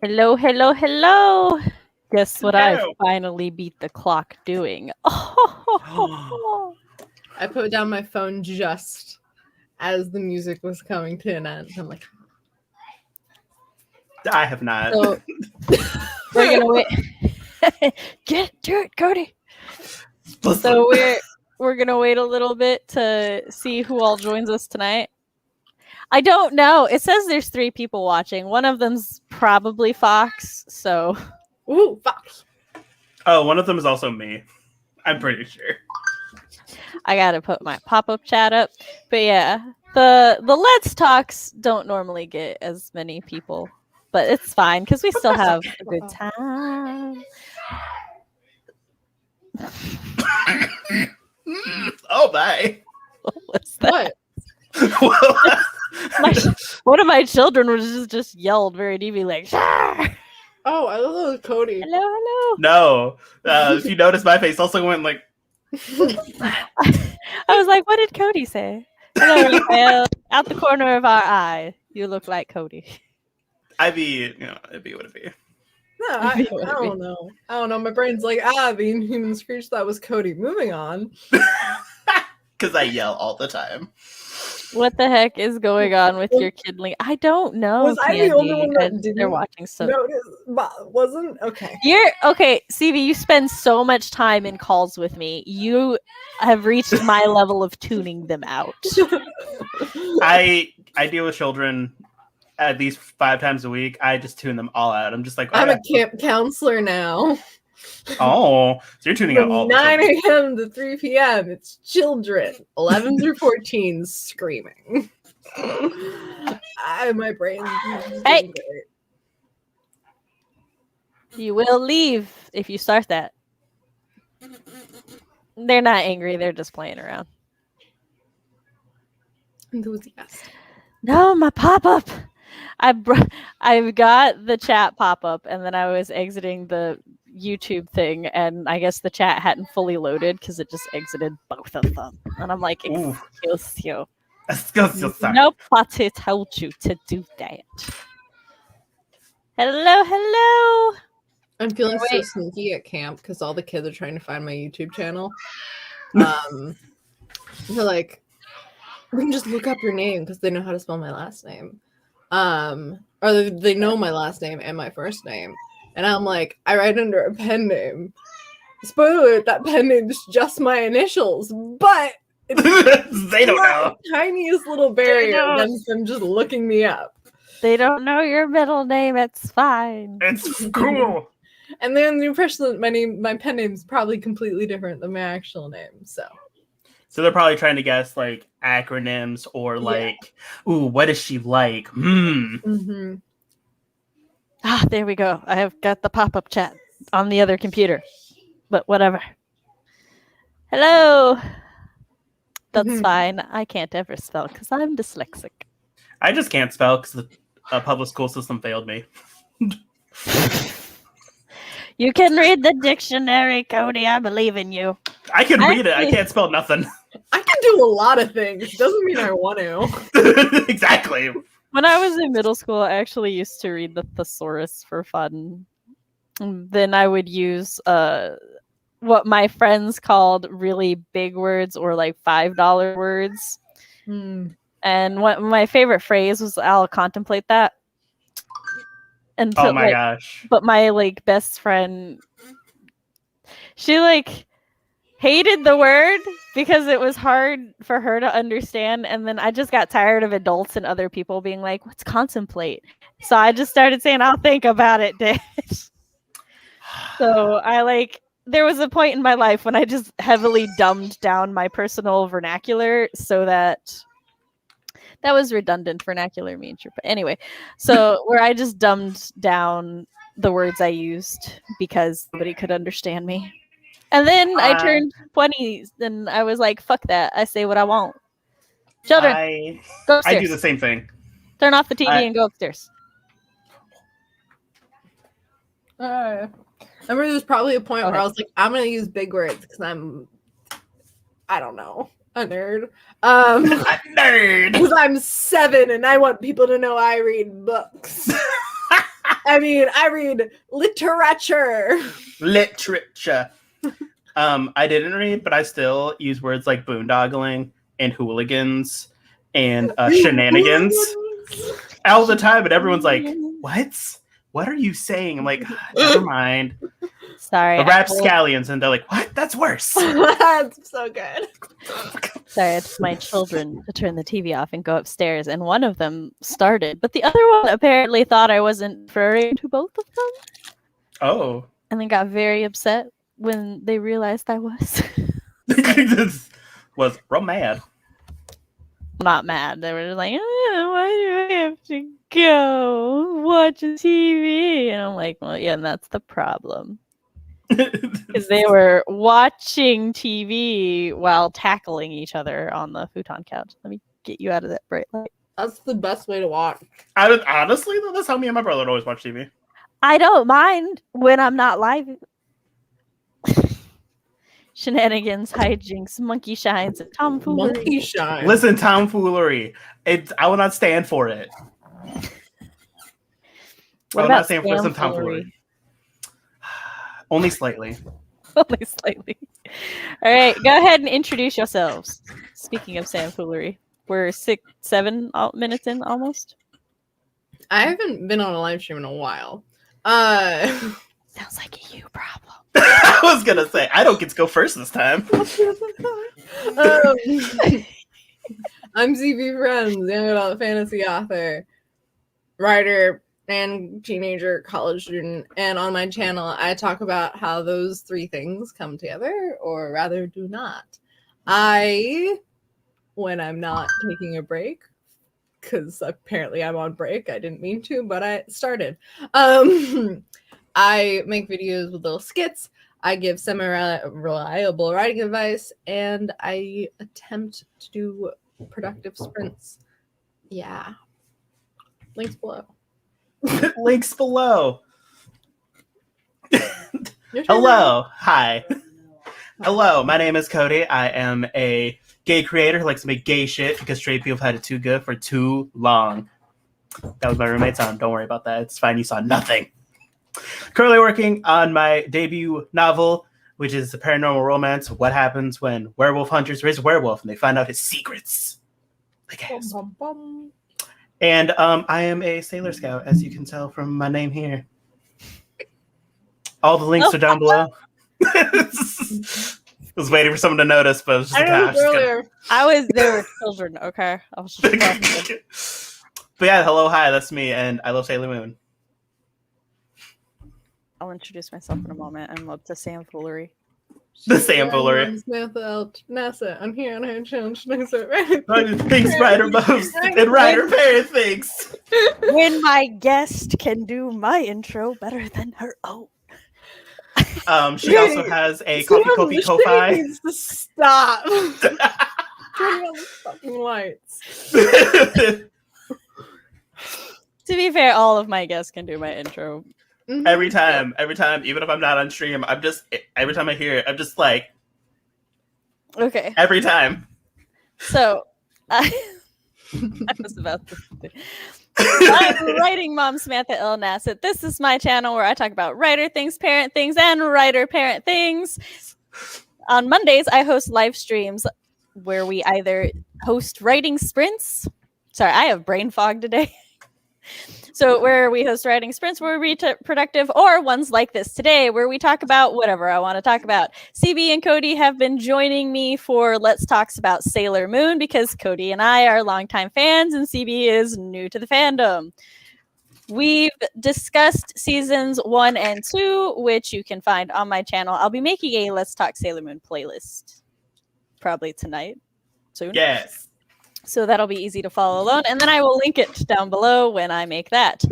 Hello, hello, hello. Guess what I finally beat the clock doing? Oh. I put down my phone just as the music was coming to an end. I'm like, I have not. So, we're gonna wait. Get to it, Cody. So we're gonna wait a little bit to see who all joins us tonight. I don't know. It says there's 3 people watching. One of them's probably Fox. So, ooh, Fox. Oh, one of them is also me. I'm pretty sure. I gotta put my pop-up chat up. But yeah, the Let's Talks don't normally get as many people, but it's fine because we still have a good time. Oh, bye. What was that? What? One of my children was just yelled very deeply, like, "Shah!" Oh, I love that was Cody. Hello, hello. No. If you notice, my face also went like. I was like, what did Cody say? Hello, Raphael. Out the corner of our eye, you look like Cody. It'd be what it be. No, I don't know. I don't know. My brain's like, the Inhuman Screech. That was Cody. Moving on. Because I yell all the time. What the heck is going on with your kidney? I don't know. Was I the only one that didn't? They're watching so. Notice, wasn't okay. You're okay, CV. You spend so much time in calls with me. You have reached my level of tuning them out. I deal with children at least 5 times a week. I just tune them all out. I'm just like, I'm a camp counselor now. Oh, so you're tuning out all 9 a.m. to 3 p.m. It's children, 11 through 14, screaming. My brain's hey, you will leave if you start that. They're not angry. They're just playing around. Enthusiastic. No, my pop-up. I got the chat pop-up, and then I was exiting the YouTube thing, and I guess the chat hadn't fully loaded because it just exited both of them. And I'm like, excuse you. Excuse you, sir. Nobody told you to do that. Hello, hello. I'm feeling so sneaky at camp because all the kids are trying to find my YouTube channel. They're like, we can just look up your name because they know how to spell my last name. Or they know my last name and my first name. And I'm like, I write under a pen name. Spoiler, that pen name's just my initials, but it's they don't know. The tiniest little barrier against them just looking me up. They don't know your middle name. It's fine. It's cool. And then the impression that my pen name's probably completely different than my actual name. So they're probably trying to guess like acronyms or like, ooh, what is she like? Mm-hmm. Ah, there we go. I have got the pop-up chat on the other computer. But whatever. Hello. That's fine. I can't ever spell because I'm dyslexic. I just can't spell because the public school system failed me. You can read the dictionary, Cody. I believe in you. I can read it. I can't spell nothing. I can do a lot of things. Doesn't mean I want to. Exactly. When I was in middle school, I actually used to read the thesaurus for fun. And then I would use what my friends called really big words or like $5 words. And what my favorite phrase was, I'll contemplate that. Until, oh my gosh. But my like best friend, she like hated the word because it was hard for her to understand. And then I just got tired of adults and other people being like, what's contemplate? So I just started saying, I'll think about it, Dish. So there was a point in my life when I just heavily dumbed down my personal vernacular so that was redundant. Vernacular means but anyway, so where I just dumbed down the words I used because nobody could understand me. And then I turned 20 and I was like, fuck that. I say what I want. Children, go upstairs. I do the same thing. Turn off the TV and go upstairs. I remember there was probably a point where I was like, I'm going to use big words because I don't know, a nerd. A nerd! Because I'm 7 and I want people to know I read books. I mean, I read literature. I didn't read, but I still use words like boondoggling and hooligans and shenanigans all the time. And everyone's like, what? What are you saying? I'm like, never mind. Sorry. The rapscallions, and they're like, what? That's worse. That's so good. Sorry, I told my children to turn the TV off and go upstairs, and one of them started, but the other one apparently thought I wasn't referring to both of them. Oh. And then got very upset when they realized I was. Was real mad. Not mad. They were just like, oh, why do I have to go watch TV? And I'm like, well, yeah, and that's the problem. Because they were watching TV while tackling each other on the futon couch. Let me get you out of that bright light. That's the best way to watch. Honestly, though, that's how me and my brother would always watch TV. I don't mind when I'm not live. Shenanigans, hijinks, monkey shines, and tomfoolery. Monkey shine. Listen, tomfoolery. I will not stand for it. I will not stand for some tomfoolery. Only slightly. Only slightly. All right, go ahead and introduce yourselves. Speaking of tomfoolery, we're 7 minutes in almost. I haven't been on a live stream in a while. Sounds like a you problem. I was gonna say I don't get to go first this time. I'm ZB Ferrenz, young adult fantasy author, writer, and teenager college student. And on my channel, I talk about how those 3 things come together, or rather do not. When I'm not taking a break, because apparently I'm on break, I didn't mean to, but I started. I make videos with little skits. I give semi-reliable writing advice, and I attempt to do productive sprints. Yeah. Links below. Links below. Hello. Hi. Hello, my name is Cody. I am a gay creator who likes to make gay shit because straight people have had it too good for too long. That was my roommate's on. Don't worry about that. It's fine. You saw nothing. Currently working on my debut novel, which is a paranormal romance. What happens when werewolf hunters raise a werewolf and they find out his secrets? And I am a Sailor Scout, as you can tell from my name here. All the links are down below. I was waiting for someone to notice, but it was just There were children, okay? I was just But yeah, hello, hi, that's me, and I love Sailor Moon. I'll introduce myself in a moment. I'm up to tomfoolery. The tomfoolery. Samantha, Nasset. I'm here on her channel. Things writer moves and writer parent things. When my guest can do my intro better than her own. She also has a Coffee Ko-Fi. Needs to stop. Turning on the fucking lights. To be fair, all of my guests can do my intro. Mm-hmm. Every time, even if I'm not on stream, every time I hear it, I'm just like, okay. Every time. So, I was about to say, I'm writing mom Samantha L. Nasset. This is my channel where I talk about writer things, parent things, and writer parent things. On Mondays, I host live streams where we either host writing sprints. Sorry, I have brain fog today. So where we host writing sprints where we productive, or ones like this today where we talk about whatever I want to talk about. CB and Cody have been joining me for Let's Talks About Sailor Moon because Cody and I are longtime fans and CB is new to the fandom. We've discussed seasons 1 and 2, which you can find on my channel. I'll be making a Let's Talk Sailor Moon playlist probably tonight, soon. Yes. So that'll be easy to follow along. And then I will link it down below when I make that.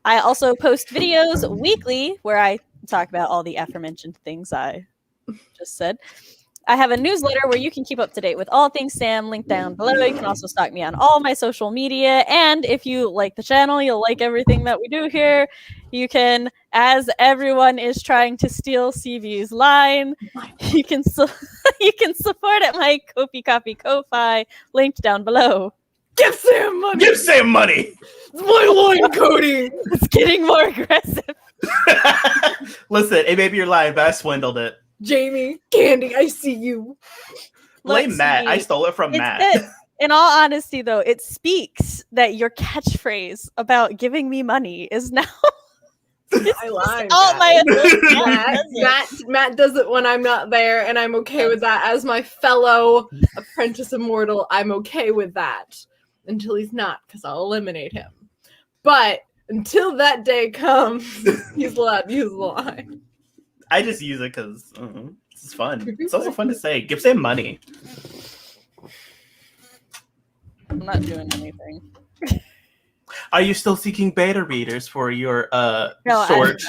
I also post videos weekly where I talk about all the aforementioned things I just said. I have a newsletter where you can keep up to date with all things Sam, linked down below. You can also stalk me on all my social media. And if you like the channel, you'll like everything that we do here. You can, as everyone is trying to steal CV's line, you can you can support at my Ko-fi, linked down below. Give Sam money. Give Sam money. It's my line, Cody. It's getting more aggressive. Listen, it may be your line, but I swindled it. Jamie, Candy, I see you. Blame Matt. I stole it from Matt. In all honesty, though, it speaks that your catchphrase about giving me money is now. I lied. Oh my Matt does it when I'm not there, and I'm okay with that. As my fellow apprentice immortal, I'm okay with that until he's not, because I'll eliminate him. But until that day comes, he's allowed to use the line. I just use it because this is fun. It's also fun to say. Give Sam money. I'm not doing anything. Are you still seeking beta readers for your No, short?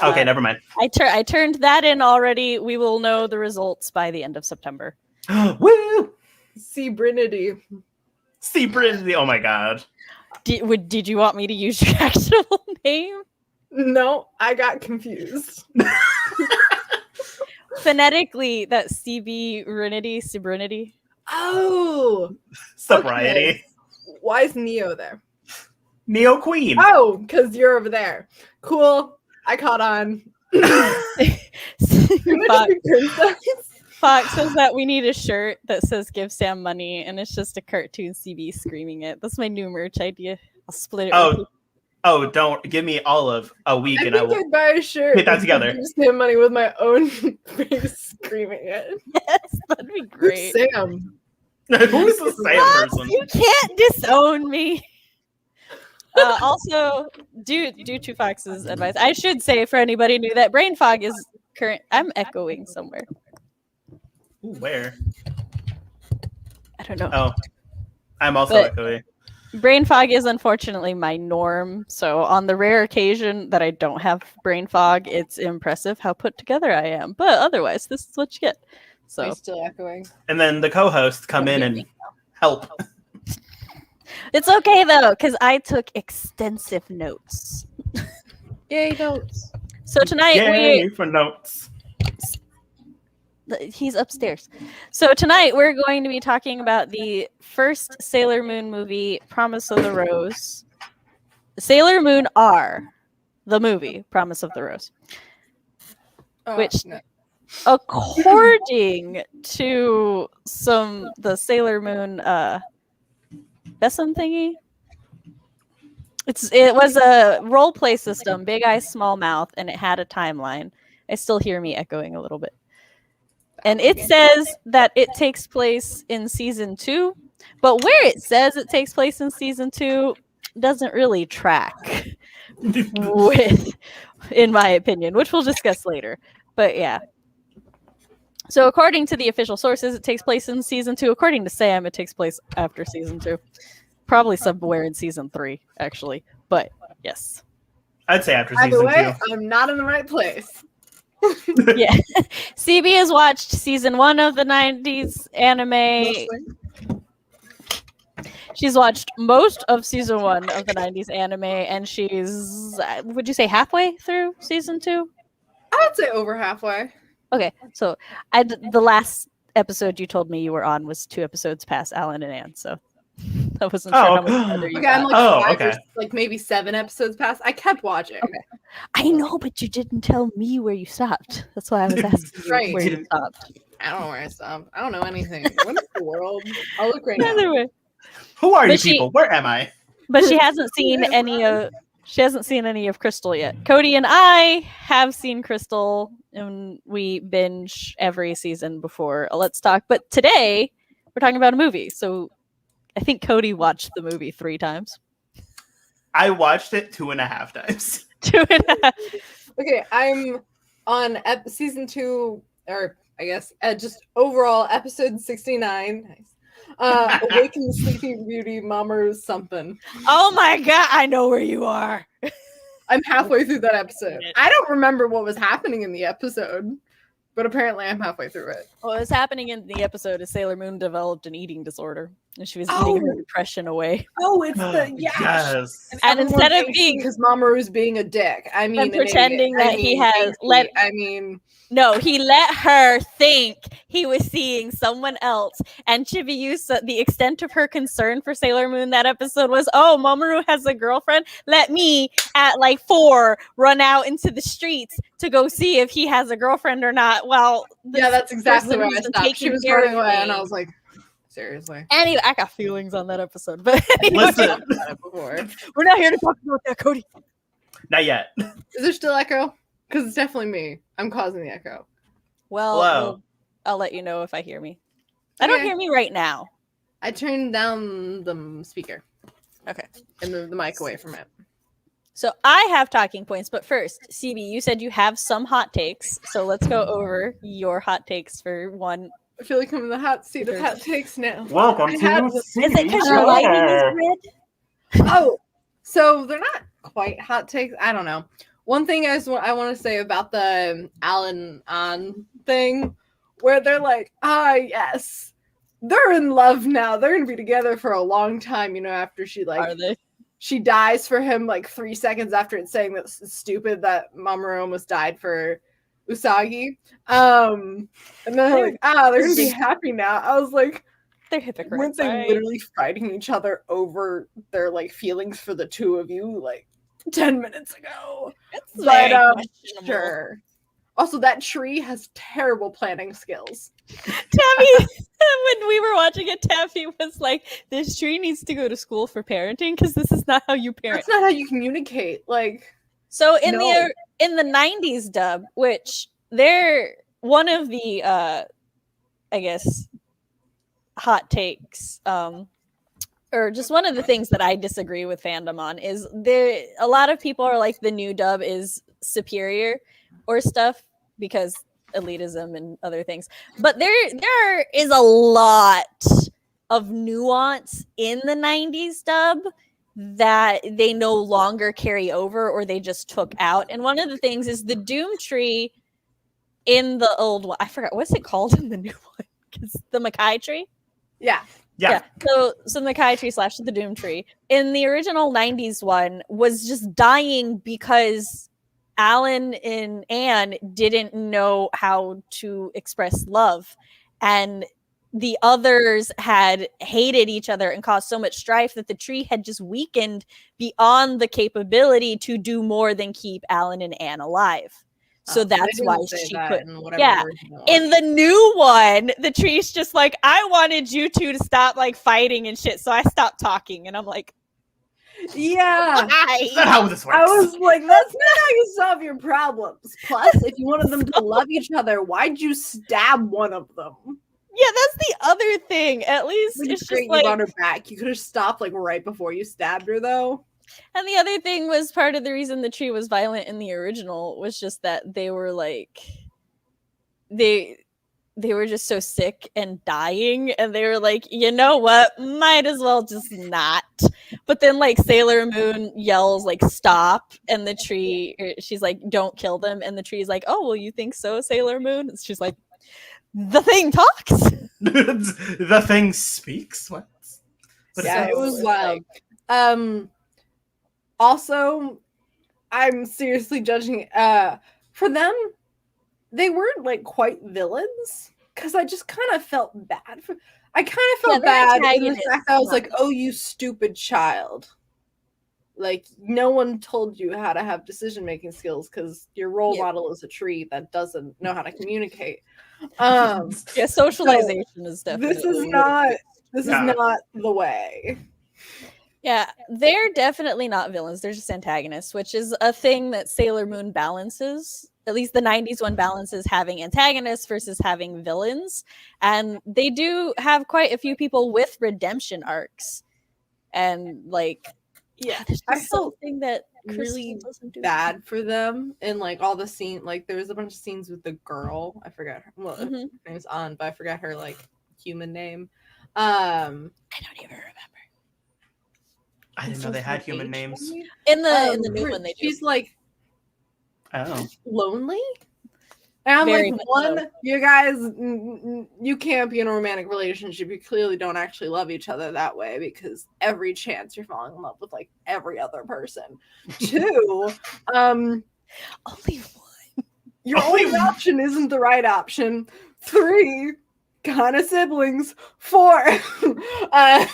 Okay, never mind. I turned that in already. We will know the results by the end of September. Woo! See Brinity. See Brinity. Oh my god. Did you want me to use your actual name? No, I got confused. Phonetically, that's Cibrinity. Oh, Sobriety. Okay. Why is Neo there? Neo Queen. Oh, because you're over there. Cool. I caught on. Fox says that we need a shirt that says "Give Sam money," and it's just a cartoon CB screaming it. That's my new merch idea. I'll split it. Oh, don't give me all of a week, and I will I'd buy a shirt. get that together. Give Sam money with my own face screaming it. Yes, that'd be great. Who's Sam? Who is the Sam Fox, person? you can't disown me. Also, due to Fox's advice, I should say for anybody new that brain fog is current. I'm echoing somewhere. Ooh, where? I don't know. Oh, I'm also But- echoing. Brain fog is unfortunately my norm. So on the rare occasion that I don't have brain fog, it's impressive how put together I am. But otherwise, this is what you get. Are So you still echoing? And then the co-hosts come in and help. it's okay though, because I took extensive notes. Yay, notes. So tonight Yay for notes. he's upstairs. So tonight we're going to be talking about the first Sailor Moon movie, Promise of the Rose. Sailor Moon R, the movie, Promise of the Rose. Which, no. according to the Sailor Moon Besson thingy, it was a role play system, Big Eye Small Mouth, and it had a timeline. I still hear me echoing a little bit. And it says that it takes place in season 2, but where it says it takes place in season 2 doesn't really track with, in my opinion, which we'll discuss later. But yeah. So according to the official sources, it takes place in season 2. According to Sam, it takes place after season 2. Probably somewhere in season 3, actually. But yes. I'd say after By the season way, 2. I'm not in the right place. Yeah. CB has watched season 1 of the 90s anime. She's watched most of season 1 of the 90s anime, and she's, would you say halfway through season 2? I would say over halfway. Okay, so the last episode you told me you were on was 2 episodes past Alan and Anne, so I wasn't sure how much further you Okay, I'm got. like 5 or like maybe 7 episodes past. I kept watching. Okay. I know, but you didn't tell me where you stopped. That's why I was asking you Right. where you stopped. I don't know where I stopped. I don't know anything. What is the world? I'll look right now. Either way. Who are you But people? Where am I? But she hasn't seen any of Crystal yet. Cody and I have seen Crystal, and we binge every season before a Let's Talk. But today we're talking about a movie, so I think Cody watched the movie 3 times. I watched it 2.5 times. 2.5. Okay, I'm on season 2, or I guess just overall episode 69. Nice. Awaken the Sleeping Beauty, Mamoru's something. Oh my god, I know where you are. I'm halfway through that episode. I don't remember what was happening in the episode, but apparently I'm halfway through it. What was happening in the episode is Sailor Moon developed an eating disorder, and she was eating her depression away. Oh, it's the Yes. And instead of being because Mamoru's being a dick, I mean, and pretending an idiot. that he has let no, he let her think he was seeing someone else. And Chibiusa, the extent of her concern for Sailor Moon that episode was, oh, Mamoru has a girlfriend. Let me, at like 4, run out into the streets to go see if he has a girlfriend or not. Well, yeah, that's exactly where I stopped. She was running away, and I was like, seriously. Anyway, I got feelings on that episode, but anyway, Listen, we're not here to talk about that, Cody. not yet. Is there still echo? Because it's definitely me. I'm causing the echo. Well, I'll let you know if I hear me. I don't hear me right now. I turned down the speaker. Okay. And moved the mic away from it. So I have talking points, but first, CB, you said you have some hot takes. So let's go over your hot takes for one. I feel like I'm in the hot seat of hot takes now. Welcome I had to the- Is it because your lighting is red? Oh, so they're not quite hot takes. I don't know. One thing I want to say about the Alan on thing, where they're like, yes, they're in love now. They're gonna be together for a long time. You know, after she dies for him like 3 seconds after it's saying that it's stupid that Mamoru almost died for Usagi. And then they're like, they're gonna be happy now. I was like, they're hypocrites. weren't they literally fighting each other over their like feelings for the two of you like 10 minutes ago? But sure. Also, that tree has terrible planning skills. Taffy, when we were watching it, Taffy was like, this tree needs to go to school for parenting because this is not how you parent. That's not how you communicate. Like, so in the 90s dub, which they're one of the I guess hot takes, or just one of the things that I disagree with fandom on is a lot of people are like the new dub is superior or stuff because elitism and other things. But there is a lot of nuance in the 90s dub that they no longer carry over or they just took out. And one of the things is the Doom tree in the old one. I forgot what's it called in the new one. Because the Makai tree. Yeah. So the Makai tree / the Doom tree in the original 90s one was just dying because Alan and Anne didn't know how to express love, and the others had hated each other and caused so much strife that the tree had just weakened beyond the capability to do more than keep Alan and Anne alive. So that's why she couldn't. In the new one, the tree's just like, I wanted you two to stop like fighting and shit, so I stopped talking. And I'm like, yeah, that's not how this works. I was like, that's not how you solve your problems. Plus, if you wanted them to love each other, why'd you stab one of them? Yeah, that's the other thing. At least like, it's great just like, you brought her back. You could have stopped like right before you stabbed her, though. And the other thing was part of the reason the tree was violent in the original was just that they were like, they were just so sick and dying, and they were like, you know what, might as well just not. But then like Sailor Moon yells like stop, and the tree, she's like, don't kill them, and the tree's like, oh well, you think so, Sailor Moon? And she's like, the thing talks. The thing speaks. What? Yeah, it was wild. Also, I'm seriously judging for them. They weren't like quite villains because I just kind of felt bad for. I kind of felt bad in the fact that I was like, "Oh, you stupid child! Like no one told you how to have decision-making skills because your role model is a tree that doesn't know how to communicate." Socialization is definitely. This is not the way. Yeah, they're definitely not villains. They're just antagonists, which is a thing that Sailor Moon balances. At least the 90s one balances having antagonists versus having villains. And they do have quite a few people with redemption arcs. And like, yeah, there's just something that really bad for them. And like all the scene, like there was a bunch of scenes with the girl. I forgot her. Well, her name's An, but I forgot her like human name. I don't even remember. I didn't know they had human names. In the new one, they do. She's like Oh. lonely. And I'm Very like, much one, so. you guys, you can't be in a romantic relationship. You clearly don't actually love each other that way because every chance you're falling in love with like every other person. Two, Only one. your only option isn't the right option. Three, kind of siblings. Four, but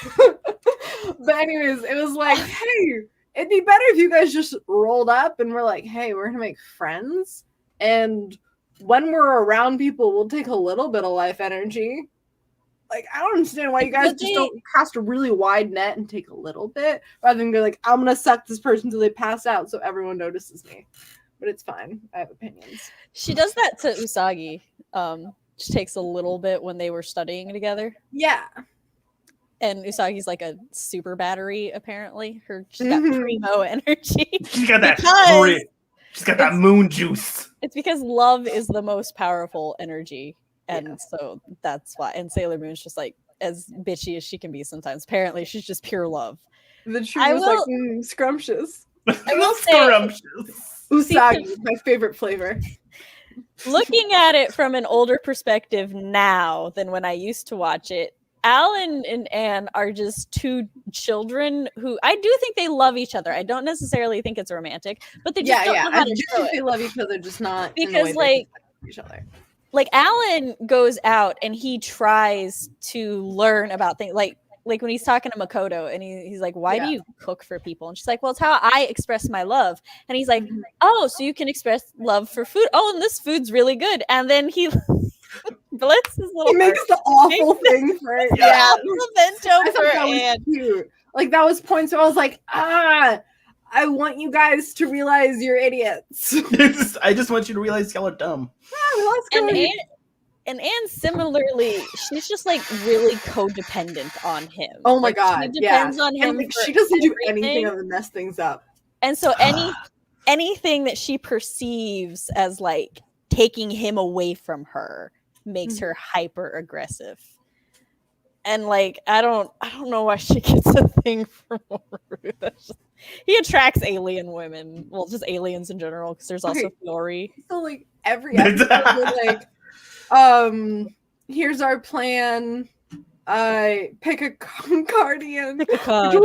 anyways, it was like, hey, it'd be better if you guys just rolled up and were like, hey, we're gonna make friends, and when we're around people, we'll take a little bit of life energy. Like, I don't understand why you guys just don't cast a really wide net and take a little bit rather than go like, I'm gonna suck this person till they pass out so everyone notices me. But it's fine. I have opinions. She does that to Usagi. She takes a little bit when they were studying together. Yeah. And Usagi's like a super battery, apparently. She's got primo energy. She's got that she's got that moon juice. It's because love is the most powerful energy. And so that's why. And Sailor Moon's just like as bitchy as she can be sometimes. Apparently, she's just pure love. The tree was like scrumptious. I will say, Scrumptious. Usagi, my favorite flavor. Looking at it from an older perspective now than when I used to watch it, Alan and Anne are just two children who I do think they love each other. I don't necessarily think it's romantic, but they just don't know how to show it. They love each other, just not because like each other. Like Alan goes out and he tries to learn about things like when he's talking to Makoto and he's like, why do you cook for people? And she's like, well, it's how I express my love. And he's like, oh, so you can express love for food. Oh, and this food's really good. And then he blitz his little. He makes the awful thing for it. Yeah, pimento for Anne. Cute. Like that was points where I was like, I want you guys to realize you're idiots. I just want you to realize y'all are dumb. Yeah, let's go. And Anne similarly, she's just like really codependent on him. Oh my like, god, she depends on him. And, she doesn't do anything other than mess things up. And so anything that she perceives as like taking him away from her makes her hyper aggressive. And like I don't know why she gets a thing for Mamoru. He attracts alien women. Well, just aliens in general, because there's also Fiori. So like every episode we're like, here's our plan. Pick a guardian. Pick a card.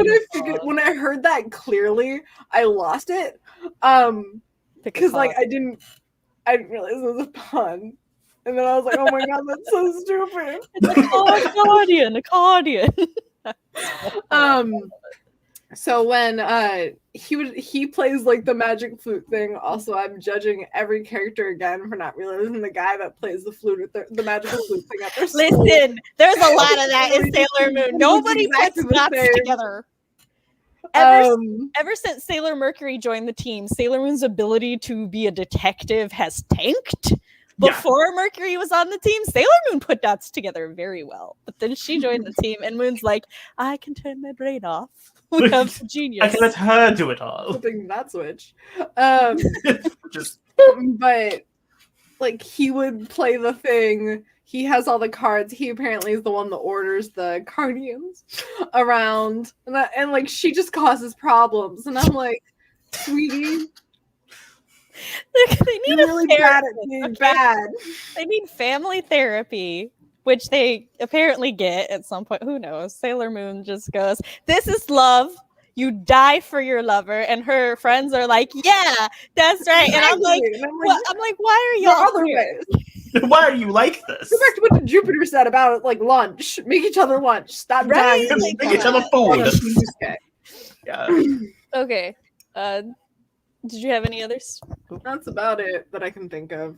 When I heard that clearly, I lost it. Because like I didn't realize it was a pun. And then I was like, oh my god, that's so stupid. It's a guardian. So when he plays like the magic flute thing, also I'm judging every character again for not realizing the guy that plays the flute with the magical flute thing at their school. Listen, there's a lot of that in Sailor Moon. Nobody puts knots together. Ever since Sailor Mercury joined the team, Sailor Moon's ability to be a detective has tanked. Before Mercury was on the team, Sailor Moon put dots together very well. But then she joined the team, and Moon's like, I can turn my brain off. I'm genius. I can let her do it all. Flipping that switch. Just. But like he would play the thing. He has all the cards. He apparently is the one that orders the guardians around, and like she just causes problems. And I'm like, sweetie. They need really bad at being bad. They need family therapy, which they apparently get at some point. Who knows? Sailor Moon just goes, this is love. You die for your lover. And her friends are like, yeah, that's right. And I'm like, why are y'all other ways? Why are you like this? Go back to what Jupiter said about like lunch. Make each other lunch. Stop dying. Make each other food. Yeah. Okay. Did you have any others? That's about it that I can think of.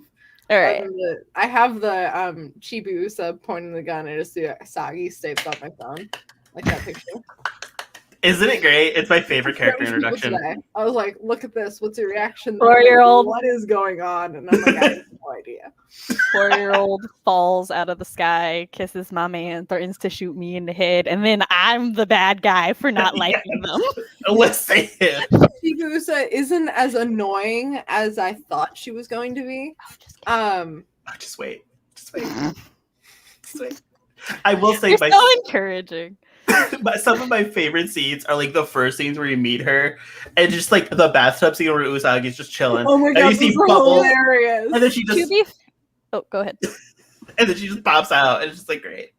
All right. I have the Chibiusa pointing the gun. I just see Asagi saved on my phone. Like that picture. Isn't it great? It's my favorite character introduction. I was like, look at this. What's your reaction? 4-year-old. What is going on? And I'm like, I have no idea. 4-year-old falls out of the sky, kisses my man, threatens to shoot me in the head, and then I'm the bad guy for not liking them. Let's say it. Chibiusa isn't as annoying as I thought she was going to be. Just wait. Just wait. I will say You're so encouraging. some of my favorite scenes are like the first scenes where you meet her, and just like the bathtub scene where Usagi's just chilling. Oh my and god, you see those are bubbles, hilarious. and then she just Oh, go ahead. and then she just pops out, and it's just like great.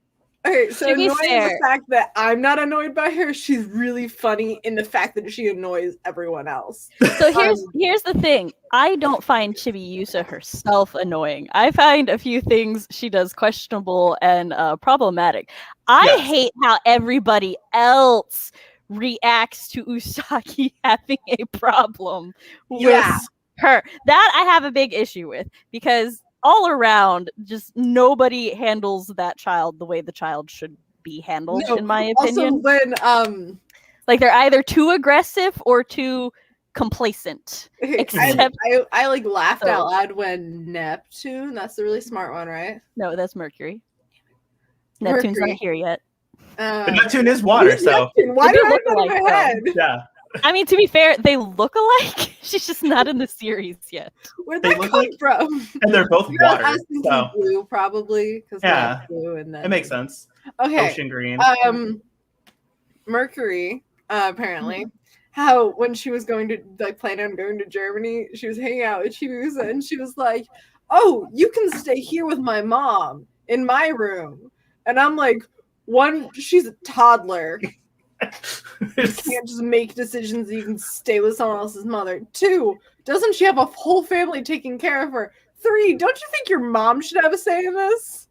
Okay, so To be annoying fair- the fact that I'm not annoyed by her, she's really funny in the fact that she annoys everyone else. So here's the thing. I don't find Chibiusa herself annoying. I find a few things she does questionable and problematic. I Yes. hate how everybody else reacts to Usagi having a problem Yeah. with her. That I have a big issue with because all around, just nobody handles that child the way the child should be handled, No, in my Also, opinion. when Like they're either too aggressive or too complacent. Except I like laughed So- out loud when Neptune, that's the really smart one, right? no, that's Mercury. Neptune's Mercury. not here yet. But Neptune is water, who's so Neptune? Why They do do I look have that in alike, my though. head? yeah, I mean, to be fair, they look alike. She's just not in the series yet. Where'd They that look come like- from? and they're both You know, water, I was thinking so blue probably because Yeah. blue and then it makes sense. Okay, Ocean green. Mercury apparently. How when she was going to like plan on going to Germany, she was hanging out with Chibusa and she was like, "Oh, you can stay here with my mom in my room." And I'm like, one, she's a toddler. You can't just make decisions. You can stay with someone else's mother. Two, doesn't she have a whole family taking care of her? Three, don't you think your mom should have a say in this?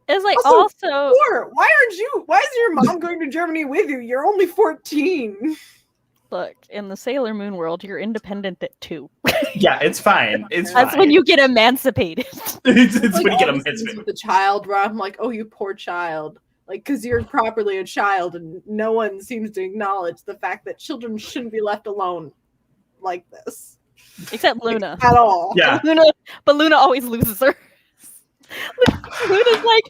It's like Also, also Four, why is your mom going to Germany with you? You're only 14. look, in the Sailor Moon world, you're independent at 2. Yeah, it's fine. It's That's fine. when you get emancipated. it's Like, when you get all a the scenes mitzvah. with the child where I'm like, oh, you poor child. Like, because you're properly a child and no one seems to acknowledge the fact that children shouldn't be left alone like this. Except Luna. At all. Yeah. But Luna always loses her. Luna's like,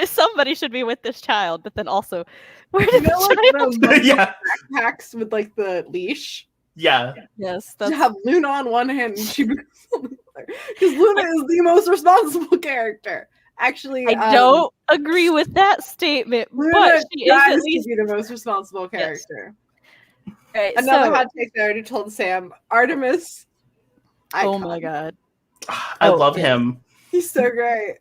somebody should be with this child, but then also, where You did know, like the child? those Yeah. backpacks with like the leash? Yeah. Yes, To that's have Luna on one hand and she becomes because Luna is the most responsible character. Actually, I don't agree with that statement, Luna but she is tries at least to be the most responsible character. right, Another so- hot take that I already told Sam. Artemis. Oh icon. my god, I love yeah. him. He's so great.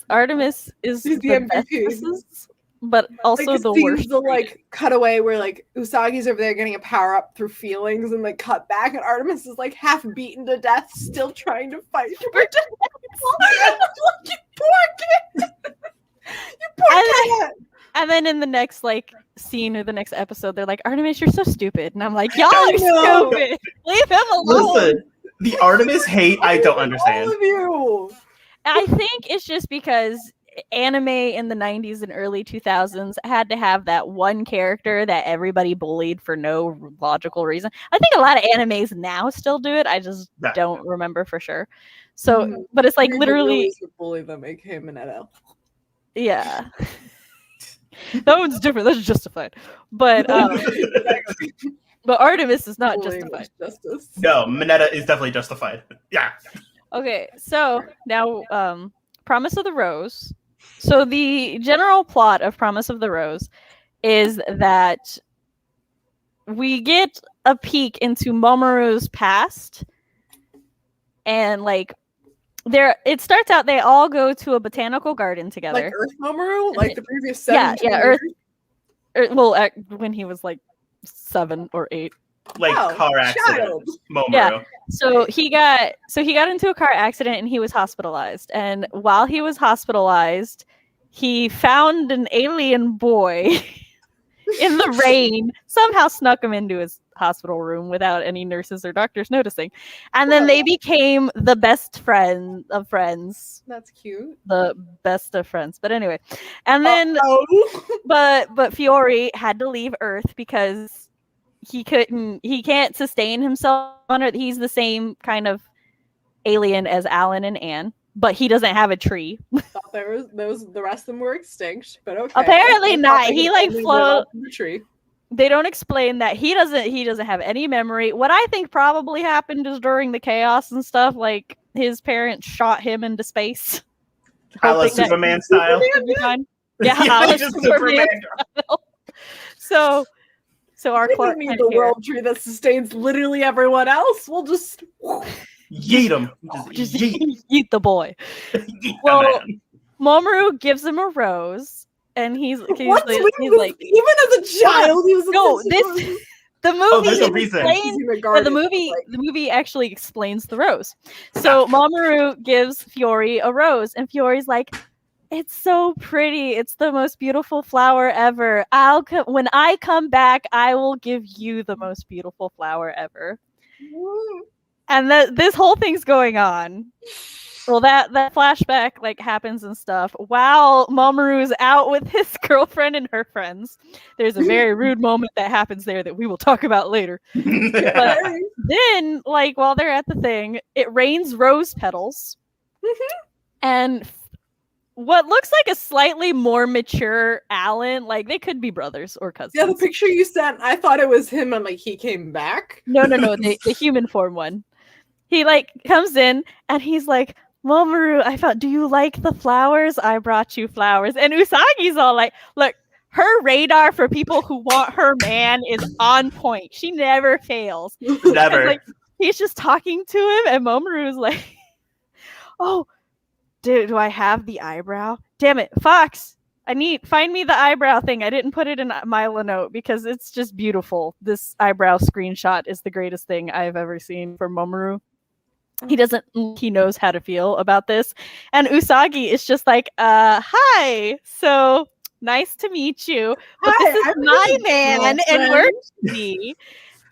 Artemis is He's the best MVP. kisses, but also Like, the scenes worst. the like cutaway where like Usagi's over there getting a power up through feelings and like cut back and Artemis is like half beaten to death, still trying to fight to protect people. I'm like, you poor kid. You poor cat. And then in the next like scene or the next episode, they're like, Artemis, you're so stupid. And I'm like, y'all I are know. stupid. Leave him alone. Listen, the Artemis hate, I don't understand. All of you. I think it's just because anime in the 90s and early 2000s had to have that one character that everybody bullied for no logical reason. I think a lot of animes now still do it. I just Yeah. don't remember for sure. So, Mhm. but it's like You're the literally, bullies that bully them, aka Minetto. yeah. That one's different. That's justified. But Artemis is not Bullying justified. is justice. No, Mineta is definitely justified. Yeah. Okay, so now Promise of the Rose. So the general plot of Promise of the Rose is that we get a peek into Mamoru's past, and like it starts out they all go to a botanical garden together. Like Earth Mamoru, like the previous Yeah, 17 yeah, years. When he was like 7 or 8. Like Oh, car accident. child. Mamoru. Yeah. So he got into a car accident and he was hospitalized. And while he was hospitalized, he found an alien boy in the rain, somehow snuck him into his hospital room without any nurses or doctors noticing. And then they became the best friend of friends. That's cute. The best of friends. But anyway. And then Oh, but Fiore had to leave Earth because he can't sustain himself on Earth. He's the same kind of alien as Alan and Anne, but he doesn't have a tree. thought the rest of them were extinct, but okay. Apparently I not. thought they He, could like, only live float- off the tree. They don't explain that he doesn't have any memory. What I think probably happened is during the chaos and stuff, like his parents shot him into space. A la hoping that Superman he style. would be fine. Yeah, Yeah, just Superman. So our We Clark don't need Kent the here. world tree that sustains literally everyone else. We'll just Yeet him. Just Just yeet. eat the boy. Yeet Well, the man. Mamoru gives him a rose, and he's what's like, even as a child, he was no, obsessed this with the movie there's a reason. explains. the Yeah, garden. the movie actually explains the rose. So Mamoru gives Fiore a rose, and Fiore's like, "It's so pretty. It's the most beautiful flower ever. When I come back, I will give you the most beautiful flower ever." And this whole thing's going on. Well, that flashback like happens and stuff while Mamoru's out with his girlfriend and her friends. There's a very rude moment that happens there that we will talk about later. But then, like, while they're at the thing, it rains rose petals, and what looks like a slightly more mature Alan, like they could be brothers or cousins. Yeah, the picture you sent, I thought it was him, and like he came back. No, the human form one. He like comes in and he's like, Mamoru, do you like the flowers? I brought you flowers. And Usagi's all like, look, her radar for people who want her man is on point. She never fails. Never. Like, he's just talking to him, and Mamoru's like, oh, do I have the eyebrow? Damn it, Fox. Find me the eyebrow thing. I didn't put it in Milo note because it's just beautiful. This eyebrow screenshot is the greatest thing I've ever seen from Mamoru. He knows how to feel about this. And Usagi is just like, hi, so nice to meet you. But this is my man, and we're me.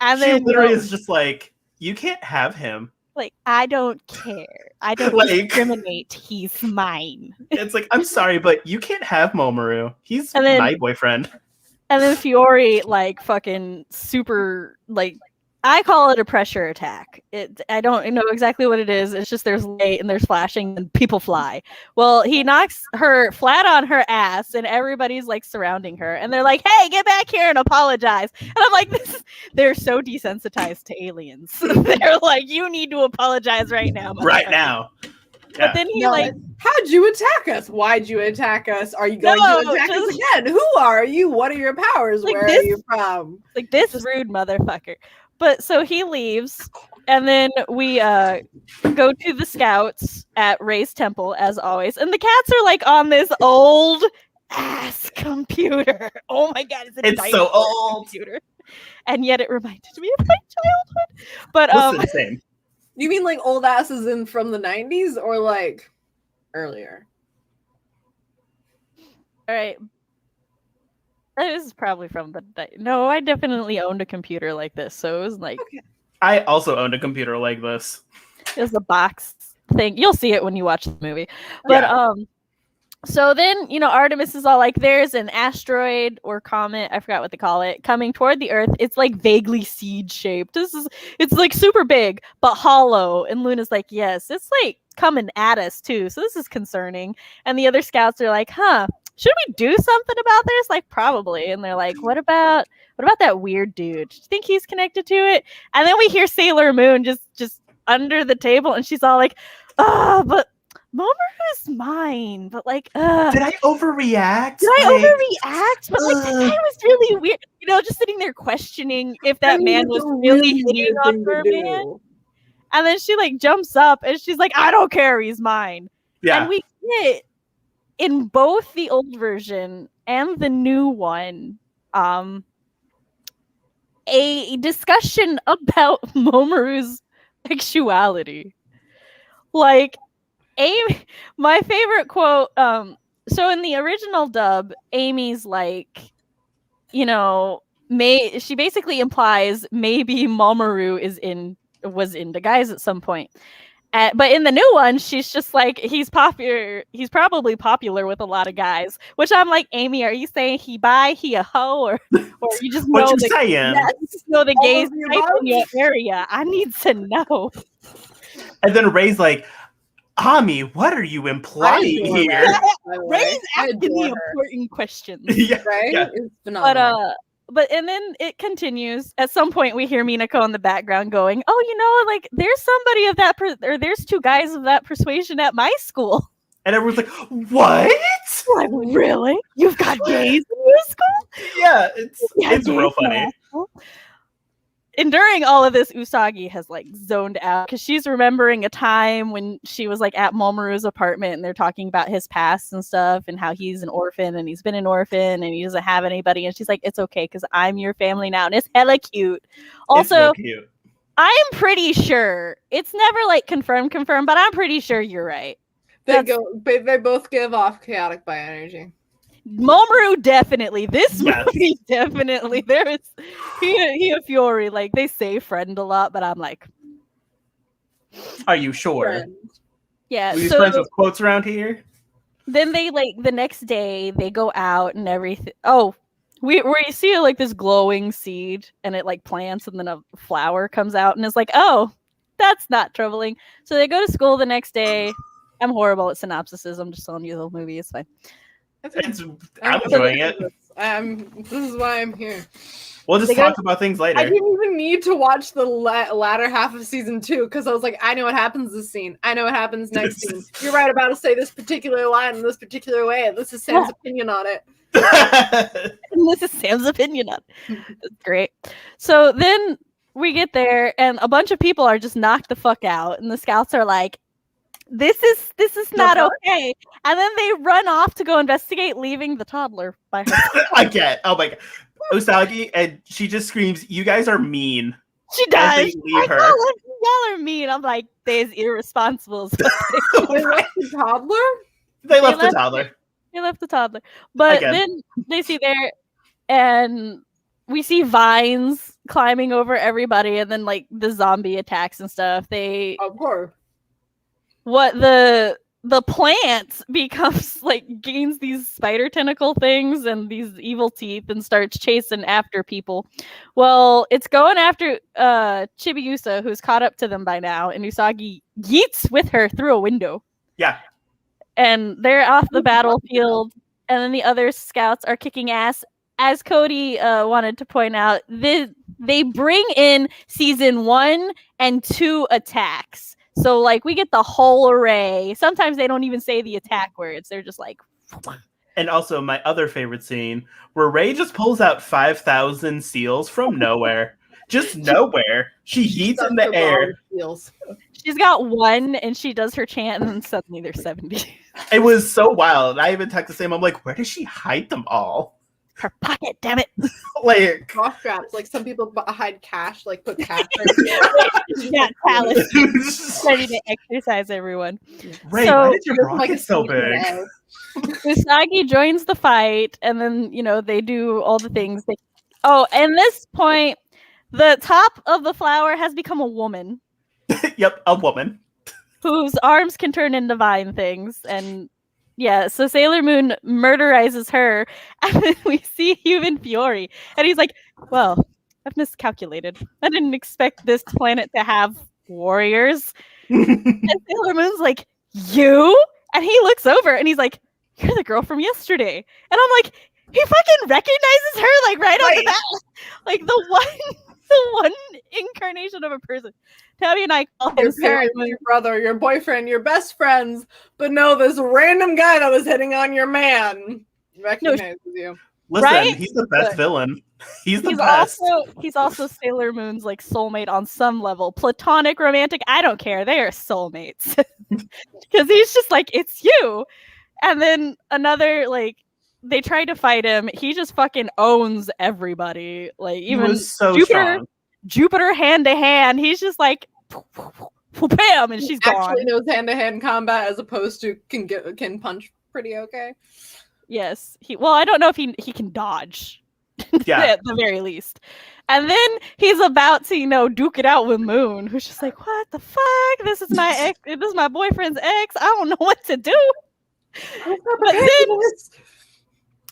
And she then literally is just like, you can't have him. Like, I don't care. I don't discriminate. He's mine. It's like, I'm sorry, but you can't have Mamoru. He's my boyfriend. And then Fiore, like, fucking super, like, I call it a pressure attack. I don't know exactly what it is. It's just there's light and there's flashing and people fly. Well, he knocks her flat on her ass and everybody's like surrounding her and they're like, hey, get back here and apologize. And I'm like, they're so desensitized to aliens. They're like, you need to apologize right now. Right now. Yeah. But then he how'd you attack us? Why'd you attack us? Are you going to attack us again? Who are you? What are your powers? Like, where are you from? Like this rude motherfucker. But so he leaves, and then we go to the scouts at Ray's temple, as always. And the cats are like on this old ass computer. Oh my god, it's so old computer. And yet it reminded me of my childhood. But the same. You mean like old asses in from the 90s or like earlier? All right. This is probably from the no. I definitely owned a computer like this, so it was like. Okay. I also owned a computer like this. It was a box thing. You'll see it when you watch the movie. But so then Artemis is all like, "There's an asteroid or comet. I forgot what they call it, coming toward the Earth. It's like vaguely seed shaped. It's like super big but hollow." And Luna's like, "Yes, it's like coming at us too. So this is concerning." And the other scouts are like, "Huh. Should we do something about this?" Like, probably. And they're like, what about that weird dude? Do you think he's connected to it? And then we hear Sailor Moon just under the table, and she's all like, but Mamoru is mine. But like, did I overreact? But like, that guy was really weird. Just sitting there questioning if that man was really hitting on her, man. And then she like jumps up and she's like, I don't care, he's mine. Yeah. And we get in both the old version and the new one, a discussion about Mamoru's sexuality. Like, Amy, my favorite quote, so in the original dub, Amy's like, she basically implies maybe Mamoru was into guys at some point. But in the new one, she's just like, he's popular. He's probably popular with a lot of guys. Which I'm like, Amy, are you saying he bi, he a hoe, or you just know the gays type in your area? I need to know. And then Ray's like, Ami, what are you implying here? Ray's asking the important questions. Yeah, right? Yeah. It's phenomenal. But and then it continues. At some point, we hear Minako in the background going, "Oh, like there's somebody of that, or there's two guys of that persuasion at my school." And everyone's like, what? Like, really? You've got gays in your school? Yeah, Yeah, it's real funny. And during all of this, Usagi has like zoned out because she's remembering a time when she was like at Mamoru's apartment and they're talking about his past and stuff and how he's an orphan and he's been an orphan and he doesn't have anybody. And she's like, it's okay because I'm your family now. And it's hella cute. Also, cute. I'm pretty sure it's never like confirmed, but I'm pretty sure you're right. They both give off chaotic bi energy. Mamoru definitely. This Yes. movie definitely. There is he and Fiori, like they say friend a lot, but I'm like, are you sure? Friend. Yeah. We use friends with quotes around here. Then they like the next day they go out and everything. Oh, we see like this glowing seed and it like plants and then a flower comes out and it's like, oh, that's not troubling. So they go to school the next day. I'm horrible at synopsises. I'm just telling you the whole movie. It's fine. I'm enjoying it. This is why I'm here. We'll just talk about things later. I didn't even need to watch the latter half of season 2 because I was like, I know what happens this scene. I know what happens next scene. You're right about to say this particular line in this particular way, and this is Sam's opinion on it. And this is Sam's opinion on it. That's great. So then we get there, and a bunch of people are just knocked the fuck out, and the scouts are like, this is not okay. And then they run off to go investigate, leaving the toddler by herself. Oh my god. Usagi, and she just screams, you guys are mean. She does. They leave her. Y'all are mean. I'm like, they's irresponsible. They left the toddler? They left the toddler. They left the toddler. But then they see there, and we see vines climbing over everybody, and then like the zombie attacks and stuff. Of course. What the plant becomes like gains these spider tentacle things and these evil teeth and starts chasing after people. Well, it's going after Chibiusa, who's caught up to them by now, and Usagi yeets with her through a window. Yeah. And they're off the battlefield, and then the other scouts are kicking ass. As Cody wanted to point out, they bring in season 1 and 2 attacks. So, like, we get the whole array. Sometimes they don't even say the attack words. They're just like... And also, my other favorite scene, where Rei just pulls out 5,000 seals from nowhere. Just nowhere. She yeets in the air. She's got one, and she does her chant, and then suddenly there's 70. It was so wild. I even texted Sam, I'm like, where does she hide them all? Her pocket, damn it. Like cough straps, like some people hide cash, like put cash. Yeah, Palace. Ready to exercise everyone. Ray, why did your pocket so big? Usagi joins the fight, and then they do all the things. And this point, the top of the flower has become a woman. Yep, a woman whose arms can turn into vine things, and. Yeah, so Sailor Moon murderizes her, and then we see human Fiori, and he's like, well, I've miscalculated. I didn't expect this planet to have warriors. And Sailor Moon's like, you? And he looks over, and he's like, you're the girl from yesterday. And I'm like, he fucking recognizes her, like, right off the bat. Like, the one incarnation of a person. Tabby and I call him your parents, your brother, your boyfriend, your best friends, but no, this random guy that was hitting on your man recognizes you. Listen, right? He's the best villain. He's the best. He's also Sailor Moon's like soulmate on some level. Platonic, romantic, I don't care. They are soulmates. Because he's just like, it's you. And then another, like, they try to fight him. He just fucking owns everybody. Like, even he was so strong. Jupiter hand to hand. He's just like, bam, and she's gone. Actually knows hand to hand combat as opposed to can punch pretty okay. Yes. I don't know if he can dodge. Yeah. At the very least. And then he's about to, duke it out with Moon, who's just like, what the fuck? This is my ex. This is my boyfriend's ex. I don't know what to do. But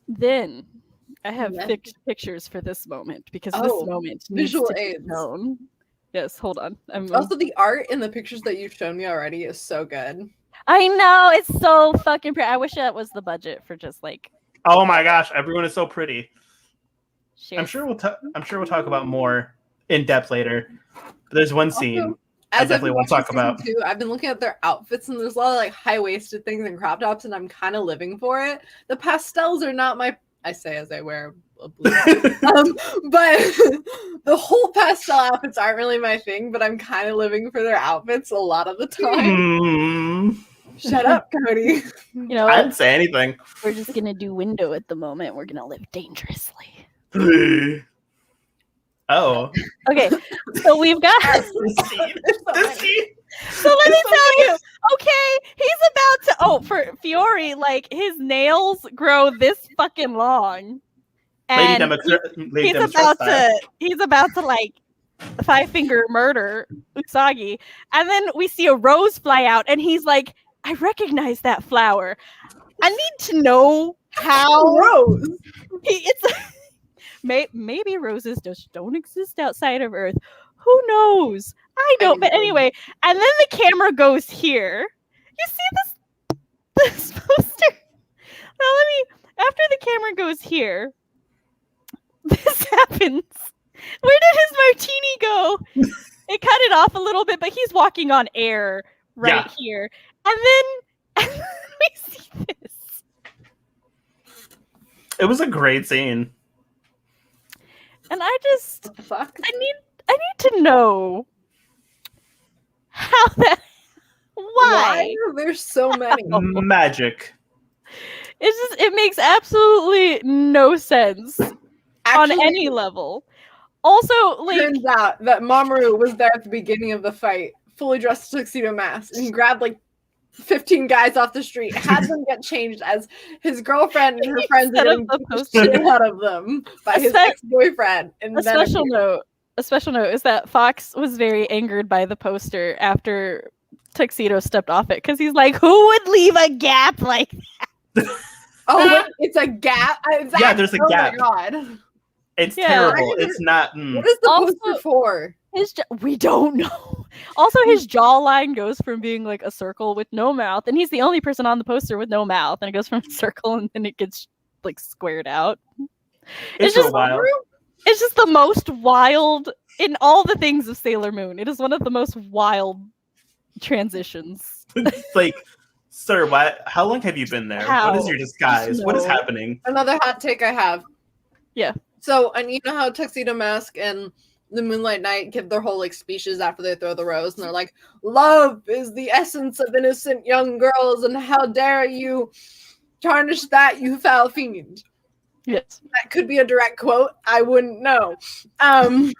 then I have pictures for this moment because this moment needs visual to be aids. known. Yes, hold on. Also, the art in the pictures that you've shown me already is so good. I know, it's so fucking pretty. I wish that was the budget for just like. Oh my gosh, everyone is so pretty. Cheers. I'm sure we'll talk about more in depth later. But there's one scene I definitely want to talk season about. 2, I've been looking at their outfits, and there's a lot of like high-waisted things and crop tops, and I'm kind of living for it. The pastels are not my. I say as I wear a blue. But the whole pastel outfits aren't really my thing. But I'm kind of living for their outfits a lot of the time. Shut up, Cody. You know, I didn't say anything. we're just gonna do window at the moment. We're gonna live dangerously. Oh. Okay, so we've got. This scene. So let me tell you. Okay, he's about to. Oh, for Fiore, like his nails grow this fucking long, Lady and Lady he's Demonstrate about style. to. He's about to like 5-finger murder Usagi, and then we see a rose fly out, and he's like, "I recognize that flower. I need to know how." Rose. It's maybe roses just don't exist outside of Earth. Who knows? I don't. But anyway, and then the camera goes here. You see this poster? Now after the camera goes here, this happens. Where did his martini go? It cut it off a little bit, but he's walking on air right here. And then we see this. It was a great scene. And I just What the fuck? I need to know how that why are there so many? Magic. it makes absolutely no sense on any level. Also, like, turns out that Mamoru was there at the beginning of the fight, fully dressed in tuxedo mask, and grabbed like 15 guys off the street, had them get changed as his girlfriend and her friends are getting the shit out of them by his ex-boyfriend. And a special note is that Fox was very angered by the poster after Tuxedo stepped off it, because he's like, who would leave a gap like that? Oh, wait, it's a gap? There's a gap. Oh my god. It's terrible. It's not. What is the poster for? We don't know. Also, his jawline goes from being like a circle with no mouth, and he's the only person on the poster with no mouth, and it goes from a circle and then it gets like squared out. It's just wild. It's just the most wild in all the things of Sailor Moon. It is one of the most wild transitions. Like, sir, how long have you been there? What is your disguise? What is happening? Another hot take I have. Yeah. So, and you know how Tuxedo Mask and the Moonlight Knight give their whole like speeches after they throw the rose, and they're like, "Love is the essence of innocent young girls, and how dare you tarnish that, you foul fiend." Yes, that could be a direct quote. I wouldn't know. I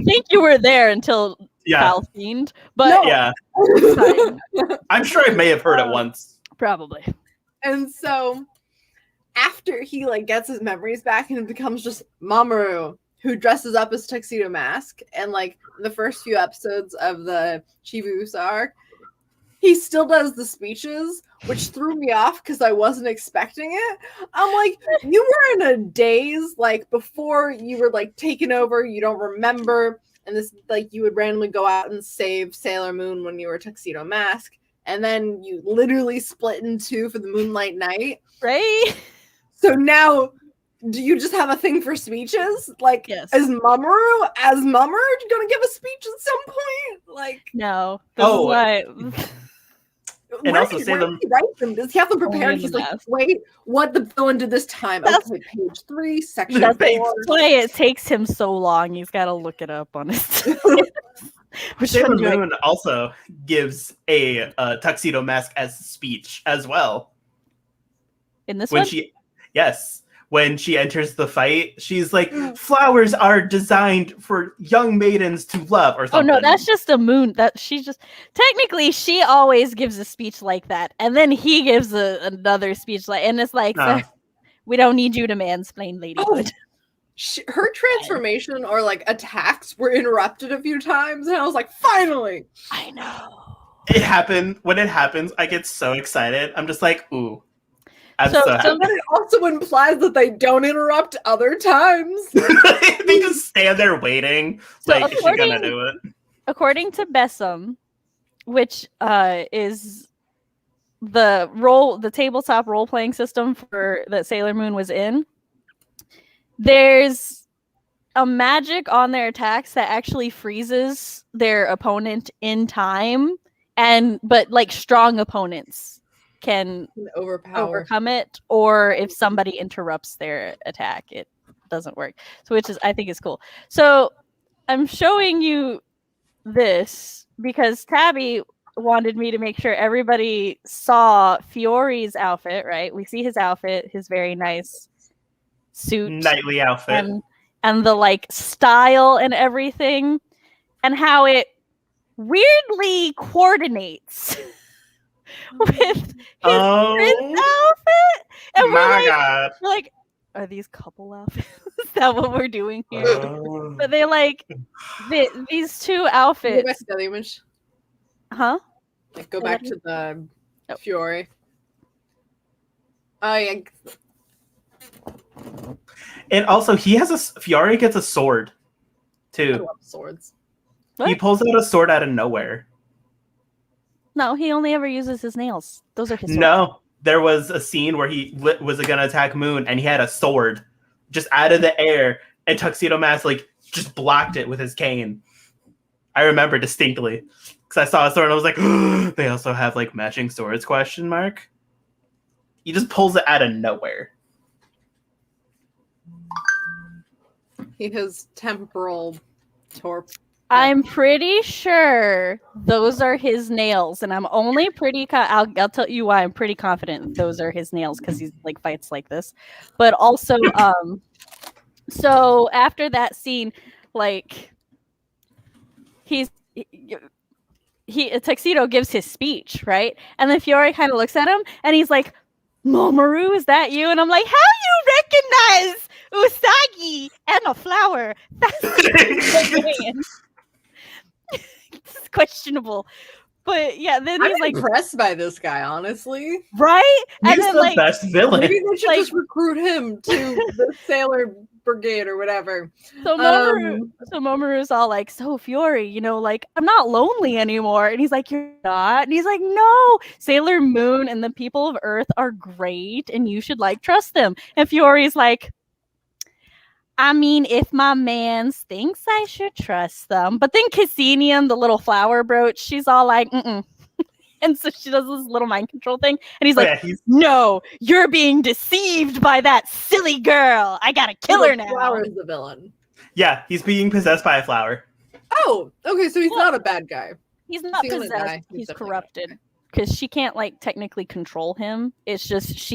think you were there until foul fiend, but I'm sure I may have heard it once. Probably. And so, after he like gets his memories back, and it becomes just Mamoru, who dresses up as Tuxedo Mask, and like the first few episodes of the Chibiusa arc, he still does the speeches, which threw me off because I wasn't expecting it. I'm like, you were in a daze, like before you were like taken over, you don't remember, and this like you would randomly go out and save Sailor Moon when you were Tuxedo Mask, and then you literally split in two for the Moonlight Knight, right? So now, do you just have a thing for speeches? Like, yes. Is Mamoru gonna give a speech at some point? Like, no. This is why. And also say them. Does he write them? Does he have them prepared? He's like, wait, what the villain did this time? Okay, page 3, section 4. That's why it takes him so long. He's got to look it up on his. Sailor Moon also gives a Tuxedo Mask as speech as well. In this one? When she enters the fight, she's like, flowers are designed for young maidens to love, or something. Oh no, that's just a moon. That she's just technically she always gives a speech like that, and then he gives another speech like, and it's like, we don't need you to mansplain ladyhood. Her transformation or like attacks were interrupted a few times, and I was like, finally! I know. It happened. When it happens, I get so excited. I'm just like, ooh. But it also implies that they don't interrupt other times. They just stand there waiting. Like, is she gonna do it? According to Bessem, which is the tabletop role-playing system that Sailor Moon was in, there's a magic on their attacks that actually freezes their opponent in time, but like strong opponents can overcome it, or if somebody interrupts their attack, it doesn't work. So which is, I think, is cool. So I'm showing you this because Tabby wanted me to make sure everybody saw Fiore's outfit, right? We see his outfit, his very nice suit, knightly outfit, and the like style and everything, and how it weirdly coordinates with his prince outfit. And God. We're like, are these couple outfits? Is that what we're doing here? But they like these two outfits. Go back to the image. Huh? Like, go back to the Fiore. Oh yeah. And also, Fiore gets a sword too. I love swords. What? He pulls out a sword out of nowhere. No, he only ever uses his nails. Those are his swords. No, there was a scene where he was going to attack Moon, and he had a sword just out of the air, and Tuxedo Mask like just blocked it with his cane. I remember distinctly because I saw a sword and I was like, they also have like matching swords? ? He just pulls it out of nowhere. He has temporal torp. I'm pretty sure those are his nails, and I'm only pretty. I'll tell you why I'm pretty confident those are his nails, because he like fights like this. But also, so after that scene, like he Tuxedo gives his speech, right? And then Fiore kind of looks at him, and he's like, "Mamoru, is that you?" And I'm like, "How you recognize Usagi and a flower? That's it's questionable." But yeah, then I'm he's like impressed by this guy, honestly. Right? He's and then the like best villain. Maybe they should like- just recruit him to the Sailor Brigade or whatever. so Mamoru's all like, "So Fiore, you know, like I'm not lonely anymore." And he's like, "You're not?" And he's like, "No, Sailor Moon and the people of Earth are great, and you should like trust them." And Fiore's like, "I mean, if my mans thinks I should trust them." But then Cassinian, the little flower brooch, she's all like, "Mm-mm." And so she does this little mind control thing. And he's like, "No, you're being deceived by that silly girl. I gotta kill her now." Flower is the villain. Yeah, he's being possessed by a flower. Oh, okay, so he's not a bad guy. He's not He's gonna possessed. die. He's definitely corrupted. Because she can't, like, technically control him. It's just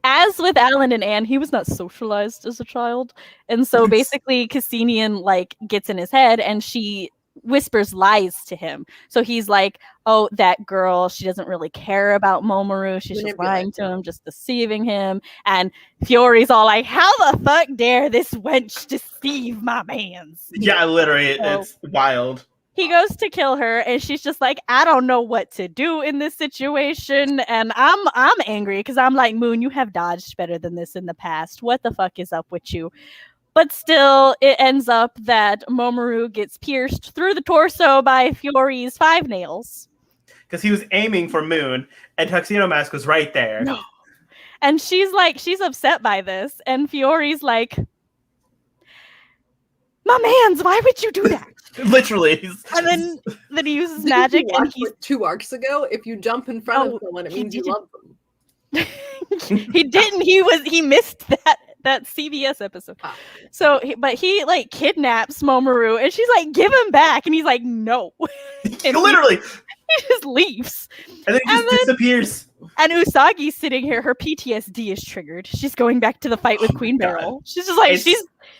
as with Alan and Anne, he was not socialized as a child. And so basically Cassinian, like, gets in his head, and she whispers lies to him. So he's like, "Oh, that girl, she doesn't really care about Mamoru. She's just lying to him, just deceiving him." And Fiore's all like, "How the fuck dare this wench deceive my mans?" Yeah, literally, it's wild. He goes to kill her, and she's just like, "I don't know what to do in this situation." And I'm angry because I'm like, "Moon, you have dodged better than this in the past. What the fuck is up with you?" But still, it ends up that Mamoru gets pierced through the torso by Fiore's 5 nails. Because he was aiming for Moon, and Tuxedo Mask was right there. No. And she's upset by this, and Fiore's like, "My mans, why would you do that?" Literally. And then he uses magic, and he's like 2 arcs ago. If you jump in front of someone, it means you love them. He didn't. He missed that CBS episode. So, but he like kidnaps Mamoru, and she's like, "Give him back," and he's like, "No." And literally, he just leaves, and then he just disappears. And Usagi's sitting here. Her PTSD is triggered. She's going back to the fight with Queen Beryl. She's just like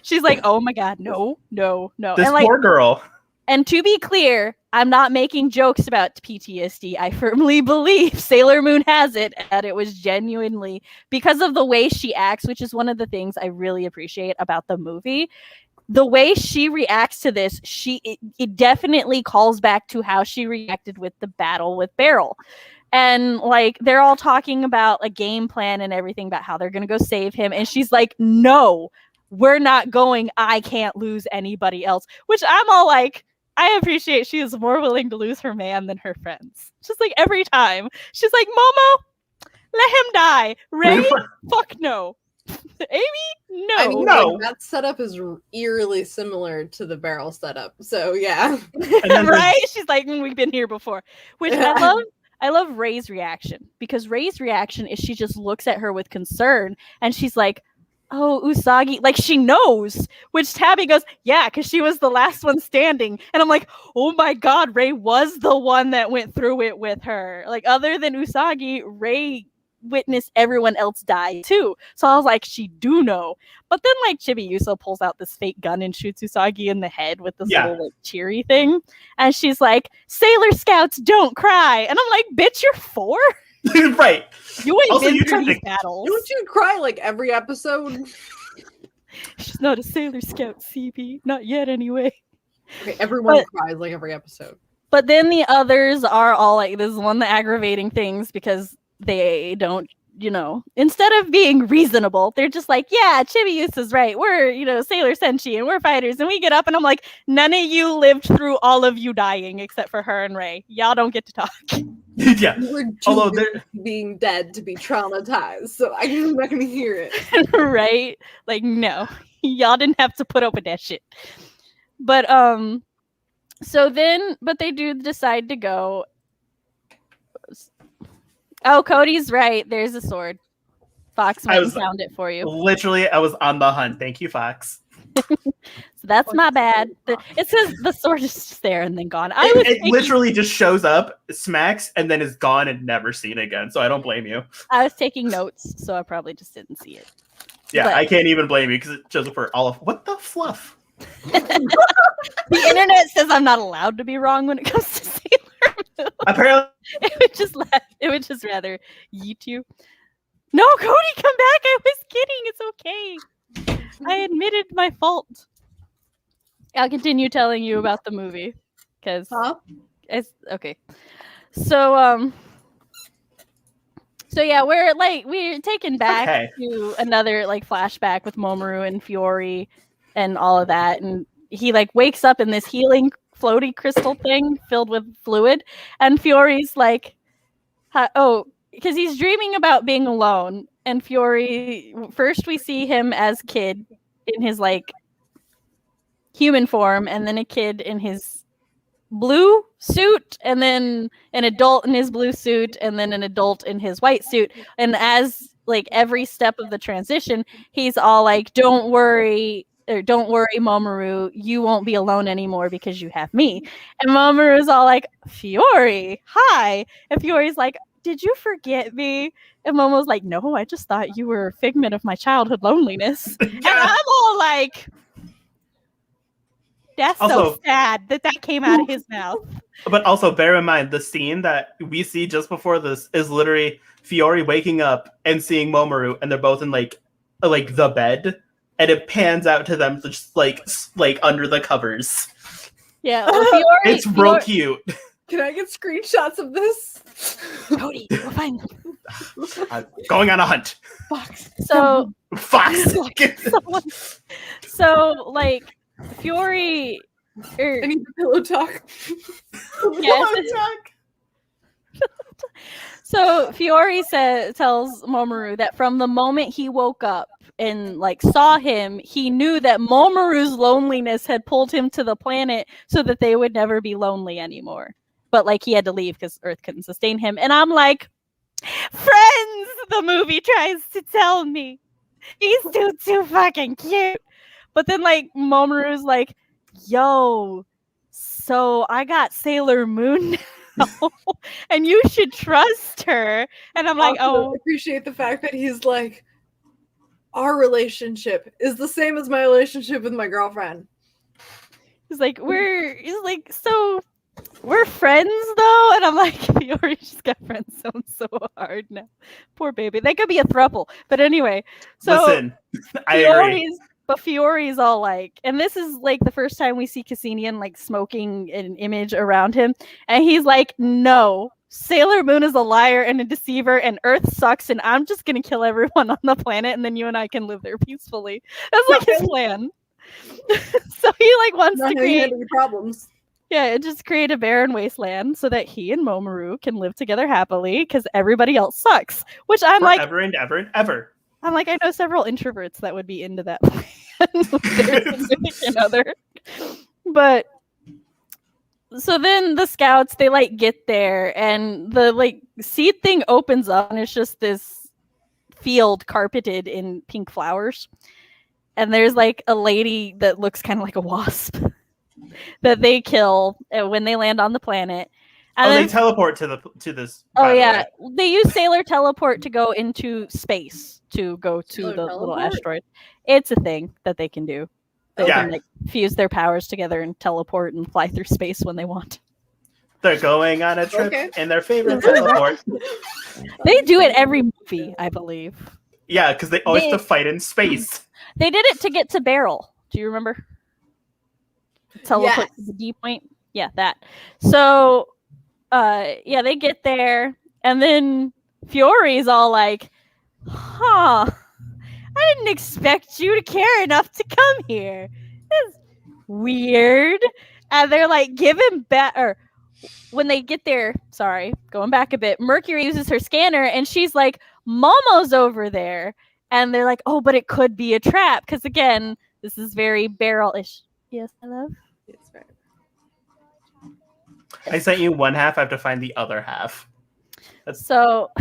she's like, "Oh my god, no." This and like, poor girl. And to be clear, I'm not making jokes about PTSD. I firmly believe Sailor Moon has it, and it was genuinely because of the way she acts, which is one of the things I really appreciate about the movie. The way she reacts to this, it definitely calls back to how she reacted with the battle with Beryl. And like they're all talking about a game plan and everything about how they're gonna go save him, and she's like, "No, we're not going. I can't lose anybody else." Which I'm all like, I appreciate she is more willing to lose her man than her friends. Just like every time. She's like, "Momo, let him die. Ray, fuck no." Amy? No. I mean, No. like, that setup is eerily similar to the barrel setup. So yeah. And then Right? She's like, we've been here before. Which I love Ray's reaction, because Ray's reaction is she just looks at her with concern and she's like, oh, Usagi, like she knows, which Tabby goes, yeah, because she was the last one standing. And I'm like, oh my God, Ray was the one that went through it with her. Like, other than Usagi, Ray witnessed everyone else die too. So I was like, she do know. But then like Chibi Yuso pulls out this fake gun and shoots Usagi in the head with this little like cheery thing. And she's like, Sailor Scouts don't cry. And I'm like, bitch, you're 4? Right. You ain't Also, been you through tried these to- battles. Don't you cry like every episode? She's not a Sailor Scout, CB. Not yet, anyway. Okay, everyone But- cries like every episode. But then the others are all like, this is one of the aggravating things, because they don't, instead of being reasonable, they're just like, yeah, Chibiusa is right. We're, Sailor Senshi and we're fighters. And we get up and I'm like, none of you lived through all of you dying except for her and Ray. Y'all don't get to talk. Yeah. You were too Although busy being dead to be traumatized, so I'm not gonna hear it. Right? Like, no. Y'all didn't have to put up with that shit. But, but they do decide to go. Oh, Cody's right. There's a sword. Fox went and found it for you. Literally, I was on the hunt. Thank you, Fox. So that's my bad. It says the sword is just there and then gone. It literally just shows up, smacks, and then is gone and never seen again. So I don't blame you. I was taking notes, so I probably just didn't see it. Yeah, But- I can't even blame you because it shows up for all of what the fluff. The internet says I'm not allowed to be wrong when it comes to Sailor Moon. Apparently, It would just rather yeet you. No, Cody, come back. I was kidding. It's okay. I admitted my fault. I'll continue telling you about the movie because it's okay. So yeah, we're taken back to another like flashback with Mamoru and Fiori and all of that, and he like wakes up in this healing floaty crystal thing filled with fluid, and Fiori's like, because he's dreaming about being alone. And Fiori, first we see him as kid in his like human form, and then a kid in his blue suit, and then an adult in his blue suit, and then an adult in his white suit. And as like every step of the transition, he's all like, don't worry, Mamoru, you won't be alone anymore because you have me. And Mamoru's all like, Fiori, hi. And Fiori's like, did you forget me? And Momo's like, no, I just thought you were a figment of my childhood loneliness. And I'm all like, that's so sad that came out of his mouth. But also bear in mind, the scene that we see just before this is literally Fiori waking up and seeing Mamoru, and they're both in like the bed, and it pans out to them just like under the covers. Yeah, well, Fiori, it's real cute. Can I get screenshots of this? Cody, we'll find them. I'm going on a hunt. Fox. So Fox. So like Fiori. I need the pillow talk. So Fiori tells Mamoru that from the moment he woke up and like saw him, he knew that Mamoru's loneliness had pulled him to the planet so that they would never be lonely anymore. But like he had to leave because Earth couldn't sustain him. And I'm like, friends, the movie tries to tell me. He's too fucking cute. But then like Mamoru's like, yo, so I got Sailor Moon now, and you should trust her. And I'm like, I appreciate the fact that he's like, our relationship is the same as my relationship with my girlfriend. He's like, so we're friends though. And I'm like, Fiori just got friend zoned so hard now. Poor baby. They could be a throuple. But anyway, so listen, I agree. But Fiori's all like, and this is like the first time we see Cassinian like smoking an image around him. And he's like, no, Sailor Moon is a liar and a deceiver and Earth sucks and I'm just going to kill everyone on the planet and then you and I can live there peacefully. That's like his plan. So he like wants to create problems. Yeah, just create a barren wasteland so that he and Mamoru can live together happily because everybody else sucks. Which I'm Forever like, and ever and ever. I'm like, I know several introverts that would be into that with their significant other. But so then the scouts, they like get there and the like seed thing opens up and it's just this field carpeted in pink flowers. And there's like a lady that looks kind of like a wasp that they kill when they land on the planet. And they teleport to this. Oh yeah, they use Sailor Teleport to go into space to go to Sailor the Teleport? little asteroid. It's a thing that they can do. They Yeah. can like fuse their powers together and teleport and fly through space when they want. They're going on a trip Okay. in their favorite teleport. They do it every movie, I believe. Yeah, because they always have to fight in space. They did it to get to Beryl. Do you remember? Teleport to the D point. Yeah, that. So, yeah, they get there, and then Fiori's all like, "Huh, I didn't expect you to care enough to come here. That's weird." And they're like, "Give him back." Or when they get there, sorry, going back a bit, Mercury uses her scanner, and she's like, "Momo's over there." And they're like, "Oh, but it could be a trap," because again, this is very Beryl-ish. Yes, I love. It's right. I sent you one half. I have to find the other half. So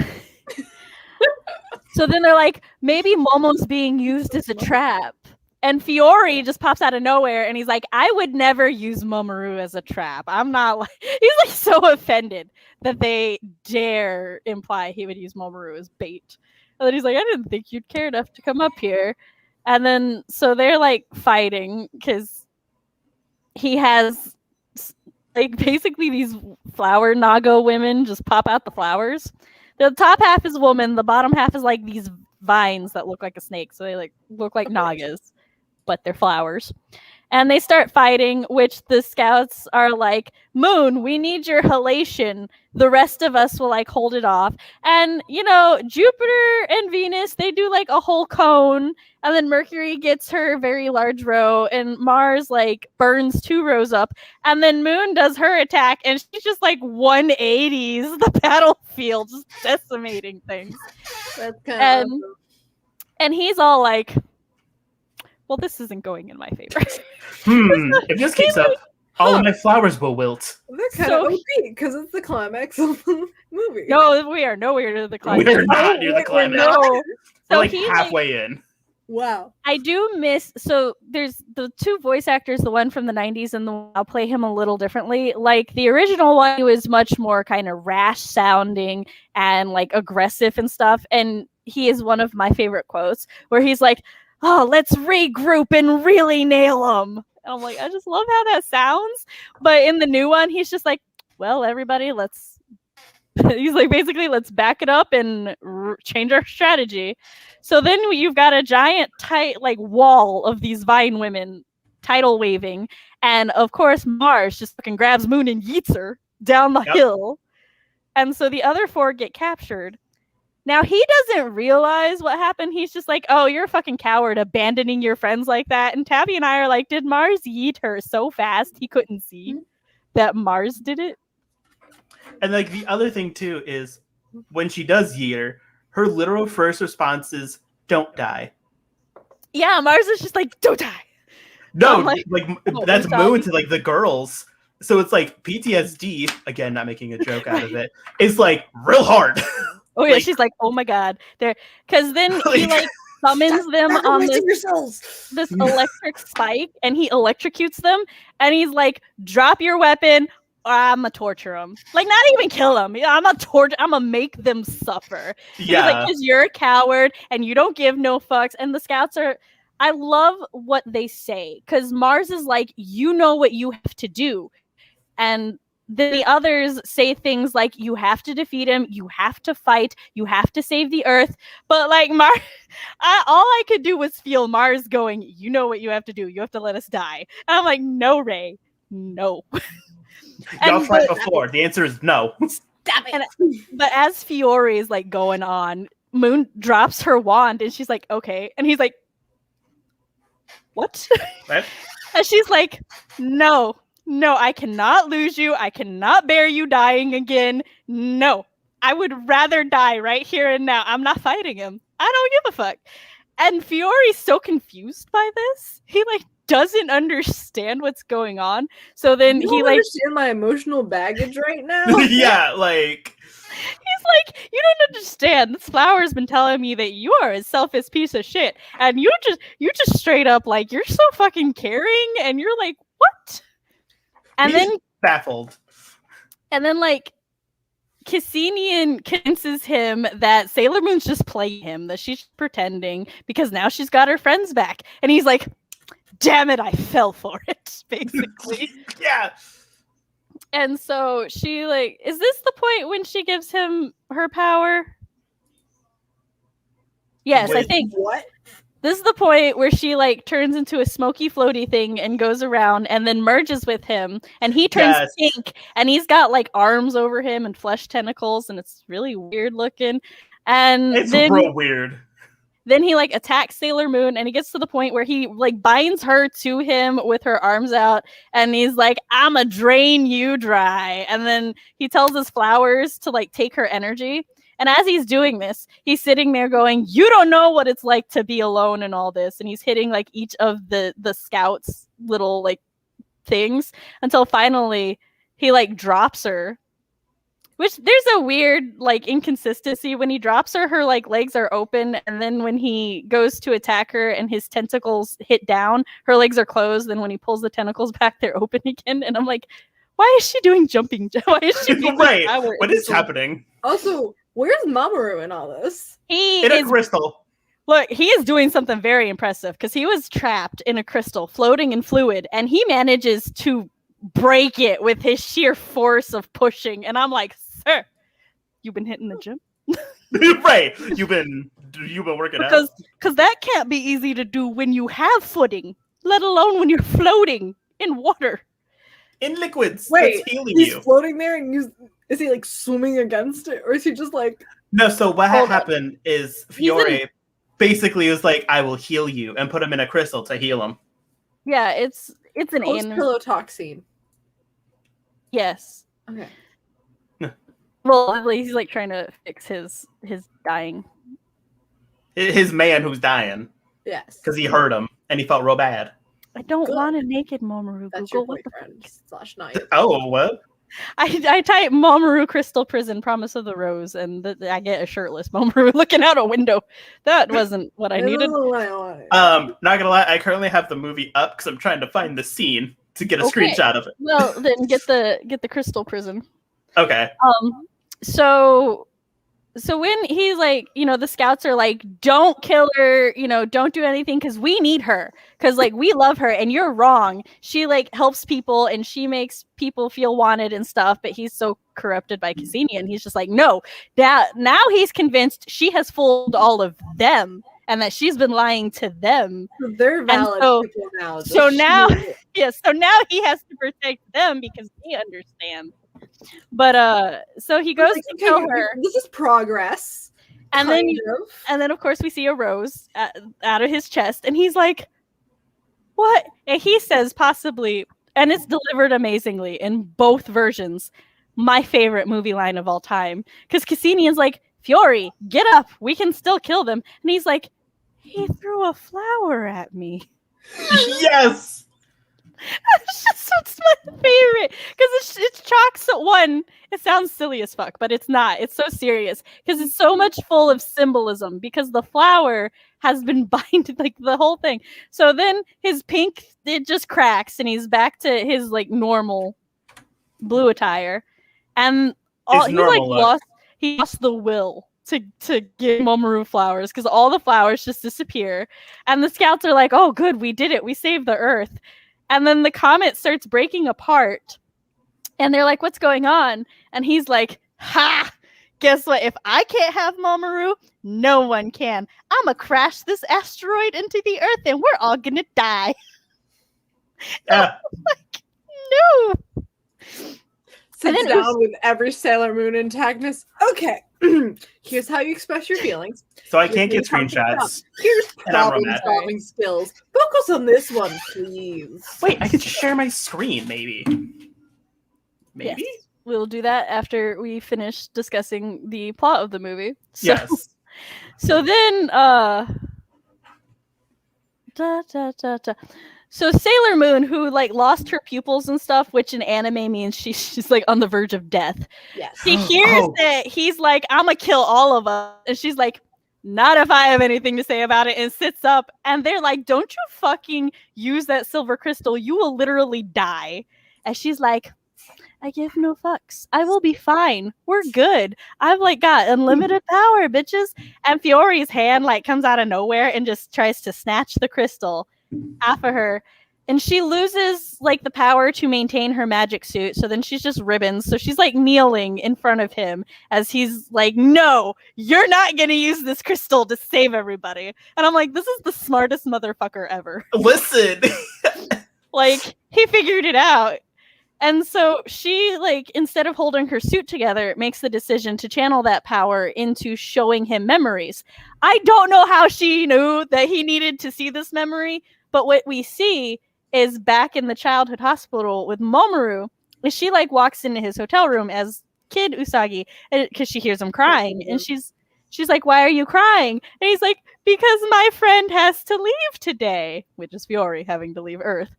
then they're like, maybe Momo's being used as a trap. And Fiori just pops out of nowhere and he's like, I would never use Mamoru as a trap. I'm not like, he's like so offended that they dare imply he would use Mamoru as bait. And then he's like, I didn't think you'd care enough to come up here. And then, so they're like fighting because he has like basically these flower Nago women just pop out the flowers. The top half is a woman, the bottom half is like these vines that look like a snake. So they like look like Nagas, but they're flowers. And they start fighting, which the scouts are like, Moon, we need your halation. The rest of us will like hold it off. And, you know, Jupiter and Venus, they do like a whole cone. And then Mercury gets her very large row. And Mars like burns 2 rows up. And then Moon does her attack. And she's just like 180s the battlefield, just decimating things. That's kind of And he's all like, well, this isn't going in my favor. If this keeps up, all of my flowers will wilt. They're kind of OP because it's the climax of the movie. No, we are nowhere near the climax. We're not near the wait, we're climax. not? No. We're So like he's halfway in. Wow. I do miss. So there's the 2 voice actors, the one from the 90s and the one, I'll play him a little differently. Like the original one, he was much more kind of rash sounding and like aggressive and stuff. And he is one of my favorite quotes where he's like, oh, let's regroup and really nail them. And I'm like, I just love how that sounds. But in the new one, he's just like, well, everybody, let's. He's like, basically, let's back it up and change our strategy. So then you've got a giant tight like wall of these vine women tidal waving. And of course, Mars just fucking grabs Moon and yeets her down the hill. And so the other 4 get captured. Now, he doesn't realize what happened. He's just like, oh, you're a fucking coward abandoning your friends like that. And Tabby and I are like, did Mars yeet her so fast he couldn't see that Mars did it? And like the other thing too is when she does yeet her literal first response is, don't die. Yeah, Mars is just like, don't die. No, like, that's Tabby. Moon to like the girls. So it's like PTSD, again, not making a joke out of it, is like real hard. Oh yeah, Like- she's like, oh my god, there, because then he like summons them on this electric spike, and he electrocutes them, and he's like, drop your weapon, or I'm gonna torture them. Like, not even kill them. I'm gonna make them suffer. He's like, because you're a coward and you don't give no fucks. And the scouts are. I love what they say because Mars is like, you know what you have to do, and then the others say things like, you have to defeat him, you have to fight, you have to save the Earth. But like Mars, all I could do was feel Mars going, you know what you have to do. You have to let us die. And I'm like, no, Ray, no. Y'all tried before. The answer is no. Stop it. But as Fiore is like going on, Moon drops her wand and she's like, okay. And he's like, what? Right? And she's like, no, I cannot lose you. I cannot bear you dying again. No, I would rather die right here and now. I'm not fighting him. I don't give a fuck. And Fiori's so confused by this. He like doesn't understand what's going on. So then You he don't like understand my emotional baggage right now. Yeah, like he's like, you don't understand. This flower's been telling me that you are a selfish piece of shit, and you just straight up like you're so fucking caring, and you're like, what? And he's then baffled. and then like Cassinian convinces him that Sailor Moon's just playing him, that she's pretending because now she's got her friends back, and he's like, damn it, I fell for it, basically. Yeah. And so she like, is this the point when she gives him her power? Yes, I Wait, think What? this is the point where she like turns into a smoky floaty thing and goes around and then merges with him, and he turns Yes. pink, and he's got like arms over him and flesh tentacles, and it's really weird looking. And It's then real weird. then he like attacks Sailor Moon, and he gets to the point where he like binds her to him with her arms out, and he's like, I'ma drain you dry. And then he tells his flowers to like take her energy. And as he's doing this, he's sitting there going, you don't know what it's like to be alone in all this. And he's hitting like each of the scouts' little like things until finally he like drops her. Which there's a weird like inconsistency. When he drops her, her like legs are open, and then when he goes to attack her and his tentacles hit down, her legs are closed. Then when he pulls the tentacles back, they're open again. And I'm like, why is she doing jumping? Why is she doing Right. power What is happening? Also, where's Mamoru in all this? He In a is crystal. look. He is doing something very impressive because he was trapped in a crystal, floating in fluid, and he manages to break it with his sheer force of pushing. And I'm like, sir, you've been hitting the gym Right. You've been working out. because that can't be easy to do when you have footing, let alone when you're floating in water. In liquids. Wait, That's healing he's you. floating there, and is he like swimming against it, or is he just like? No, so what Hold on. happened is Fiore basically was like, I will heal you, and put him in a crystal to heal him. Yeah, it's an Post anime. pillow toxin. Yes. Okay. Well, he's like trying to fix his dying. His man who's dying. Yes. Because he hurt him, and he felt real bad. I don't Good. want a naked Mamoru. That's Google your what the boyfriend / not your Oh, what? I type Mamoru Crystal Prison Promise of the Rose, and I get a shirtless Mamoru looking out a window. That wasn't what I needed. Not gonna lie, I currently have the movie up because I'm trying to find the scene to get a Okay. screenshot of it. Well, then get the Crystal Prison. Okay. So when he's like, the scouts are like, don't kill her, don't do anything because we need her, because like we love her and you're wrong. She like helps people and she makes people feel wanted and stuff, but he's so corrupted by Cassini, and he's just like, no. Now he's convinced she has fooled all of them and that she's been lying to them. They're valid people now. So now, Shit. so now he has to protect them because he understands. But so he goes to kill her. This is progress. And then of course we see a rose out of his chest, and he's like, what? And he says possibly, and it's delivered amazingly in both versions, my favorite movie line of all time, because Cassini is like, Fiore, get up, we can still kill them. And he's like, he threw a flower at me. Yes. It's my favorite because it's chalks at one. It sounds silly as fuck, but it's not. It's so serious because it's so much full of symbolism, because the flower has been binded, like the whole thing. So then his pink, it just cracks, and he's back to his like normal blue attire, and he lost the will to give Mamoru flowers, because all the flowers just disappear, and the scouts are like, oh good, we did it, we saved the earth. And then the comet starts breaking apart, and they're like, what's going on? And he's like, ha, guess what? If I can't have Mamoru, no one can. I'm going to crash this asteroid into the earth, and we're all going to die. Yeah. Like, no. Sits down with every Sailor Moon antagonist. Okay, here's how you express your feelings. So I can't get screenshots. Here's And I'm problem-solving skills. Focus on this one, please. Wait, I could share my screen, maybe. Maybe? Yes. we'll do that after we finish discussing the plot of the movie. So, Yes. So then, So Sailor Moon, who like lost her pupils and stuff, which in anime means she's like on the verge of death. Yes. She hears that he's like, I'm gonna kill all of us. And she's like, not if I have anything to say about it, and sits up. And they're like, don't you fucking use that silver crystal. You will literally die. And she's like, I give no fucks. I will be fine. We're good. I've like got unlimited power, bitches. And Fiore's hand like comes out of nowhere and just tries to snatch the crystal off of her. And she loses like the power to maintain her magic suit. So then she's just ribbons. So she's like kneeling in front of him as he's like, no, you're not going to use this crystal to save everybody. And I'm like, this is the smartest motherfucker ever. Listen. Like, he figured it out. And so she, like, instead of holding her suit together, makes the decision to channel that power into showing him memories. I don't know how she knew that he needed to see this memory, but what we see is back in the childhood hospital with Mamoru, is she, like, walks into his hotel room as kid Usagi, because she hears him crying, and she's like, why are you crying? And he's like, because my friend has to leave today, which is Fiore having to leave Earth.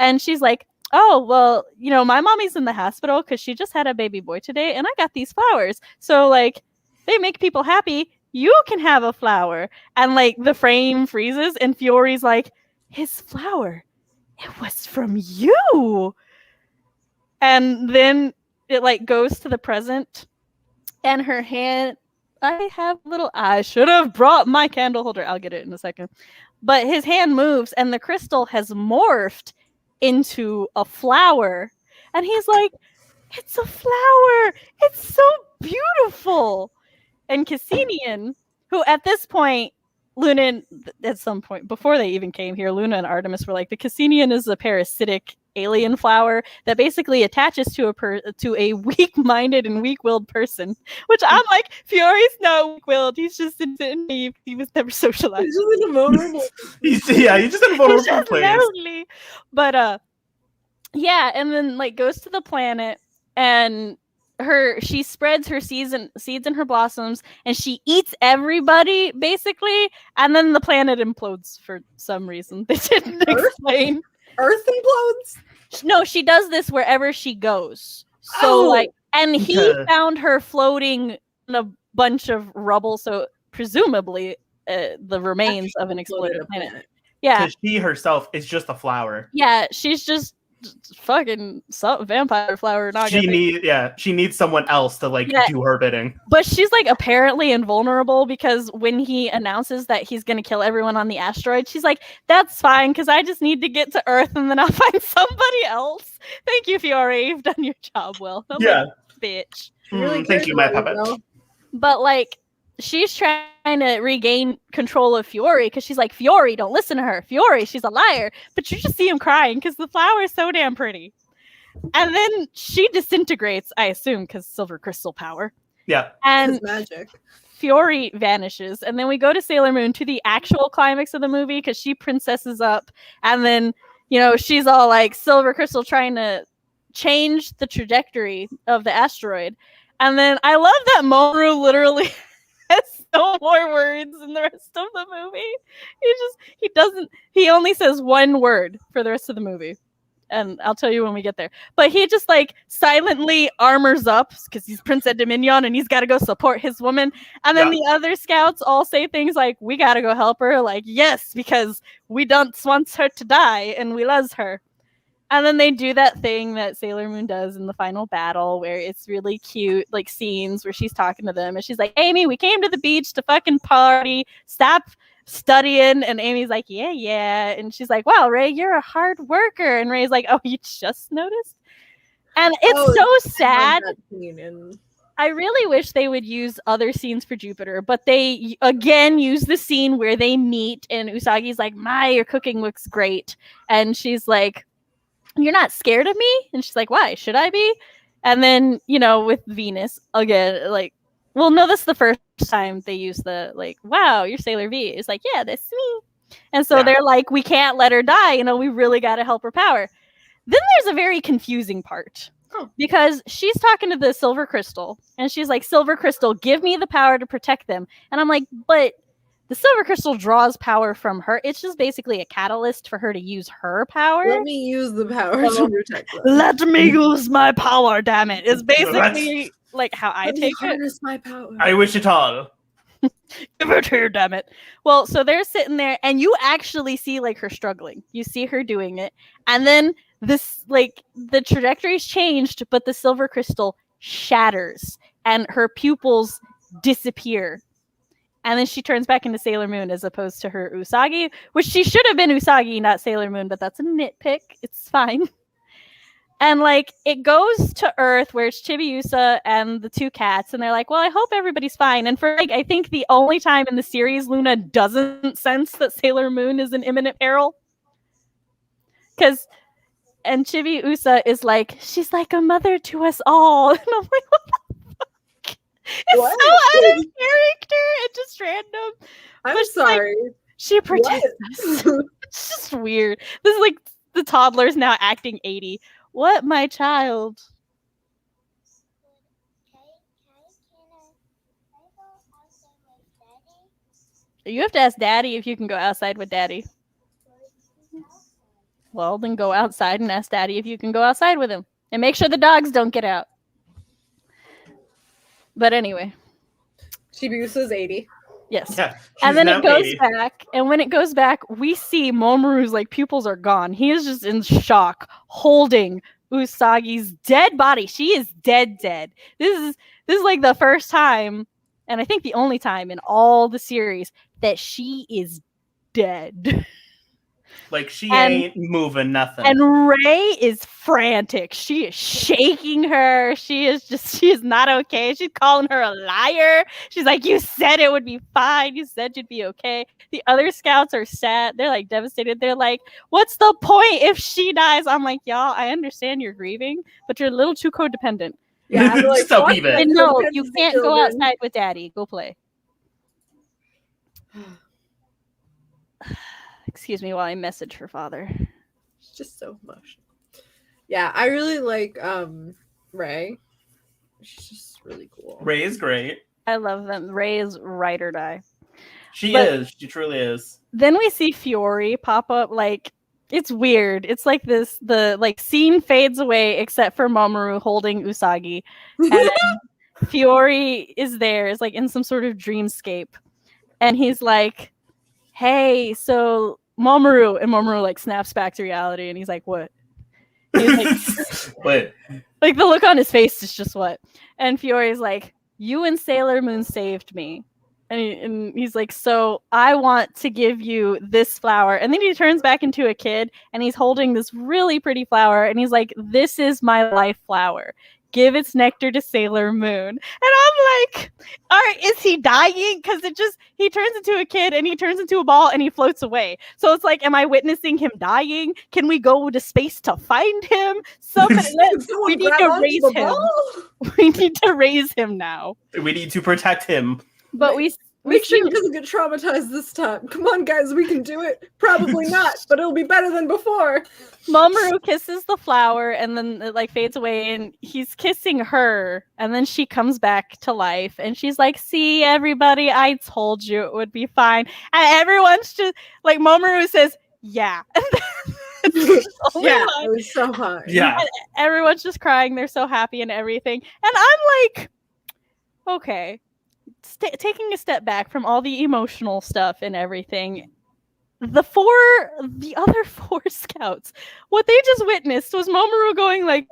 And she's like, oh, well, you know, my mommy's in the hospital because she just had a baby boy today, and I got these flowers. So, like, they make people happy. You can have a flower. And, like, the frame freezes, and Fiore's like, his flower, it was from you. And then it, like, goes to the present, and her hand, I should have brought my candle holder. I'll get it in a second. But his hand moves, and the crystal has morphed into a flower, and he's like, it's a flower, it's so beautiful. And Cassinian, who at this point, Luna, at some point before they even came here, Luna and Artemis were like, the Cassinian is a parasitic alien flower that basically attaches to a weak-minded and weak-willed person, which I'm like, Fiore's not weak-willed, he's just naive, he was never socialized. He's just in a vulnerable He's just in a vulnerable place. Lonely. But yeah, and then like goes to the planet, and she spreads her seeds in her blossoms, and she eats everybody basically, and then the planet implodes for some reason they didn't explain. Earth implodes? No, she does this wherever she goes. So like, and he found her floating in a bunch of rubble, so presumably the remains of an exploded planet. Yeah, because she herself is just a flower. Yeah, she's just fucking vampire flower. She needs someone else to do her bidding. But she's like apparently invulnerable, because when he announces that he's gonna kill everyone on the asteroid, she's like, that's fine, because I just need to get to Earth and then I'll find somebody else. Thank you, Fiore, you've done your job well. I'm like, bitch. Really thank you, my puppet. But like, she's trying to regain control of Fiore, because she's like, Fiore, don't listen to her. Fiore, she's a liar. But you just see him crying because the flower is so damn pretty. And then she disintegrates, I assume, because silver crystal power. Yeah. And magic. Fiore vanishes. And then we go to Sailor Moon, to the actual climax of the movie, because she princesses up. And then, you know, she's all like, silver crystal trying to change the trajectory of the asteroid. And then I love that Mamoru literally has no more words in the rest of the movie. He only says one word for the rest of the movie. And I'll tell you when we get there. But he just like silently armors up because he's Prince at Dominion and he's got to go support his woman. And then the other scouts all say things like, we got to go help her. Like, yes, because we don't want her to die and we love her. And then they do that thing that Sailor Moon does in the final battle where it's really cute, like scenes where she's talking to them and she's like, Amy, we came to the beach to fucking party. Stop studying. And Amy's like, yeah. And she's like, wow, Ray, you're a hard worker. And Ray's like, oh, you just noticed? And it's so sad. I really wish they would use other scenes for Jupiter, but they again use the scene where they meet and Usagi's like, your cooking looks great. And she's like, you're not scared of me? And she's like, why? Should I be? And then, you know, with Venus, again, like, well, no, this is the first time they use the, like, wow, you're Sailor V. It's like, yeah, that's me. And so they're like, we can't let her die. You know, we really got to help her power. Then there's a very confusing part Oh. Because she's talking to the silver crystal, and she's like, "Silver crystal, give me the power to protect them." And I'm like, "But the silver crystal draws power from her. It's just basically a catalyst for her to use her power." Let me use the power Oh. to protect them. Let me use my power, damn it. It's basically like how I Let me take it. harness my power. I wish it all. Give it here, damn it. Well, so they're sitting there, and you actually see like her struggling. You see her doing it, and then this like the trajectory's changed, but the silver crystal shatters, and her pupils disappear. And then she turns back into Sailor Moon as opposed to her Usagi, which she should have been Usagi, not Sailor Moon, but that's a nitpick. It's fine. And like it goes to Earth where it's Chibiusa and the two cats, and they're like, "Well, I hope everybody's fine." And for like I think the only time in the series Luna doesn't sense that Sailor Moon is in imminent peril. And Chibiusa is like, "She's like a mother to us all." And I'm like, what the fuck? It's What? so out of character and just random. I'm But she's sorry. She protects us. It's just weird. This is like the toddler's now acting 80. What, my child? You have to ask Daddy if you can go outside with Daddy. Well, then go outside and ask Daddy if you can go outside with him. And make sure the dogs don't get out. But anyway. Chibiusa's 80. Yes. Yeah, And then now it goes 80. back. And when it goes back, we see Momoru's like pupils are gone. He is just in shock, holding Usagi's dead body. She is dead. This is like the first time, and I think the only time in all the series that she is dead. Like she ain't moving nothing. And Ray is frantic. She is shaking her. She is not okay. She's calling her a liar. She's like, "You said it would be fine. You said you'd be okay." The other scouts are sad. They're like devastated. They're like, "What's the point if she dies?" I'm like, "Y'all, I understand you're grieving, but you're a little too codependent." Yeah, I'm like, So fuck even. that And no, codependency you can't go children. outside with Daddy. Go play. Excuse me while I message her father. It's just so emotional. Yeah, I really like Ray. She's just really cool. Ray is great. I love them. Ray is ride or die. She But- is. She truly is. Then we see Fiore pop up. Like, it's weird. It's like this, the like scene fades away except for Mamoru holding Usagi. And Fiore is there, is like in some sort of dreamscape. And he's like, "Hey, so Mamoru," and Mamoru like snaps back to reality and he's like, "What?" He's like, But like the look on his face is just what. And Fiore's like, "You and Sailor Moon saved me." And he's like, "So I want to give you this flower." And then he turns back into a kid and he's holding this really pretty flower. And he's like, "This is my life flower. Give its nectar to Sailor Moon." And I'm like, all right, is he dying? Because he turns into a kid and he turns into a ball and he floats away. So it's like, am I witnessing him dying? Can we go to space to find him? Somebody, we need to raise him. We need to raise him now. we need to protect him. But we Make sure see he doesn't get traumatized this time. Come on, guys, we can do it. Probably not, but it'll be better than before. Mamoru kisses the flower and then it like fades away and he's kissing her and then she comes back to life and she's like, "See, everybody, I told you it would be fine." And everyone's just like, Mamoru says, "Yeah." Yeah, it was so hard. Yeah. And everyone's just crying. They're so happy and everything. And I'm like, okay, taking a step back from all the emotional stuff and everything. The other four scouts, what they just witnessed was Mamoru going like,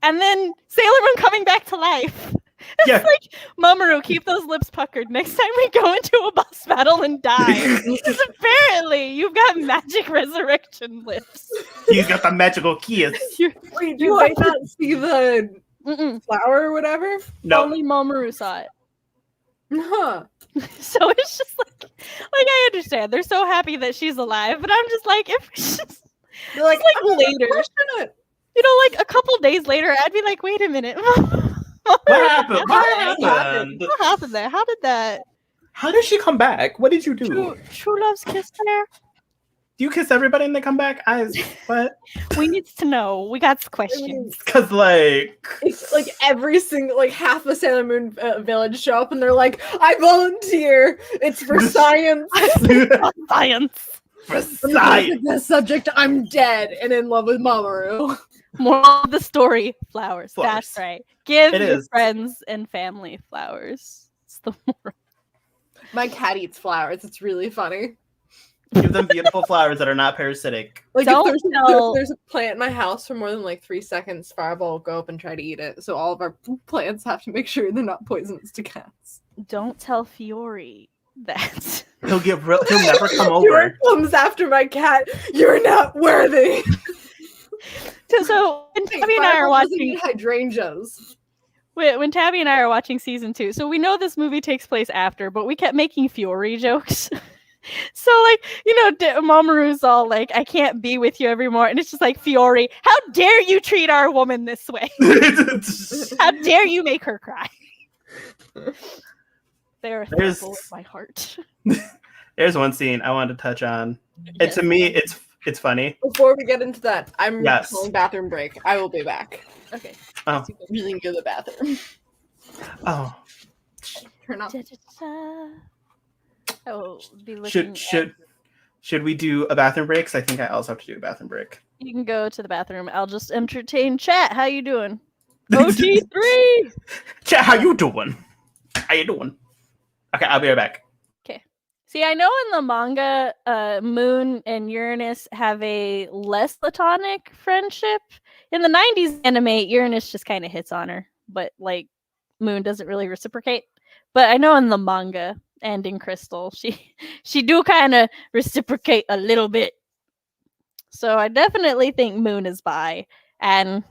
and then Sailor Moon coming back to life. It's Yeah. like, Mamoru, keep those lips puckered next time we go into a boss battle and die. Because apparently you've got magic resurrection lips. He's got the magical kiss. Wait, do I not see the Mm-mm. flower or whatever? No. Only Mamoru saw it. Huh. So it's just like I understand. They're so happy that she's alive, but I'm just like, if They're like, like I'm gonna later. question it. you know, like a couple days later, I'd be like, wait a minute. What happened? What happened? What happened there? How did that How did she come back? What did you do? true love's kiss there? Do you kiss everybody and they come back? What? We need to know. We got questions. Because, like... It's like every single, like half the Sailor Moon village show up and they're like, I volunteer. It's for science. Science. For science. The subject, I'm dead and in love with Mamoru. Moral of the story, flowers. That's right. Give It your is. friends and family flowers. It's the moral. My cat eats flowers. It's really funny. Give them beautiful flowers that are not parasitic. Like Don't if tell- there's a plant in my house for more than like 3 seconds, Fireball will go up and try to eat it. So all of our plants have to make sure they're not poisonous to cats. Don't tell Fiore that. He'll never come Fiore over. comes after my cat. You're not worthy. So when Tabby and I are Fireball doesn't watching, eat hydrangeas. when Tabby and I are watching season 2, so we know this movie takes place after, but we kept making Fiore jokes. So, like, you know, Mamoru's all like, I can't be with you evermore. And it's just like, Fiore, how dare you treat our woman this way? How dare you make her cry? They're There's- with my heart. There's one scene I wanted to touch on. And to me, it's funny. Before we get into that, I'm Yes. calling bathroom break. I will be back. Okay. Oh. I'm really go to the bathroom. Oh. Turn off. I will be looking. Should we do a bathroom break? 'Cause I think I also have to do a bathroom break. You can go to the bathroom. I'll just entertain chat. How you doing? OT3. Chat, how you doing? How you doing? Okay, I'll be right back. See, I know in the manga, Moon and Uranus have a less platonic friendship. In the 90s anime, Uranus just kind of hits on her, but like Moon doesn't really reciprocate. But I know in the manga and in Crystal, she do kind of reciprocate a little bit. So I definitely think Moon is bi, and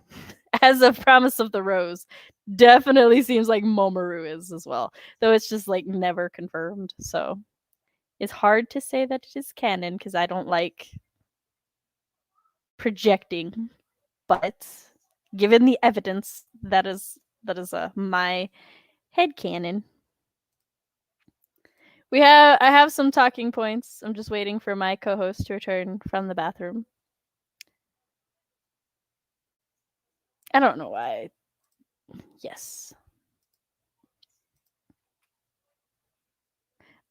as of Promise of the Rose, definitely seems like Mamoru is as well. Though it's just like never confirmed. So it's hard to say that it is canon because I don't like projecting, but given the evidence, that is my headcanon. I have some talking points. I'm just waiting for my co-host to return from the bathroom. I don't know why. Yes.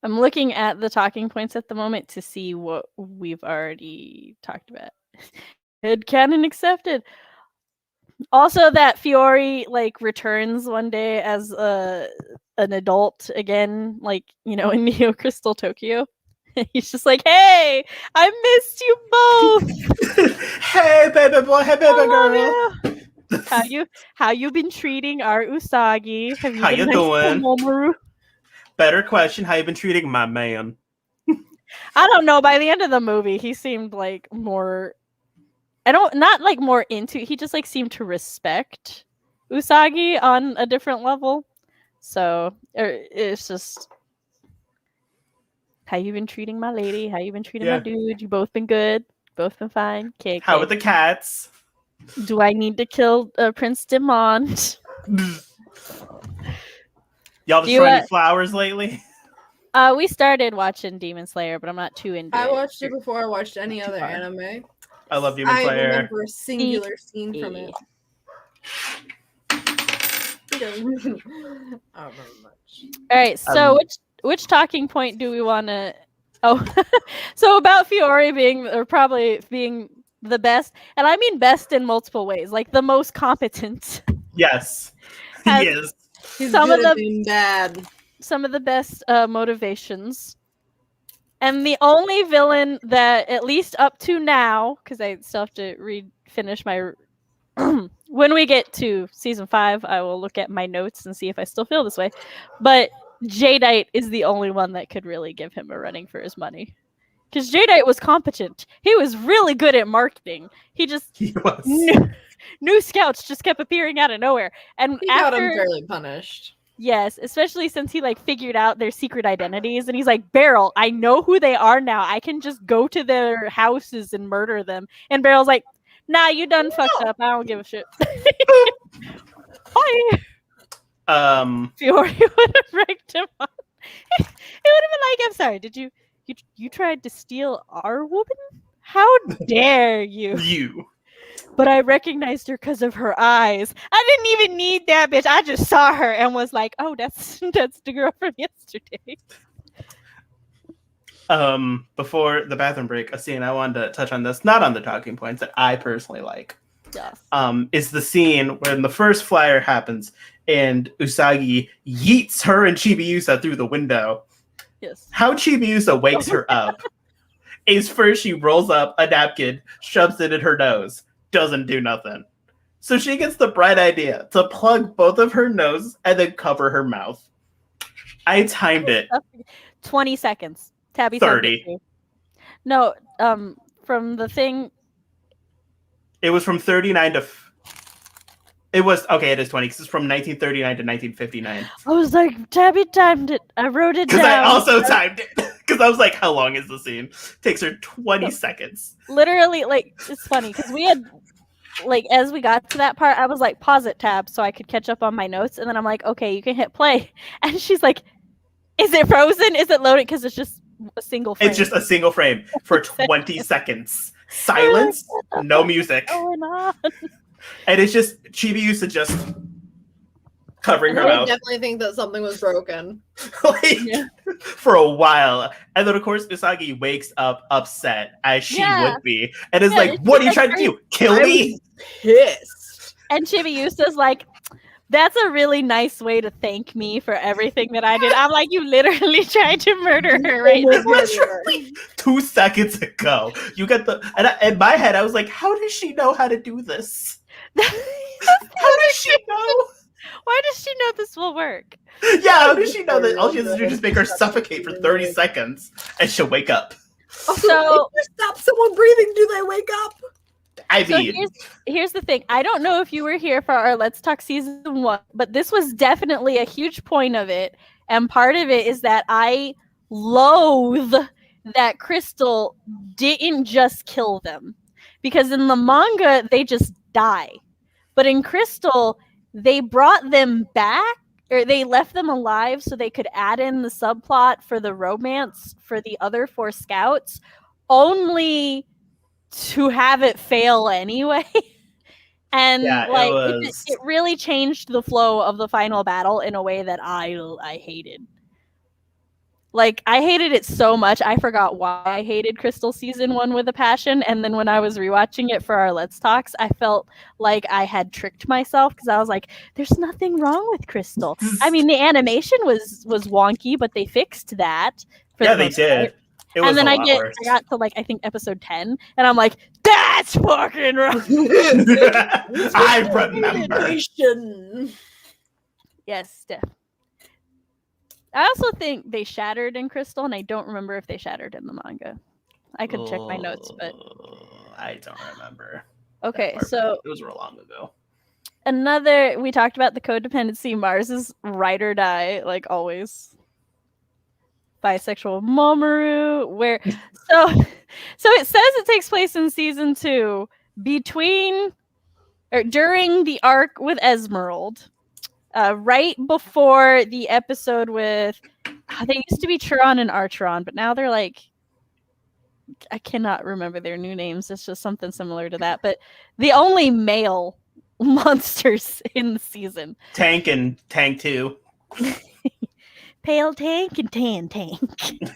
I'm looking at the talking points at the moment to see what we've already talked about. Headcanon accepted. Also, that Fiore like returns one day as an adult again, like, you know, in Neo Crystal Tokyo. He's just like, "Hey, I missed you both. Hey, baby boy. Hey, baby I girl. love you. How you been treating our Usagi? Have you How been you nice to doing? Mamoru?" Better question. How you been treating my man? I don't know. By the end of the movie, he seemed like more. Not like more into. He just like seemed to respect Usagi on a different level. So it's just, how you been treating my lady? How you been treating my dude? You both been good. Both been fine. Okay. How are the cats? Do I need to kill Prince Demond? Y'all just trying flowers lately? We started watching Demon Slayer, but I'm not too into it. I watched it before I watched any other anime. I love Demon I Slayer. remember a singular scene from it. I don't remember much. All right, so which talking point do we want to? Oh, so about Fiore probably being the best, and I mean best in multiple ways, like the most competent. Yes, he is. He's Some good of at the being bad. Some of the best motivations, and the only villain that, at least up to now, because I still have to finish my. When we get to season 5, I will look at my notes and see if I still feel this way. But Jadeite is the only one that could really give him a running for his money. Because Jadeite was competent. He was really good at marketing. He was. New scouts just kept appearing out of nowhere. And He got him fairly punished. Yes, especially since he like figured out their secret identities, and he's like, "Beryl, I know who they are now. I can just go to their houses and murder them." And Beryl's like, "Nah, you done fucked up. I don't give a shit." Bye. Fiore would have wrecked him on. It would have been like, "I'm sorry, did you tried to steal our woman? How dare you? You. But I recognized her because of her eyes. I didn't even need that bitch. I just saw her and was like, oh, that's the girl from yesterday. Before the bathroom break, a scene I wanted to touch on this, not on the talking points that I personally like. Yes. Is the scene when the first flyer happens and Usagi yeets her and Chibiusa through the window. Yes. How Chibiusa wakes her up is first she rolls up a napkin, shoves it in her nose, doesn't do nothing. So she gets the bright idea to plug both of her nose and then cover her mouth. I timed it. 20 seconds. Tabby 30. No, from the thing. It was from 39 to... It was... Okay, it is 20, because it's from 1939 to 1959. I was like, Tabby timed it. I wrote it down. Because I also timed it. Because I was like, how long is the scene? Takes her 20 seconds. Literally, like, it's funny, because we had... Like, as we got to that part, I was like, pause it, Tab, so I could catch up on my notes. And then I'm like, okay, you can hit play. And she's like, is it frozen? Is it loaded? Because it's just a single frame. It's just a single frame for 20 seconds. Silence, no music. Going on? And it's just Chibiusa just covering her I mouth. definitely think that something was broken. For a while. And then, of course, Usagi wakes up upset, as she would be. And is like, what are you trying to do? Kill me? Pissed. And Chibiusa's like, that's a really nice way to thank me for everything that I did. I'm like, you literally tried to murder her right now. Literally 2 seconds ago. You get the... And in my head, I was like, how does she know how to do this? How does she know? Why does she know this will work? Yeah, how does she know that all she has to do is just make her suffocate for 30 seconds and she'll wake up? So, So- if you stop someone breathing, do they wake up? I So mean, here's the thing. I don't know if you were here for our Let's Talk season 1, but this was definitely a huge point of it. And part of it is that I loathe that Crystal didn't just kill them. Because in the manga, they just die. But in Crystal, they brought them back, or they left them alive so they could add in the subplot for the romance for the other 4 scouts, only to have it fail anyway. And yeah, like it it really changed the flow of the final battle in a way that I hated. Like, I hated it so much, I forgot why I hated Crystal Season 1 with a passion, and then when I was rewatching it for our Let's Talks, I felt like I had tricked myself, because I was like, there's nothing wrong with Crystal. I mean, the animation was wonky, but they fixed that. Yeah, they did. It was and then a I lot worse. got to, like, I think episode 10, and I'm like, that's fucking wrong! I remember. Yes, Steph. I also think they shattered in Crystal, and I don't remember if they shattered in the manga. I could check my notes, but I don't remember. okay. Part, So it was real long ago. we talked about the codependency. Mars is ride or die, like always. Bisexual Mamoru, where so it says it takes place in season 2 between or during the arc with Esmeralda. Right before the episode with, they used to be Chiron and Archeron, but now they're like, I cannot remember their new names. It's just something similar to that. But the only male monsters in the season. Tank and Tank 2. Pale Tank and Tan Tank.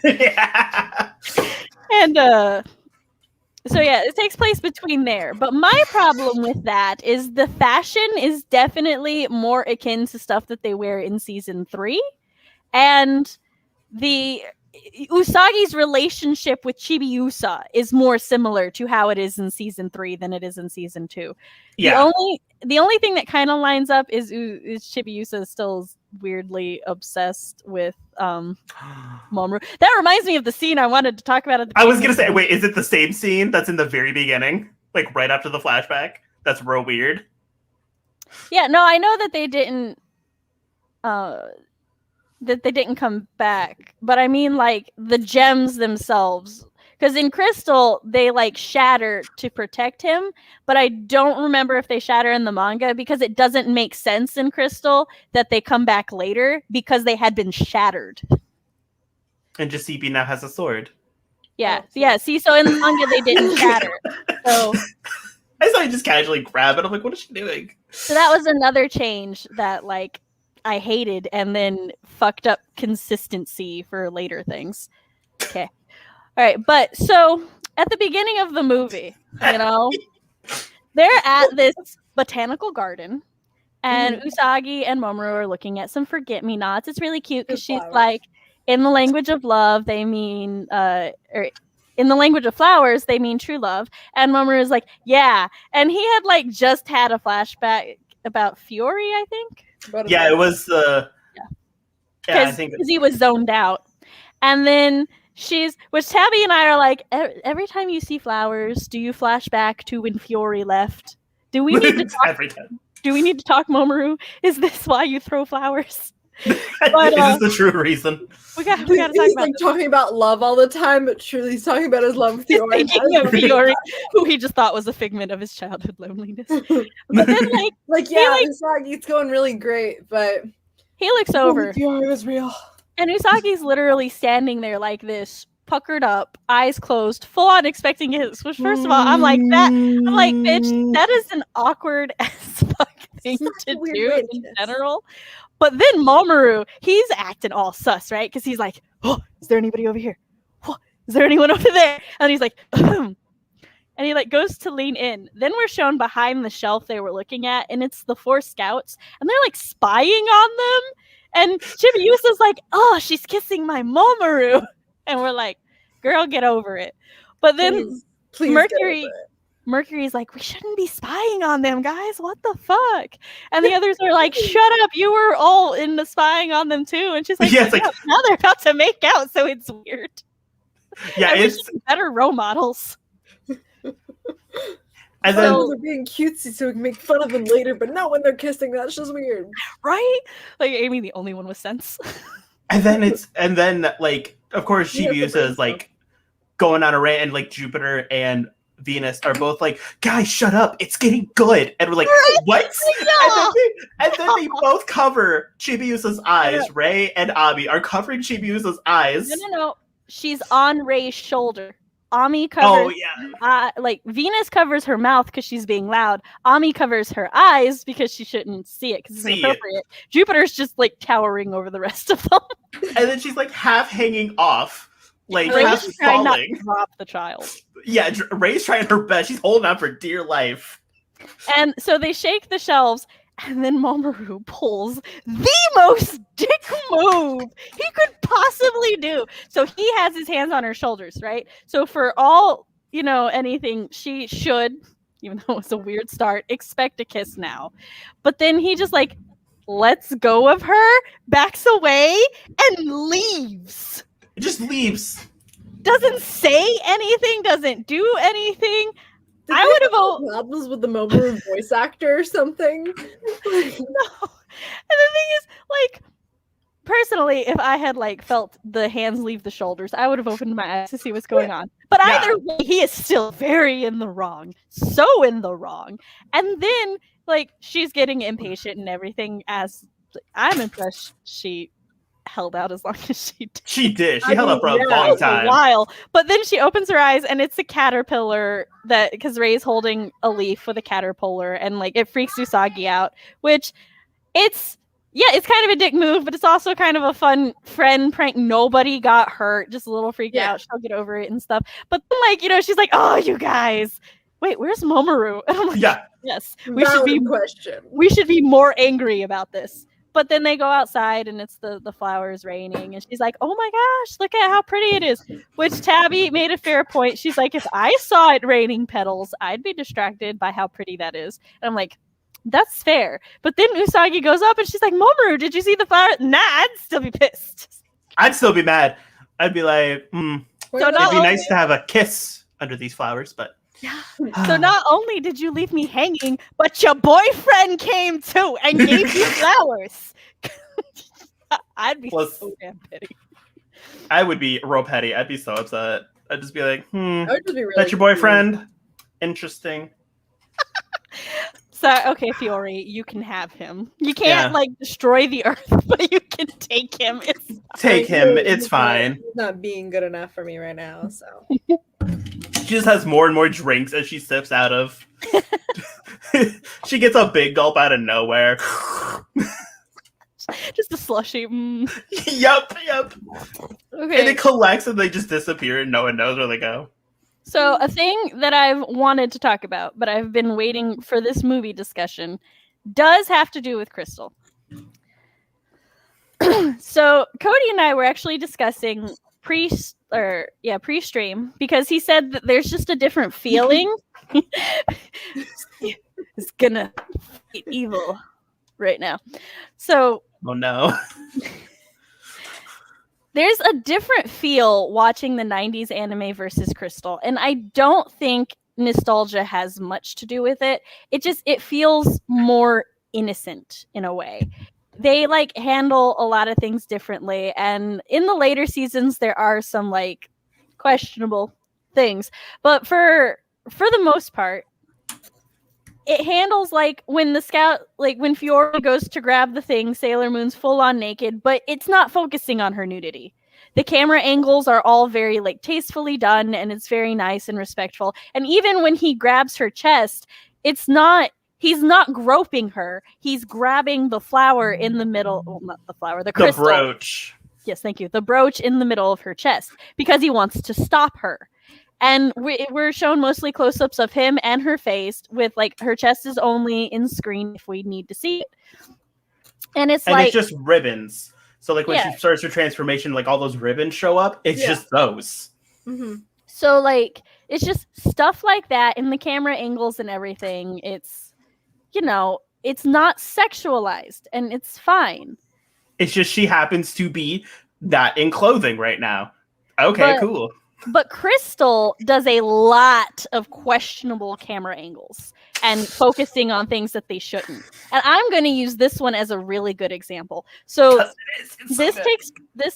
Yeah. And so yeah, it takes place between there. But my problem with that is the fashion is definitely more akin to stuff that they wear in season 3. And the Usagi's relationship with Chibiusa is more similar to how it is in season 3 than it is in season 2. Yeah. The only thing that kind of lines up is Chibiusa still weirdly obsessed with Mamoru. That reminds me of the scene I wanted to talk about at the I was gonna say, wait, is it the same scene that's in the very beginning? Like right after the flashback? That's real weird. Yeah, no, I know that they didn't come back, but I mean like the gems themselves. Because in Crystal, they like shatter to protect him, but I don't remember if they shatter in the manga because it doesn't make sense in Crystal that they come back later because they had been shattered. And Giuseppe now has a sword. Yeah, Oh, yeah. See, so in the manga they didn't shatter. So I saw you just casually grab it. I'm like, what is she doing? So that was another change that like I hated and then fucked up consistency for later things. Okay. All right, but so at the beginning of the movie, they're at this botanical garden and Usagi and Mamoru are looking at some forget-me-nots. It's really cute because she's like, in the language of love, they mean or in the language of flowers, they mean true love. And Mamoru is like, yeah. And he had like just had a flashback about Fiore, I think. Yeah, it was the. Yeah, I think because he was zoned out. And then which Tabby and I are like, every time you see flowers, do you flash back to when Fiore left? Do we need to talk? every time. Do we need to talk, Mamoru? Is this why you throw flowers? But, is this the true reason? We got to talk he's about like talking about love all the time, but truly he's talking about his love with Fiore. Thinking of Fiore, who he just thought was a figment of his childhood loneliness. But then, Usagi's going really great, but he looks over. Fiore was real. And Usagi's literally standing there like this, puckered up, eyes closed, full on expecting his. Which, first of all, I'm like, bitch, that is an awkward as fuck thing to do in general. But then Mamoru, he's acting all sus, right? Because he's like, oh, is there anybody over here? Oh, is there anyone over there? And he's like, and he like goes to lean in. Then we're shown behind the shelf they were looking at, and it's the 4 scouts, and they're like spying on them. And Chibiusa's like, oh, she's kissing my Mamoru. And we're like, girl, get over it. But then Please Mercury's like, we shouldn't be spying on them, guys. What the fuck? And the others are like, shut up. You were all into spying on them too. And she's like, yeah, now they're about to make out, so it's weird. Yeah, it's better role models. And then they're being cutesy so we can make fun of them later, but not when they're kissing. That's just weird. Right? Like Amy, the only one with sense. And then like, of course, Chibiusa is like going on a rant, and like Jupiter and Venus are both like, guys, shut up, it's getting good. And we're like, what? And then they both cover Chibiusa's eyes. Rei and Abi are covering Chibiusa's eyes. No. She's on Rei's shoulder. Ami covers. Oh, yeah. Like Venus covers her mouth because she's being loud. Ami covers her eyes because she shouldn't see it because it's inappropriate. Jupiter's just like towering over the rest of them. And then she's like half hanging off. Like half trying falling. Not to drop the child. Yeah, Rei's trying her best. She's holding on for dear life. And so they shake the shelves, and then Mamoru pulls the most dick move he could possibly do. So he has his hands on her shoulders, right? So for all, anything, she should, even though it's a weird start, expect a kiss now. But then he just like lets go of her, backs away, and leaves. It just leaves. Doesn't say anything, doesn't do anything. I would have problems with the Mamoru voice actor or something. No. And the thing is, like, personally, if I had like felt the hands leave the shoulders, I would have opened my eyes to see what's going on. But either way, he is still very in the wrong. So in the wrong. And then like she's getting impatient and everything, as I'm impressed she held out as long as she did. She did. She held up for a long time. A while. But then she opens her eyes and it's a caterpillar because Rei's holding a leaf with a caterpillar, and like it freaks Usagi out, which it's kind of a dick move, but it's also kind of a fun friend prank. Nobody got hurt, just a little freaked out. She'll get over it and stuff. But then, like, she's like, oh, you guys, wait, where's Mamoru? And I'm like, yes, we should be more angry about this. But then they go outside and it's the flowers raining. And she's like, oh my gosh, look at how pretty it is. Which Tabby made a fair point. She's like, if I saw it raining petals, I'd be distracted by how pretty that is. And I'm like, that's fair. But then Usagi goes up and she's like, Mamoru, did you see the flower? Nah, I'd still be pissed. I'd still be mad. I'd be like, So it'd be nice to have a kiss under these flowers, but... Yeah. So not only did you leave me hanging, but your boyfriend came too and gave you flowers. I'd be so damn petty. I would be real petty. I'd be so upset. I'd just be like, I would just be really that's your boyfriend? Interesting. So, okay, Fiore, you can have him. You can't like destroy the earth, but you can take him. Take him. It's fine. He's not being good enough for me right now, so. She just has more and more drinks as she sips out of. She gets a big gulp out of nowhere. Just a slushy. Yep. Okay. And it collects and they just disappear and no one knows where they go. So a thing that I've wanted to talk about, but I've been waiting for this movie discussion, does have to do with Crystal. So Cody and I were actually discussing pre-stream because he said that there's just a different feeling. It's gonna fight evil right now. So oh no. There's a different feel watching the 90s anime versus Crystal, and I don't think nostalgia has much to do with it. It feels more innocent in a way. They like handle a lot of things differently, and in the later seasons there are some like questionable things, but for the most part it handles like when the scout, like when Fiora goes to grab the thing, Sailor Moon's full on naked, but it's not focusing on her nudity. The camera angles are all very like tastefully done, and it's very nice and respectful. And even when he grabs her chest, he's not groping her. He's grabbing the flower in the middle. Well, not the flower, the crystal. The brooch. Yes, thank you. The brooch in the middle of her chest because he wants to stop her. And we're shown mostly close-ups of him and her face with like her chest is only in screen if we need to see it. And it's just ribbons. So like when she starts her transformation, like all those ribbons show up. It's just those. Mm-hmm. So like it's just stuff like that in the camera angles and everything. It's, it's not sexualized and it's fine. It's just she happens to be that in clothing right now. Okay, cool. But Crystal does a lot of questionable camera angles and focusing on things that they shouldn't. And I'm going to use this one as a really good example. So this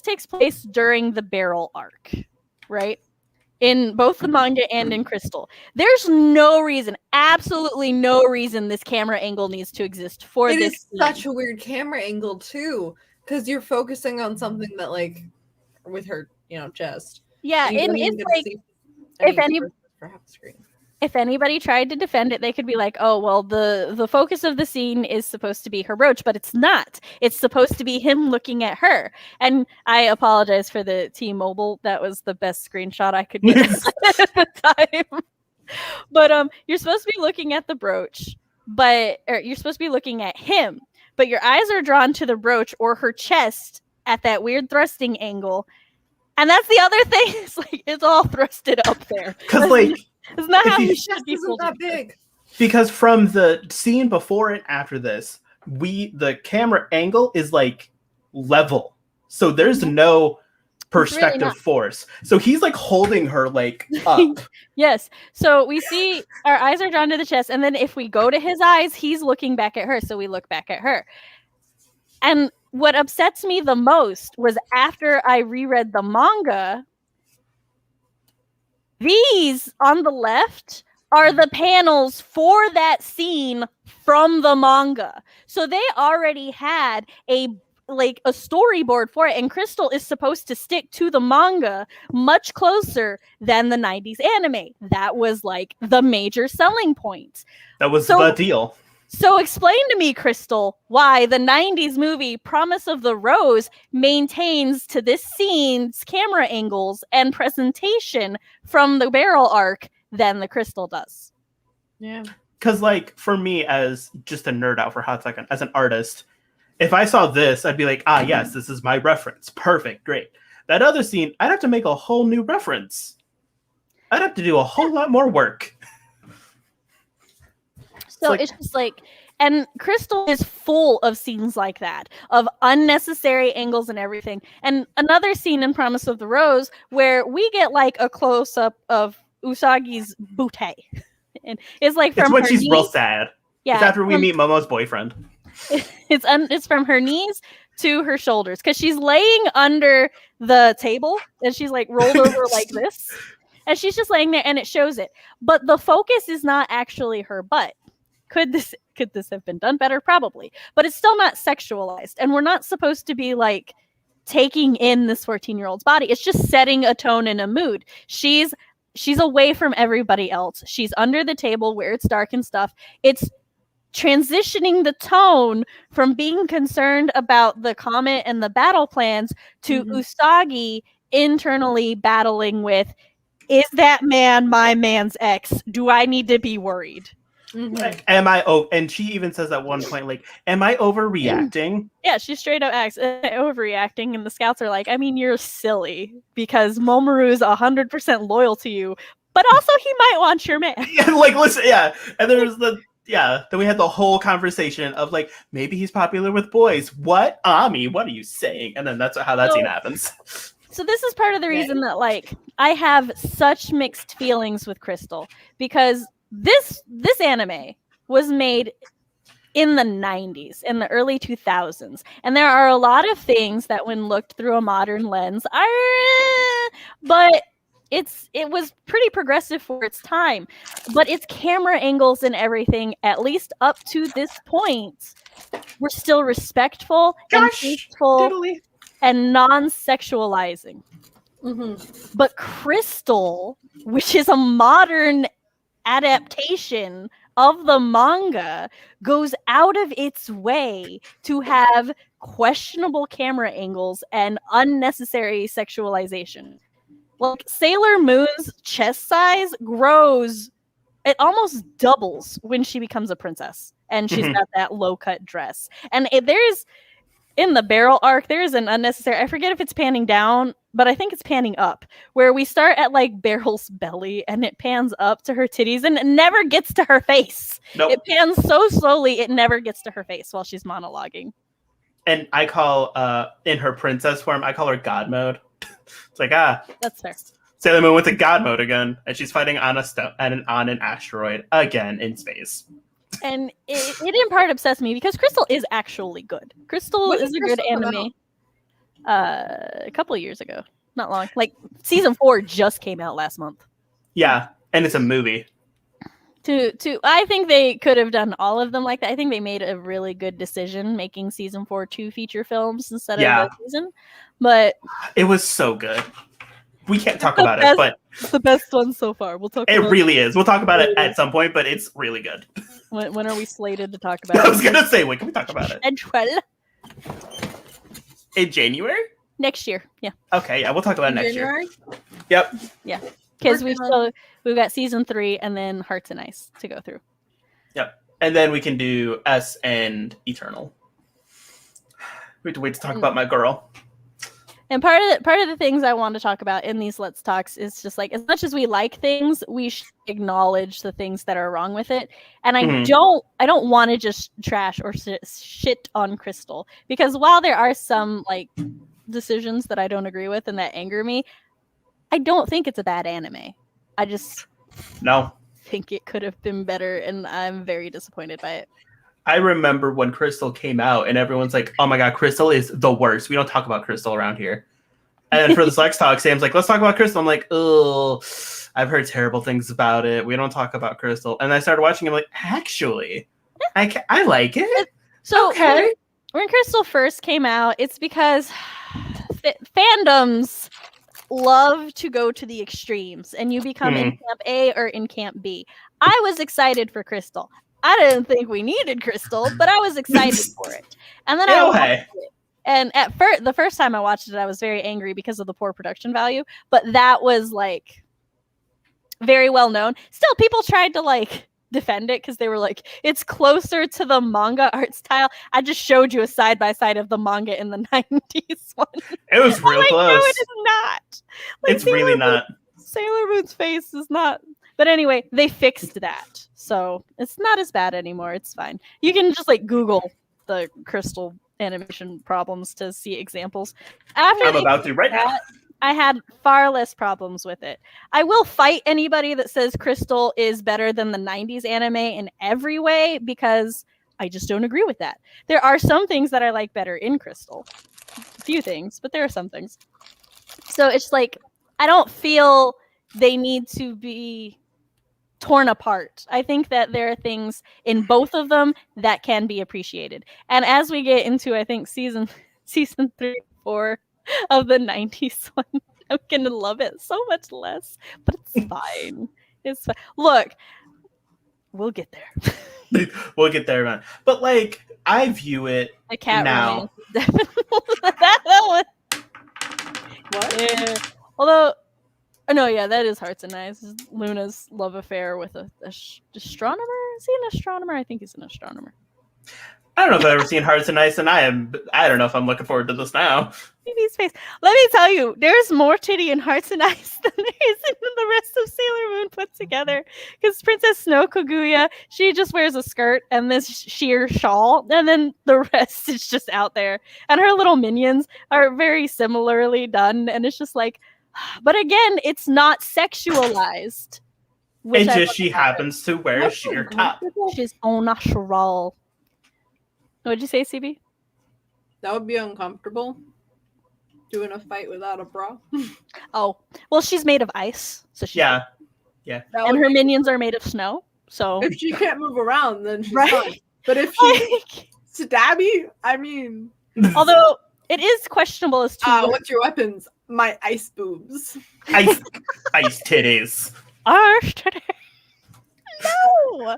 takes place during the barrel arc, right? In both the manga and in Crystal. There's no reason, absolutely no reason this camera angle needs to exist for this. It is such a weird camera angle too, because you're focusing on something that like with her, chest. Yeah, and it's like if anybody tried to defend it, they could be like, "Oh, well, the focus of the scene is supposed to be her brooch, but it's not. It's supposed to be him looking at her." And I apologize for the T-Mobile. That was the best screenshot I could get at the time. But you're supposed to be looking at the brooch, or you're supposed to be looking at him, but your eyes are drawn to the brooch or her chest at that weird thrusting angle. And that's the other thing. It's like it's all thrusted up there. Because like it's not how you should be that big. Because from the scene before and after this, the camera angle is like level. So there's no perspective really force. So he's like holding her like up. Yes. So we see our eyes are drawn to the chest, and then if we go to his eyes, he's looking back at her. So we look back at her. And what upsets me the most was after I reread the manga, these on the left are the panels for that scene from the manga. So they already had a storyboard for it, and Crystal is supposed to stick to the manga much closer than the 90s anime. That was like the major selling point. That was the deal. So explain to me, Crystal, why the 90s movie Promise of the Rose maintains to this scene's camera angles and presentation from the barrel arc than the Crystal does. Yeah. Because, like, for me, as just a nerd out for a hot second, as an artist, if I saw this, I'd be like, yes, this is my reference. Perfect, great. That other scene, I'd have to make a whole new reference. I'd have to do a whole lot more work. So it's just like, and Crystal is full of scenes like that, of unnecessary angles and everything. And another scene in Promise of the Rose where we get like a close up of Usagi's bootay. And it's like from when her she's knees. Real sad. Yeah, it's after we meet Momo's boyfriend. It's from her knees to her shoulders because she's laying under the table and she's like rolled over like this. And she's just laying there and it shows it. But the focus is not actually her butt. Could this have been done better? Probably. But it's still not sexualized. And we're not supposed to be like taking in this 14-year-old's body. It's just setting a tone and a mood. She's away from everybody else. She's under the table where it's dark and stuff. It's transitioning the tone from being concerned about the comet and the battle plans to Usagi internally battling with, is that man my man's ex? Do I need to be worried? Like, and she even says at one point, like, am I overreacting? Yeah, she straight up acts overreacting, and the scouts are like, I mean, you're silly because Mamoru is 100% loyal to you, but also he might want your man. Yeah, like, listen, yeah. And there's then we had the whole conversation of like, maybe he's popular with boys. What? Ami, what are you saying? And then that's how that scene happens. So this is part of the reason that like I have such mixed feelings with Crystal, because this anime was made in the 90s, in the early 2000s, and there are a lot of things that when looked through a modern lens are, but it was pretty progressive for its time. But its camera angles and everything, at least up to this point, were still respectful and tasteful and non-sexualizing. But Crystal, which is a modern adaptation of the manga, goes out of its way to have questionable camera angles and unnecessary sexualization. Like Sailor Moon's chest size grows, it almost doubles when she becomes a princess and she's got that low cut dress. And there's in the barrel arc, there's an unnecessary, I forget if it's panning down, but I think it's panning up, where we start at like Barrel's belly and it pans up to her titties and it never gets to her face. Nope. It pans so slowly, it never gets to her face while she's monologuing. And I call, in her princess form, I call her God Mode. It's like, that's fair. Sailor Moon with the God Mode again, and she's fighting on an asteroid again in space. And it in part obsessed me because Crystal is actually good. Crystal is a good anime. A couple of years ago, not long. Like season 4 just came out last month. Yeah, and it's a movie. I think they could have done all of them like that. I think they made a really good decision making season 4 2 feature films instead of a season. But it was so good. We can't talk about it, but it's the best one so far. We'll talk. It really is. We'll talk about it at some point, but it's really good. When are we slated to talk about it? I was gonna say, when can we talk about it? In January? Next year, yeah. Okay, yeah, we'll talk about it next year. Yep. Yeah, because we've got season 3 and then Hearts and Ice to go through. Yep, and then we can do S and Eternal. We have to wait to talk about my girl. And part of the things I want to talk about in these Let's Talks is just like, as much as we like things, we should acknowledge the things that are wrong with it. And I don't want to just trash or shit on Crystal, because while there are some like decisions that I don't agree with and that anger me, I don't think it's a bad anime. I just think it could have been better, and I'm very disappointed by it. I remember when Crystal came out and everyone's like, oh my God, Crystal is the worst. We don't talk about Crystal around here. And then for this Lex Talk, Sam's like, let's talk about Crystal. I'm like, oh, I've heard terrible things about it. We don't talk about Crystal. And I started watching. I'm like, actually, I like it. So okay. When Crystal first came out, it's because fandoms love to go to the extremes and you become in camp A or in camp B. I was excited for Crystal. I didn't think we needed Crystal, but I was excited for it. And then I watched it. And at the first time I watched it, I was very angry because of the poor production value. But that was like very well known. Still, people tried to like defend it because they were like, it's closer to the manga art style. I just showed you a side by side of the manga in the 90s one. It was real close. No, it is not. Like, it's really not. Sailor Moon's face is not. But anyway, they fixed that. So it's not as bad anymore. It's fine. You can just like Google the Crystal animation problems to see examples. I'm about to right now. I had far less problems with it. I will fight anybody that says Crystal is better than the 90s anime in every way, because I just don't agree with that. There are some things that I like better in Crystal. A few things, but there are some things. So it's like, I don't feel they need to be torn apart. I think that there are things in both of them that can be appreciated. And as we get into, I think, season 3, 4 of the 90s one, I'm gonna love it so much less. But it's fine. It's fine. Look, we'll get there. We'll get there, man. But like, I view it The cat now. romance is definitely that one. What? Yeah. Although, oh no, yeah, that is Hearts and Eyes. Luna's love affair with a astronomer. Is he an astronomer? I think he's an astronomer. I don't know if I've ever seen Hearts and Ice, and I don't know if I'm looking forward to this now. Phoebe's face. Let me tell you, there's more titty in Hearts and Ice than there is in the rest of Sailor Moon put together. Because Princess Snow Kaguya, she just wears a skirt and this sheer shawl, and then the rest is just out there. And her little minions are very similarly done, and it's just like, but again, it's not sexualized. It's just she happens to wear a sheer top. She's au natural. What'd you say, CB? That would be uncomfortable. Doing a fight without a bra. Oh, well, she's made of ice, so she's Yeah. and her minions are made of snow. So If she can't move around, then she's Right. fine. But if she's stabby, I mean, although it is questionable as to what's your weapons? My ice boobs. Ice titties. Arsh today. No.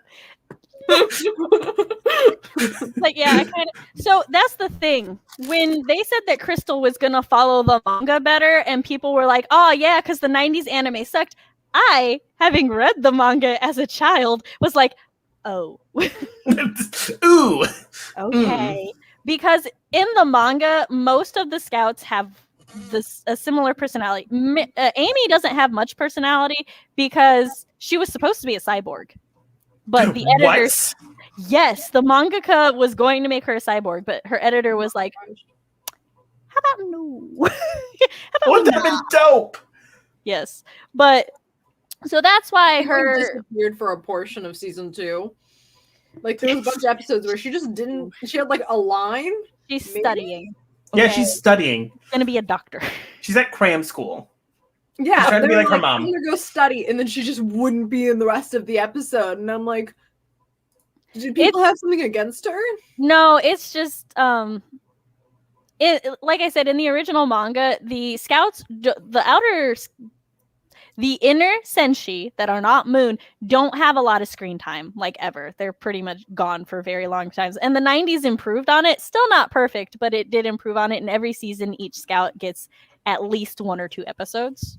Like, yeah, I kind of. So that's the thing. When they said that Crystal was gonna follow the manga better, and people were like, "Oh yeah," because the '90s anime sucked. I, having read the manga as a child, was like, "Oh, Ooh. okay." Because in the manga, most of the scouts have a similar personality. Amy doesn't have much personality because she was supposed to be a cyborg. But the editor, What? yes, the mangaka was going to make her a cyborg, but her editor was like, "How about no?" Wouldn't that have been dope? Yes, but so that's why She her disappeared for a portion of season 2. Like there was a bunch of episodes where she just didn't. She had like a line. she's maybe? studying. Yeah, Okay? she's studying. gonna be a doctor. She's at cram school. Yeah, She's trying to they be were like her mom. I'm gonna go study, and then she just wouldn't be in the rest of the episode, and I'm like, do people have something against her? No, it's just like I said in the original manga, the scouts, the inner senshi that are not moon don't have a lot of screen time, like ever. They're pretty much gone for very long times. And the 90s improved on it. Still not perfect, but it did improve on it. And every season, each scout gets at least 1 or 2 episodes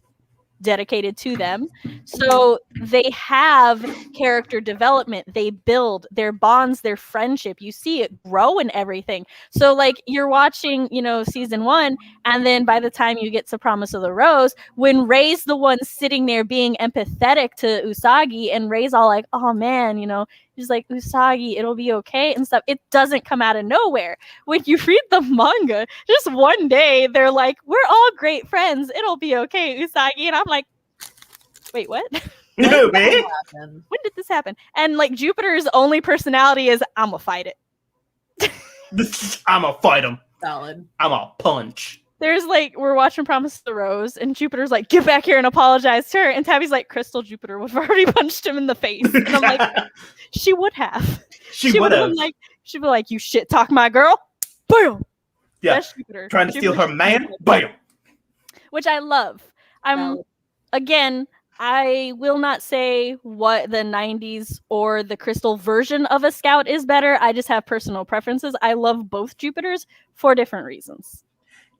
dedicated to them. So they have character development. They build their bonds, their friendship. You see it grow and everything. So like you're watching, season 1, and then by the time you get to Promise of the Rose, when Rei's the one sitting there being empathetic to Usagi, and Rei's all like, "Oh man, he's like, Usagi, it'll be okay," and stuff. It doesn't come out of nowhere. When you read the manga, just one day they're like, "We're all great friends. It'll be okay, Usagi," and I'm like, "Wait, what?" No, man. When did this happen? And like Jupiter's only personality is, "I'm gonna fight it." I'ma fight him. Valid. I'ma punch. There's like, we're watching Promise of the Rose, and Jupiter's like, "Get back here and apologize to her." And Tabby's like, "Crystal Jupiter would have already punched him in the face." And I'm like, she would have. She would have. She'd be like, "You shit talk my girl." Boom. Yeah. That's Jupiter. Trying to steal her Jupiter's man. Jupiter. Bam. Which I love. Again, I will not say what the 90s or the Crystal version of a scout is better. I just have personal preferences. I love both Jupiters for different reasons.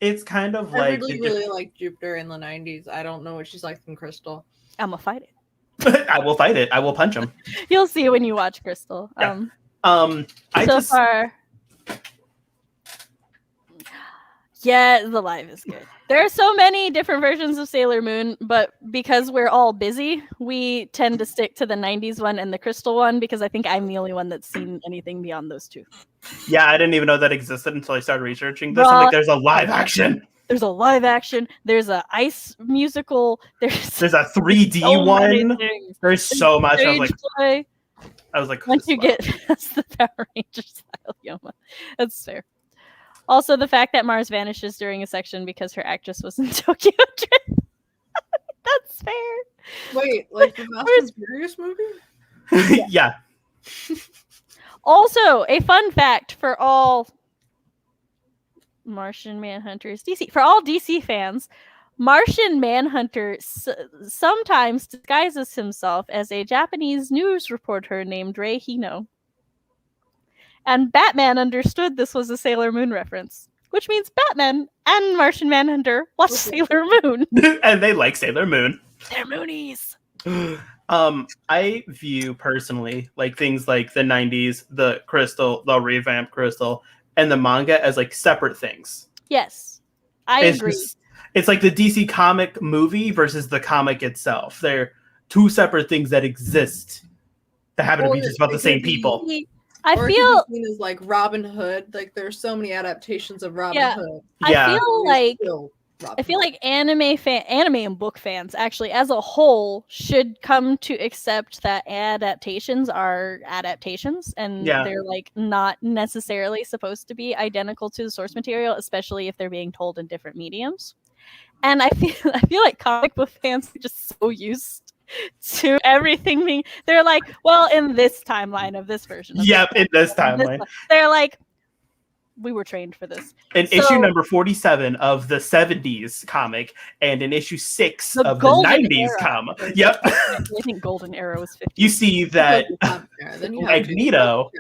It's kind of I like really like Jupiter in the 90s. I don't know what she's like in Crystal. I'm gonna fight it. I will fight it. I will punch him. You'll see when you watch Crystal. Yeah. Far, yeah, the live is good. There are so many different versions of Sailor Moon, but because we're all busy, we tend to stick to the 90s one and the Crystal one, because I think I'm the only one that's seen anything beyond those two. Yeah, I didn't even know that existed until I started researching this. I'm like, there's a live action. There's a live action. There's a ice musical. There's a 3D so one. There's so much. I was like, once you get past the Power Ranger style Yoma, that's fair. Also, the fact that Mars vanishes during a section because her actress was in Tokyo Drift. That's fair. Wait, like the Fast and Furious movie? Yeah. Also, a fun fact for all Martian Manhunters DC, for all DC fans, Martian Manhunter sometimes disguises himself as a Japanese news reporter named Rei Hino. And Batman understood this was a Sailor Moon reference, which means Batman and Martian Manhunter watch Sailor Moon. And they like Sailor Moon. They're Moonies. I view personally like things like the 90s, the Crystal, the revamped Crystal, and the manga as like separate things. Yes, I agree. It's like the DC comic movie versus the comic itself. They're two separate things that exist that happen to be just about the same people. I feel seen as like Robin Hood. Like there's so many adaptations of Robin Hood. Yeah. I feel like anime and book fans actually as a whole should come to accept that adaptations are adaptations and they're like not necessarily supposed to be identical to the source material, especially if they're being told in different mediums. And I feel like comic book fans are just so used to everything being, they're like, well, in this timeline of this version. In this timeline. They're like, we were trained for this. In issue number 47 of the 70s comic and in issue 6 of the 90s comic. Yep. I think Golden Arrow was 50. You see that Magneto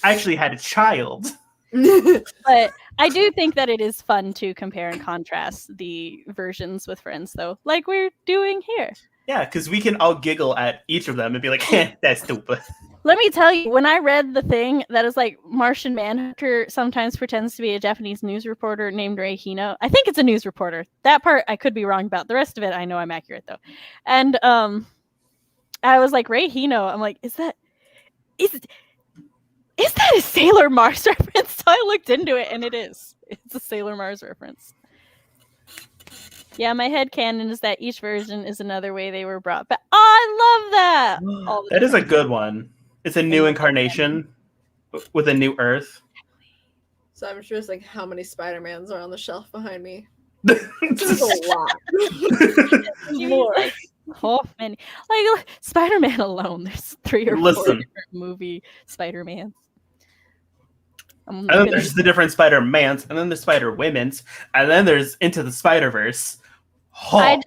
actually had a child. But I do think that it is fun to compare and contrast the versions with friends, though, like we're doing here. Yeah, because we can all giggle at each of them and be like, that's stupid. Let me tell you, when I read the thing that is like Martian Manhunter sometimes pretends to be a Japanese news reporter named Rei Hino. I think it's a news reporter. That part I could be wrong about. The rest of it, I know I'm accurate though. And I was like, Rei Hino. I'm like, is that a Sailor Mars reference? So I looked into it, and it is. It's a Sailor Mars reference. Yeah, my headcanon is that each version is another way they were brought back. Oh, I love that! That is a good one. It's a new incarnation with a new Earth. So I'm just like, how many Spider-Mans are on the shelf behind me? There's a lot. More. Oh, many. Like Spider-Man alone, there's 3 or 4 different movie Spider-Mans. And then there's the different Spider-Mans, and then the Spider-Women's, and then there's Into the Spider-Verse. Oh.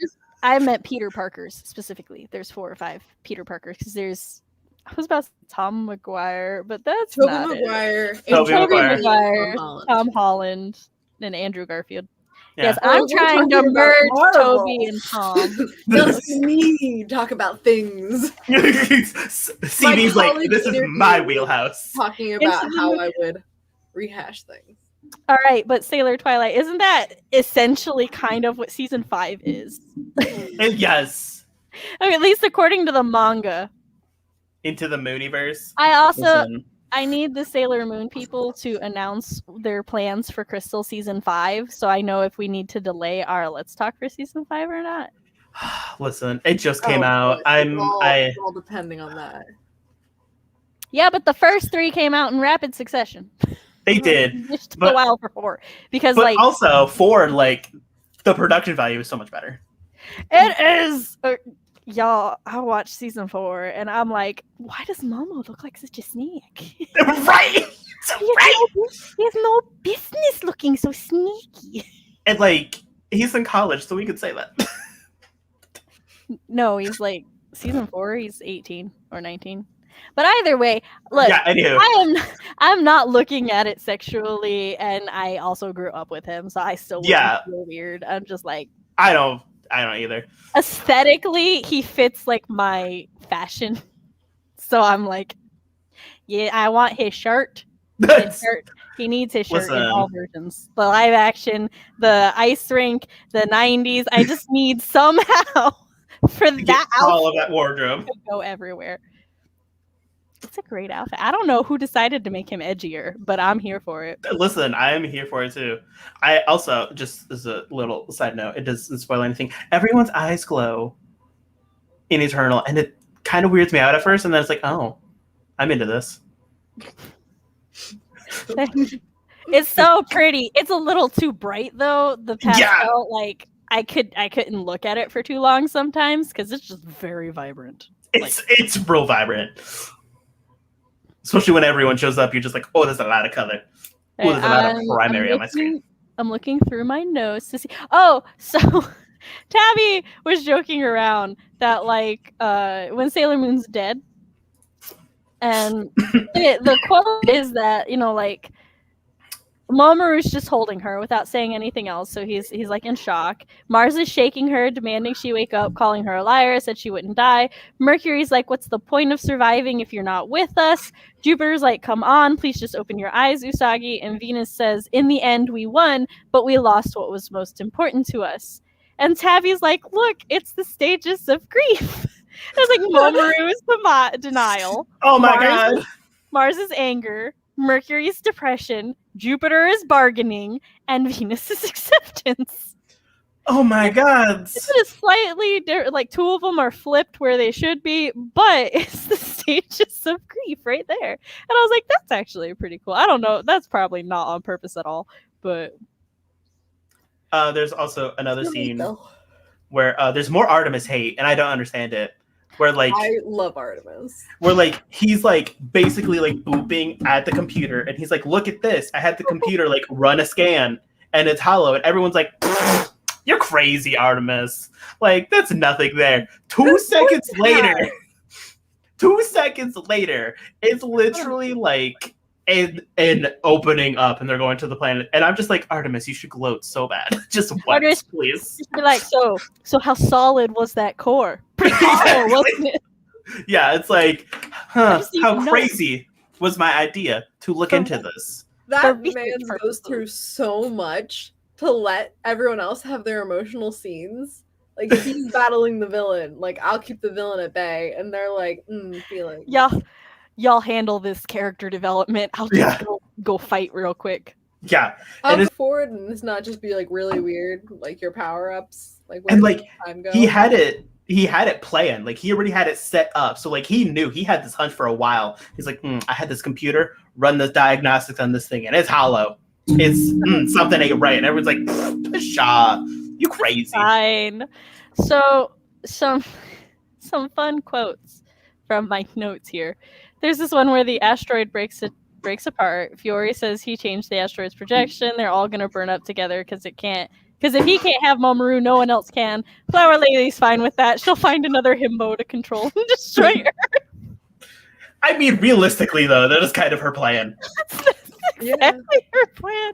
I meant Peter Parker's specifically. There's 4 or 5 Peter Parkers because there's, I was about to say Tom Maguire, but that's Tobey not Maguire, it. Tobey Maguire, Tom Holland, and Andrew Garfield. Yeah. Yes, I'm trying to merge Toby and Tom. Just me talk about things. CB's like, this is my wheelhouse. Talking about how I would rehash things. All right, but Sailor Twilight, isn't that essentially kind of what season 5 is? Yes. I mean, at least according to the manga. Into the Mooniverse. I need the Sailor Moon people to announce their plans for Crystal season 5, so I know if we need to delay our Let's Talk for season 5 or not. Listen, it just came out. It's all depending on that. Yeah, but the first 3 came out in rapid succession. They did. It took a while for 4 because, but also 4, like the production value is so much better. It is. Y'all, I watched season 4 and I'm like, why does Momo look like such a snake? Right. He has no business looking so sneaky. And like, he's in college, so we could say that. No, he's like season 4. He's 18 or 19. But either way, look, yeah, I do. I'm not looking at it sexually, and I also grew up with him, so I still feel weird. I'm just like, I don't either. Aesthetically, he fits like my fashion, so I'm like, yeah, I want his shirt. He needs his shirt in all versions. The live action, the ice rink, the 90s. I just need somehow for that all of that wardrobe to go everywhere. It's a great outfit. I don't know who decided to make him edgier, but I'm here for it. Listen, I am here for it too. I also, just as a little side note, it doesn't spoil anything. Everyone's eyes glow in Eternal, and it kind of weirds me out at first, and then it's like, oh, I'm into this. It's so pretty. It's a little too bright though. The pastel, like I couldn't look at it for too long sometimes because it's just very vibrant. It's real vibrant. Especially when everyone shows up, you're just like, oh, there's a lot of color. Oh, there's a lot of primary on my screen. I'm looking through my notes to see. Oh, so Tabby was joking around that like when Sailor Moon's dead, and the quote is that, you know, like Mamoru's just holding her without saying anything else, so he's like in shock. Mars is shaking her, demanding she wake up, calling her a liar, said she wouldn't die. Mercury's like, what's the point of surviving if you're not with us? Jupiter's like, come on, please just open your eyes, Usagi. And Venus says, in the end, we won, but we lost what was most important to us. And Tabby's like, look, it's the stages of grief. It's like Mamoru's denial. Oh my god. Mars is anger. Mercury's depression, Jupiter is bargaining, and Venus is acceptance. Oh my god. It is slightly different. Like, two of them are flipped where they should be, but it's the stages of grief right there. And I was like, that's actually pretty cool. I don't know. That's probably not on purpose at all, but... there's also another scene where there's more Artemis hate, and I don't understand it. Where like I love Artemis. Where like he's like basically like booping at the computer, and he's like, "Look at this! I had the computer like run a scan, and it's hollow." And everyone's like, "You're crazy, Artemis! Like that's nothing there." 2 seconds later, 2 seconds later, it's literally like an opening up, and they're going to the planet, and I'm just like, Artemis, you should gloat so bad. Just once, please. Be like, so how solid was that core? Pretty solid, wasn't it? Yeah, it's like, how crazy was my idea to look into this? That man goes through so much to let everyone else have their emotional scenes. Like, he's battling the villain. Like, I'll keep the villain at bay, and they're like, feeling. Yeah. Y'all handle this character development. I'll just go fight real quick. Yeah. I'll go forward and it's not just be like really weird, like your power-ups. Like, where and like time go? he had it planned. Like he already had it set up. So like he knew he had this hunch for a while. He's like, I had this computer, run the diagnostics on this thing, and it's hollow. It's something ain't right. And everyone's like, pshaw, you crazy. Fine. So some fun quotes from my notes here. There's this one where the asteroid breaks apart. Fiore says he changed the asteroid's projection. They're all gonna burn up together because if he can't have Mamoru, no one else can. Flower Lady's fine with that. She'll find another himbo to control and destroy her. I mean, realistically though, that is kind of her plan. That's exactly her plan.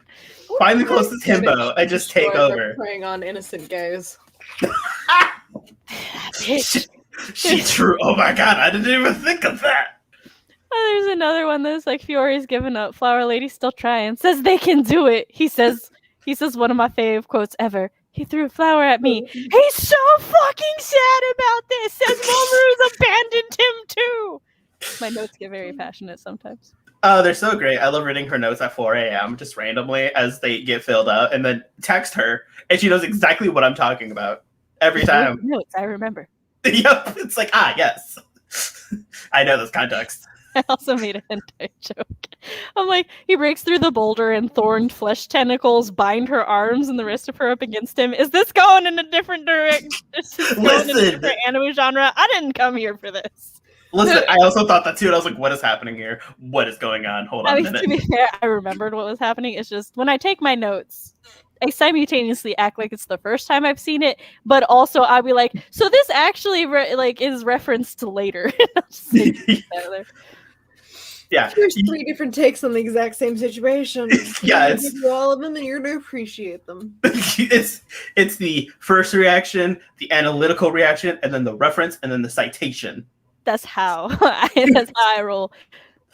Find the closest himbo and just take over. Preying on innocent gays. She true. Oh my god, I didn't even think of that. There's another one that's like Fiore's given up. Flower Lady's still trying. Says they can do it. He says one of my fave quotes ever. He threw a flower at me. He's so fucking sad about this. Says Mamoru's abandoned him too. My notes get very passionate sometimes. Oh, they're so great. I love reading her notes at 4 a.m. just randomly as they get filled up, and then text her, and she knows exactly what I'm talking about every time. Notes, I remember. Yep, it's like, yes. I know this context. I also made a hentai joke. I'm like, he breaks through the boulder and thorned flesh tentacles bind her arms and the rest of her up against him. Is this going in a different direction? This is going in a different anime genre? I didn't come here for this. Listen, I also thought that too, and I was like, what is happening here? What is going on? Hold on a minute. To be fair, I remembered what was happening. It's just, when I take my notes, I simultaneously act like it's the first time I've seen it, but also I'll be like, so this actually is referenced to later. Yeah, there's 3 different takes on the exact same situation. Yeah, it's give you all of them, and you're gonna appreciate them. it's the first reaction, the analytical reaction, and then the reference, and then the citation. That's how I roll.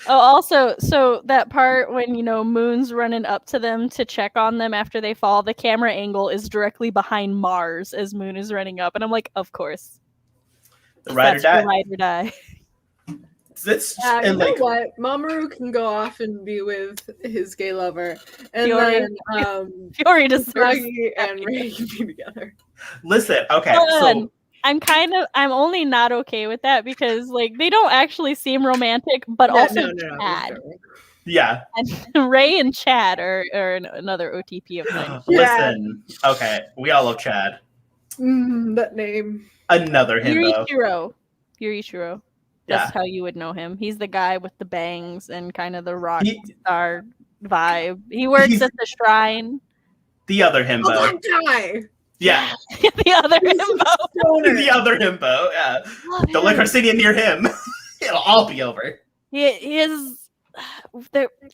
Oh, also, so that part when Moon's running up to them to check on them after they fall, the camera angle is directly behind Mars as Moon is running up, and I'm like, of course. The ride or die. Ride or die. You know what? Mamoru can go off and be with his gay lover, and then Fiore deserves and Ray can be together. Listen, okay, so I'm only not okay with that because they don't actually seem romantic, but also Chad. Yeah, and Ray and Chad are another OTP of mine. Listen, okay, we all love Chad. That name. Another himbo. Yurichiro. That's how you would know him. He's the guy with the bangs and kind of the rock star vibe. He works at the shrine. The other himbo. Oh, that guy. Yeah. The other himbo. The other himbo. Yeah. Don't let Carcinia near him. It'll all be over. He is.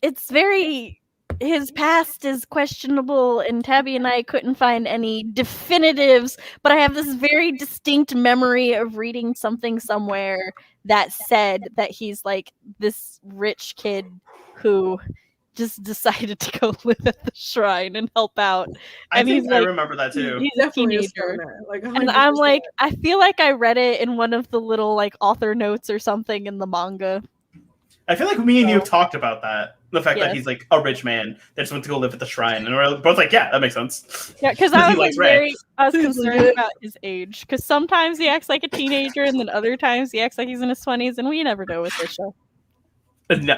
It's very. His past is questionable, and Tabby and I couldn't find any definitives, but I have this very distinct memory of reading something somewhere that said that he's like this rich kid who just decided to go live at the shrine and help out. I remember that too. He's definitely a teenager. stoner, like 100%. And I'm like, I feel like I read it in one of the little like author notes or something in the manga. I feel like me and you have talked about that. The fact that he's like a rich man that just went to go live at the shrine. And we're both like, yeah, that makes sense. Yeah, because I was concerned about his age. Because sometimes he acts like a teenager and then other times he acts like he's in his 20s. And we never know with this show.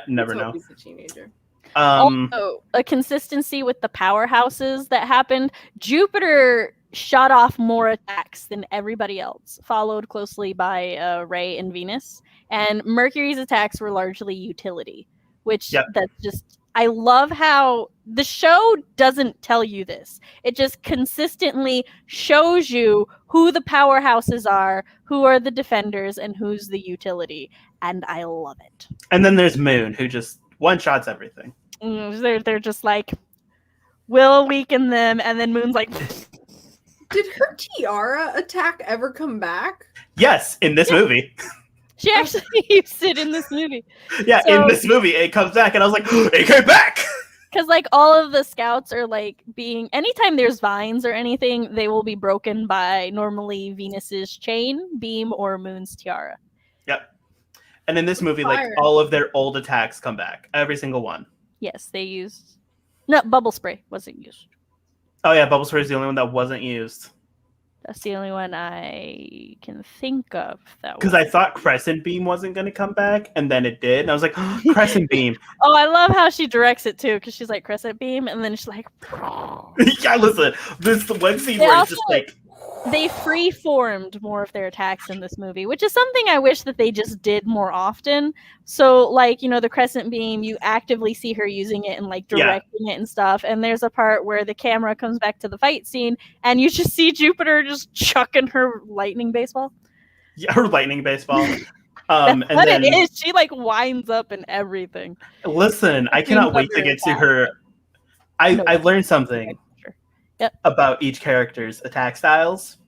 Never know. He's a teenager. Also, a consistency with the powerhouses that happened. Jupiter shot off more attacks than everybody else, followed closely by Ray and Venus. And Mercury's attacks were largely utility, which that's just, I love how the show doesn't tell you this. It just consistently shows you who the powerhouses are, who are the defenders, and who's the utility. And I love it. And then there's Moon, who just one-shots everything. They're just like, we'll weaken them, and then Moon's like... Did her tiara attack ever come back? Yes, in this movie. She actually used it in this movie. Yeah, in this movie, it comes back, and I was like, it came back! Because, like, all of the scouts are, like, anytime there's vines or anything, they will be broken by normally Venus's chain, beam, or Moon's tiara. Yep. And in this movie, like, all of their old attacks come back. Every single one. Yes, they used... No, bubble spray wasn't used. Oh, yeah, bubble spray is the only one that wasn't used. That's the only one I can think of. Because I thought Crescent Beam wasn't going to come back, and then it did. And I was like, oh, Crescent Beam. Oh, I love how she directs it, too, because she's like, Crescent Beam, and then she's like... Yeah, listen, this one scene where it's just like... They free-formed more of their attacks in this movie, which is something I wish that they just did more often. So, like, you know, the Crescent Beam, you actively see her using it and, like, directing it and stuff. And there's a part where the camera comes back to the fight scene, and you just see Jupiter just chucking her lightning baseball. Yeah, her lightning baseball. That's what it is. She, like, winds up and everything. Listen, I cannot wait to get to her. I learned something. About each character's attack styles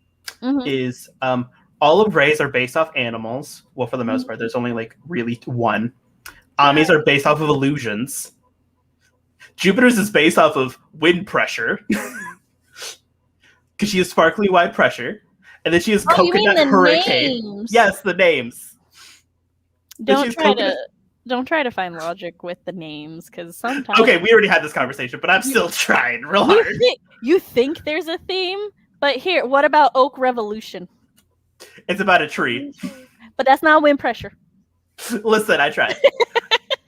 is all of Ray's are based off animals. Well, for the most part, there's only like really one. Ami's are based off of illusions. Jupiter's is based off of wind pressure because she has sparkly white pressure, and then she has coconut hurricane. Names. Yes, the names. Don't try to find logic with the names, because sometimes... Okay, we already had this conversation, but I'm still trying real hard. You think there's a theme, but here, what about Oak Revolution? It's about a tree. But that's not wind pressure. Listen, I tried.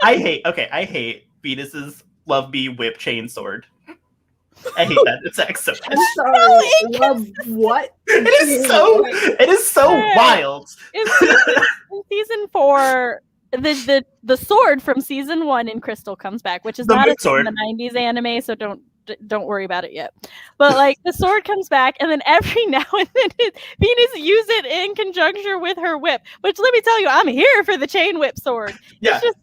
I hate Venus's Love Bee whip chain sword. I hate that attack so much. What? It is so wild. In season 4... The sword from season 1 in Crystal comes back, which is not a sword in the 90s anime, so don't worry about it yet. But like the sword comes back, and then every now and then Venus use it in conjunction with her whip. Which let me tell you, I'm here for the chain whip sword. Yeah. It's just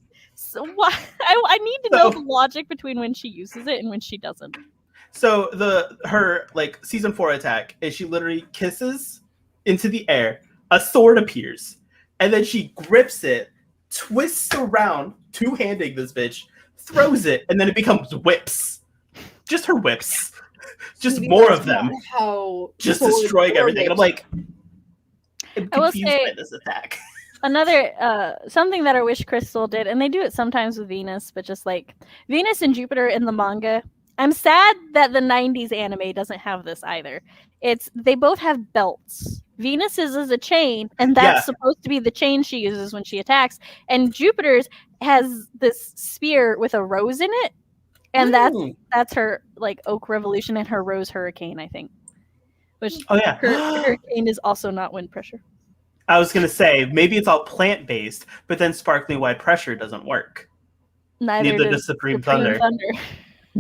I need to know the logic between when she uses it and when she doesn't. So her like season 4 attack is she literally kisses into the air, a sword appears, and then she grips it, twists around, two-handing this bitch, throws it, and then it becomes whips. Just her whips. Just more of them. Just destroying everything. And I'm like, I'm confused by this attack. Another, something that I wish Crystal did, and they do it sometimes with Venus, but just like Venus and Jupiter in the manga, I'm sad that the 90s anime doesn't have this either. They both have belts. Venus's is a chain, and that's supposed to be the chain she uses when she attacks. And Jupiter's has this spear with a rose in it, and that's her like Oak Revolution and her Rose Hurricane, I think. Which Oh yeah. hurricane is also not wind pressure. I was gonna say maybe it's all plant based, but then sparkling wide pressure doesn't work. Neither Neither does does Supreme Thunder.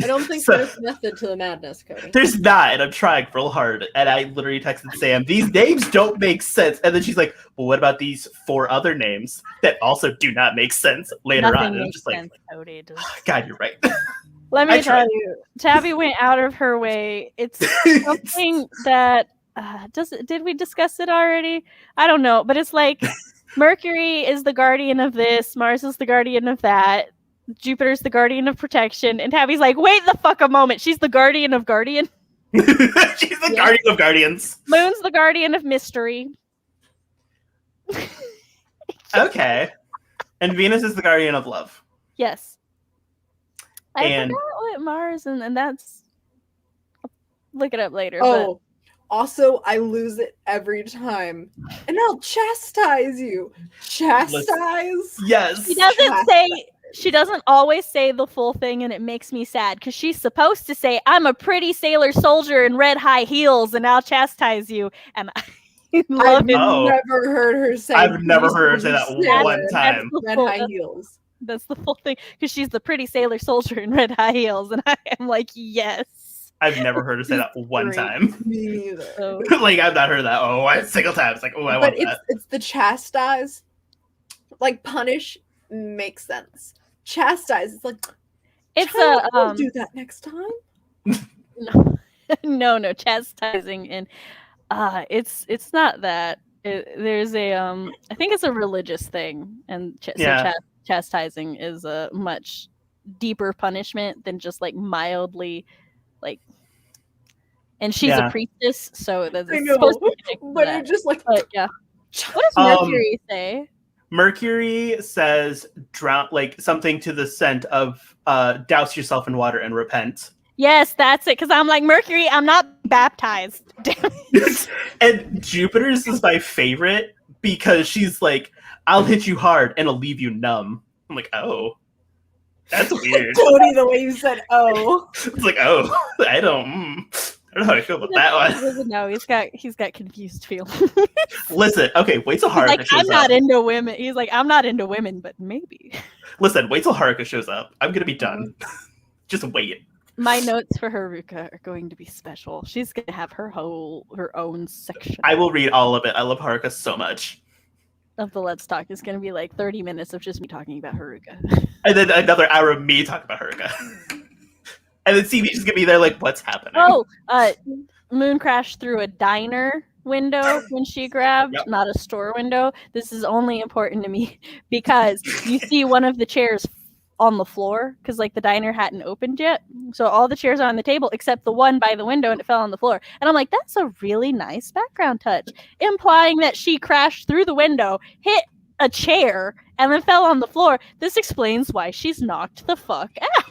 I don't think So- there's method to the madness, Cody. There's not, and I'm trying real hard. And I literally texted Sam, these names don't make sense. And then she's like, well, what about these 4 other names that also do not make sense later on? Nothing And I'm makes just like, sense, Cody. God, you're right. Let I me tell tried. you, Tabby went out of her way. It's something that did we discuss it already? I don't know, but it's like Mercury is the guardian of this, Mars is the guardian of that, Jupiter's the guardian of protection, and Tabby's like, wait the fuck a moment, she's the guardian of guardian. She's the guardian of guardians. Moon's the guardian of mystery. Okay. And Venus is the guardian of love. Yes. I And- forgot what Mars and that's. I'll look it up later. Oh, also, I lose it every time. And I'll chastise you. Chastise? Yes. But she doesn't say. She doesn't always say the full thing, and it makes me sad because she's supposed to say, "I'm a pretty sailor soldier in red high heels, and I'll chastise you." And I love I've it. Oh. never heard her say I've never pretty heard her say that sailor one in time. Red high heels. That's the full thing because she's the pretty sailor soldier in red high heels, and I am like, yes. I've never heard her say that one Great. time. Me neither. So, Like, I've not heard that. Oh, a single time. It's like, oh, I But want that. it's the chastise. Like punish makes sense. Chastise, it's like it's child, a we'll do that next time. no chastising, and it's not that. There's a I think it's a religious thing, and Yeah. so chastising is a much deeper punishment than just like mildly like. And she's Yeah. a priestess, so that's I know, supposed to be connected to but that. it just like But yeah, what does Mercury say? Mercury says drown, like something to the scent of douse yourself in water and repent. Yes, that's it. Because I'm like Mercury, I'm not baptized. Damn it. And Jupiter's is my favorite because she's like, I'll hit you hard and I'll leave you numb. I'm like, oh, that's weird. Cody, the way you said "oh." It's like, oh, I don't know how I feel about that one. He doesn't know. He's got confused feelings. Listen, okay, wait till He's Haruka like, shows I'm not up. into women. He's like, I'm not into women, but maybe. Listen, wait till Haruka shows up. I'm gonna be done. Just wait. My notes for Haruka are going to be special. She's gonna have her own section I will read all of it. I love Haruka so much. of the Let's Talk. It's gonna be like 30 minutes of just me talking about Haruka. And then another hour of me talking about Haruka. And then CB's just gonna be there like, what's happening? Oh, Moon crashed through a diner window when she grabbed, Yep. not a store window. This is only important to me because you see one of the chairs on the floor because like the diner hadn't opened yet. So all the chairs are on the table except the one by the window and it fell on the floor. And I'm like, that's a really nice background touch, implying that she crashed through the window, hit a chair, and then fell on the floor. This explains why she's knocked the fuck out.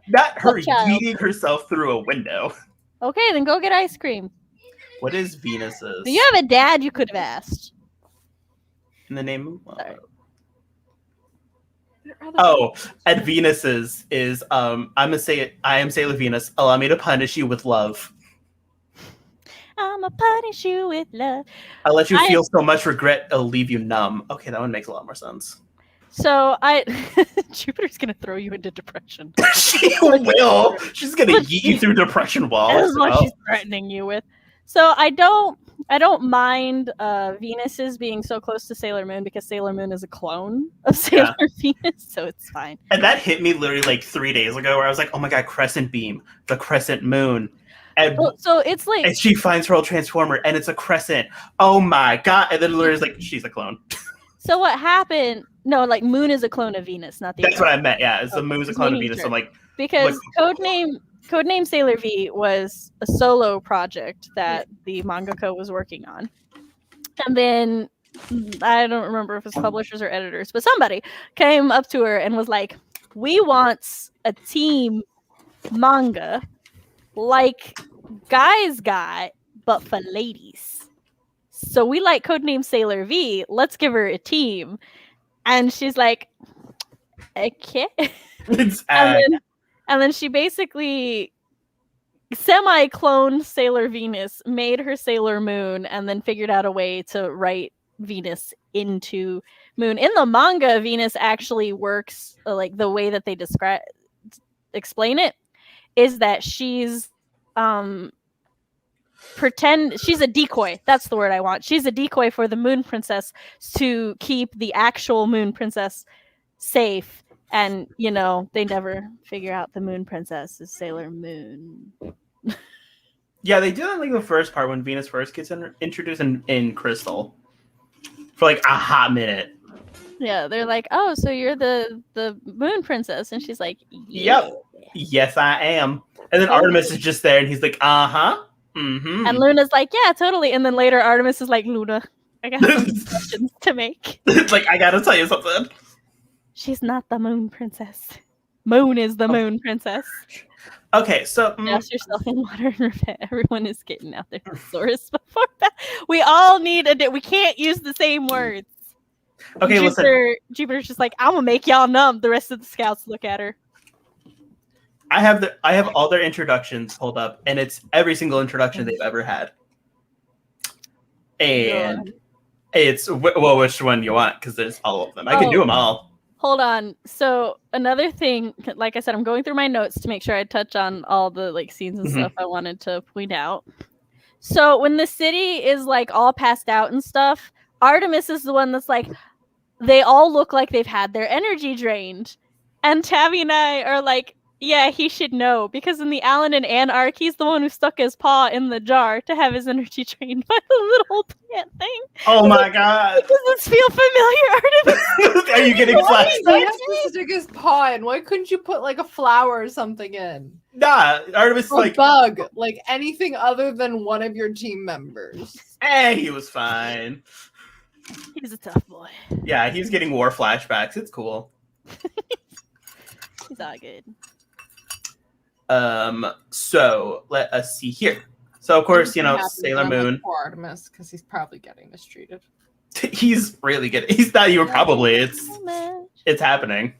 Not her child. yeeting herself through a window. Okay, then go get ice cream. What is Venus's? Do you have a dad you could have asked? In the name of Sorry. Oh, and Venus's is I'm gonna say it. I am Sailor Venus. Allow me to punish you with love. I'ma punish you with love. I'll let you I- feel so much regret. I'll leave you numb. Okay, that one makes a lot more sense. So Jupiter's gonna throw you into depression. She will. She's gonna yeet you through depression walls. That's what Oh. she's threatening you with. So I don't mind Venus's being so close to Sailor Moon because Sailor Moon is a clone of Sailor Venus, so it's fine. And that hit me literally like 3 days ago, where I was like, "Oh my god, crescent beam, the crescent moon," and, Well, so it's like and she finds her old transformer, and it's a crescent. Oh my god! And then literally is like, "She's a clone." so what happened? No, like Moon is a clone of Venus, not the That's other what I meant. Yeah, it's the Okay, moon's a just clone of making Venus. sure. So I'm like, because Like- Codename Sailor V was a solo project that the mangaka was working on. And then I don't remember if it's publishers or editors, but somebody came up to her and was like, "We want a team manga like Guys got, but for ladies. So we like Codename Sailor V. Let's give her a team." And she's like, "Okay." it's And then she basically semi-cloned Sailor Venus, made her Sailor Moon, and then figured out a way to write Venus into Moon. In the manga, Venus actually works like the way that they explain it is that she's she's a decoy. That's the word I want. She's a decoy for the Moon Princess to keep the actual Moon Princess safe. And, you know, they never figure out the Moon Princess is Sailor Moon. Yeah, they do that in like the first part when Venus first gets introduced in Crystal for like a hot minute. Yeah, they're like, oh, so you're the Moon Princess. And she's like, yeah. Yep. Yes, I am. And then Artemis is just there and he's like, uh-huh. Mm-hmm. And Luna's like, yeah, totally. And then later Artemis is like, Luna, I got some questions to make. It's like, I gotta tell you something. She's not the Moon Princess. Moon is the Moon Princess. Okay, so douse yourself in water and repent. Everyone is getting out their thesaurus before that. We all need we can't use the same words. Okay, Jupiter's just like, I'm gonna make y'all numb. The rest of the scouts look at her. I have all their introductions pulled up, and it's every single introduction they've ever had. And it's which one do you want? Because there's all of them. I can do them all. Hold on. So another thing, like I said, I'm going through my notes to make sure I touch on all the like scenes and stuff I wanted to point out. So when the city is like all passed out and stuff, Artemis is the one that's like, they all look like they've had their energy drained. And Tabby and I are like, yeah, he should know, because in the Alan and Anne arc, he's the one who stuck his paw in the jar to have his energy drained by the little plant thing. Oh my god! Does this feel familiar, Artemis? Are you getting flashbacks? Why has to stick his paw in? Why couldn't you put like a flower or something in? Nah, Artemis is like bug, like anything other than one of your team members. He was fine. He's a tough boy. Yeah, he's getting war flashbacks. It's cool. He's all good. So let us see here. So of course, you know, Sailor Moon. Poor Artemis, because he's probably getting mistreated. He's really good. He's not even probably. It's happening.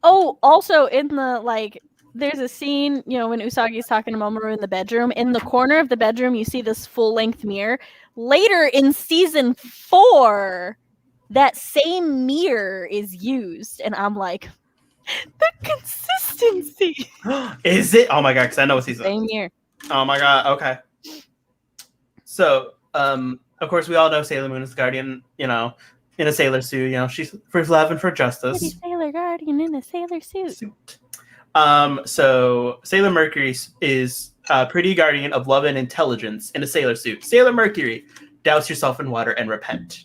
Oh, also in the like, there's a scene, you know, when Usagi's talking to Mamoru in the bedroom. In the corner of the bedroom, you see this full-length mirror. Later in season 4, that same mirror is used, and I'm like, the consistency. Is it? Oh my god, because I know what season. Same year. Oh my god, okay. So, of course, we all know Sailor Moon is the guardian, you know, in a sailor suit. You know, she's for love and for justice. Pretty sailor guardian in a sailor suit. So Sailor Mercury is a pretty guardian of love and intelligence in a sailor suit. Sailor Mercury, douse yourself in water and repent.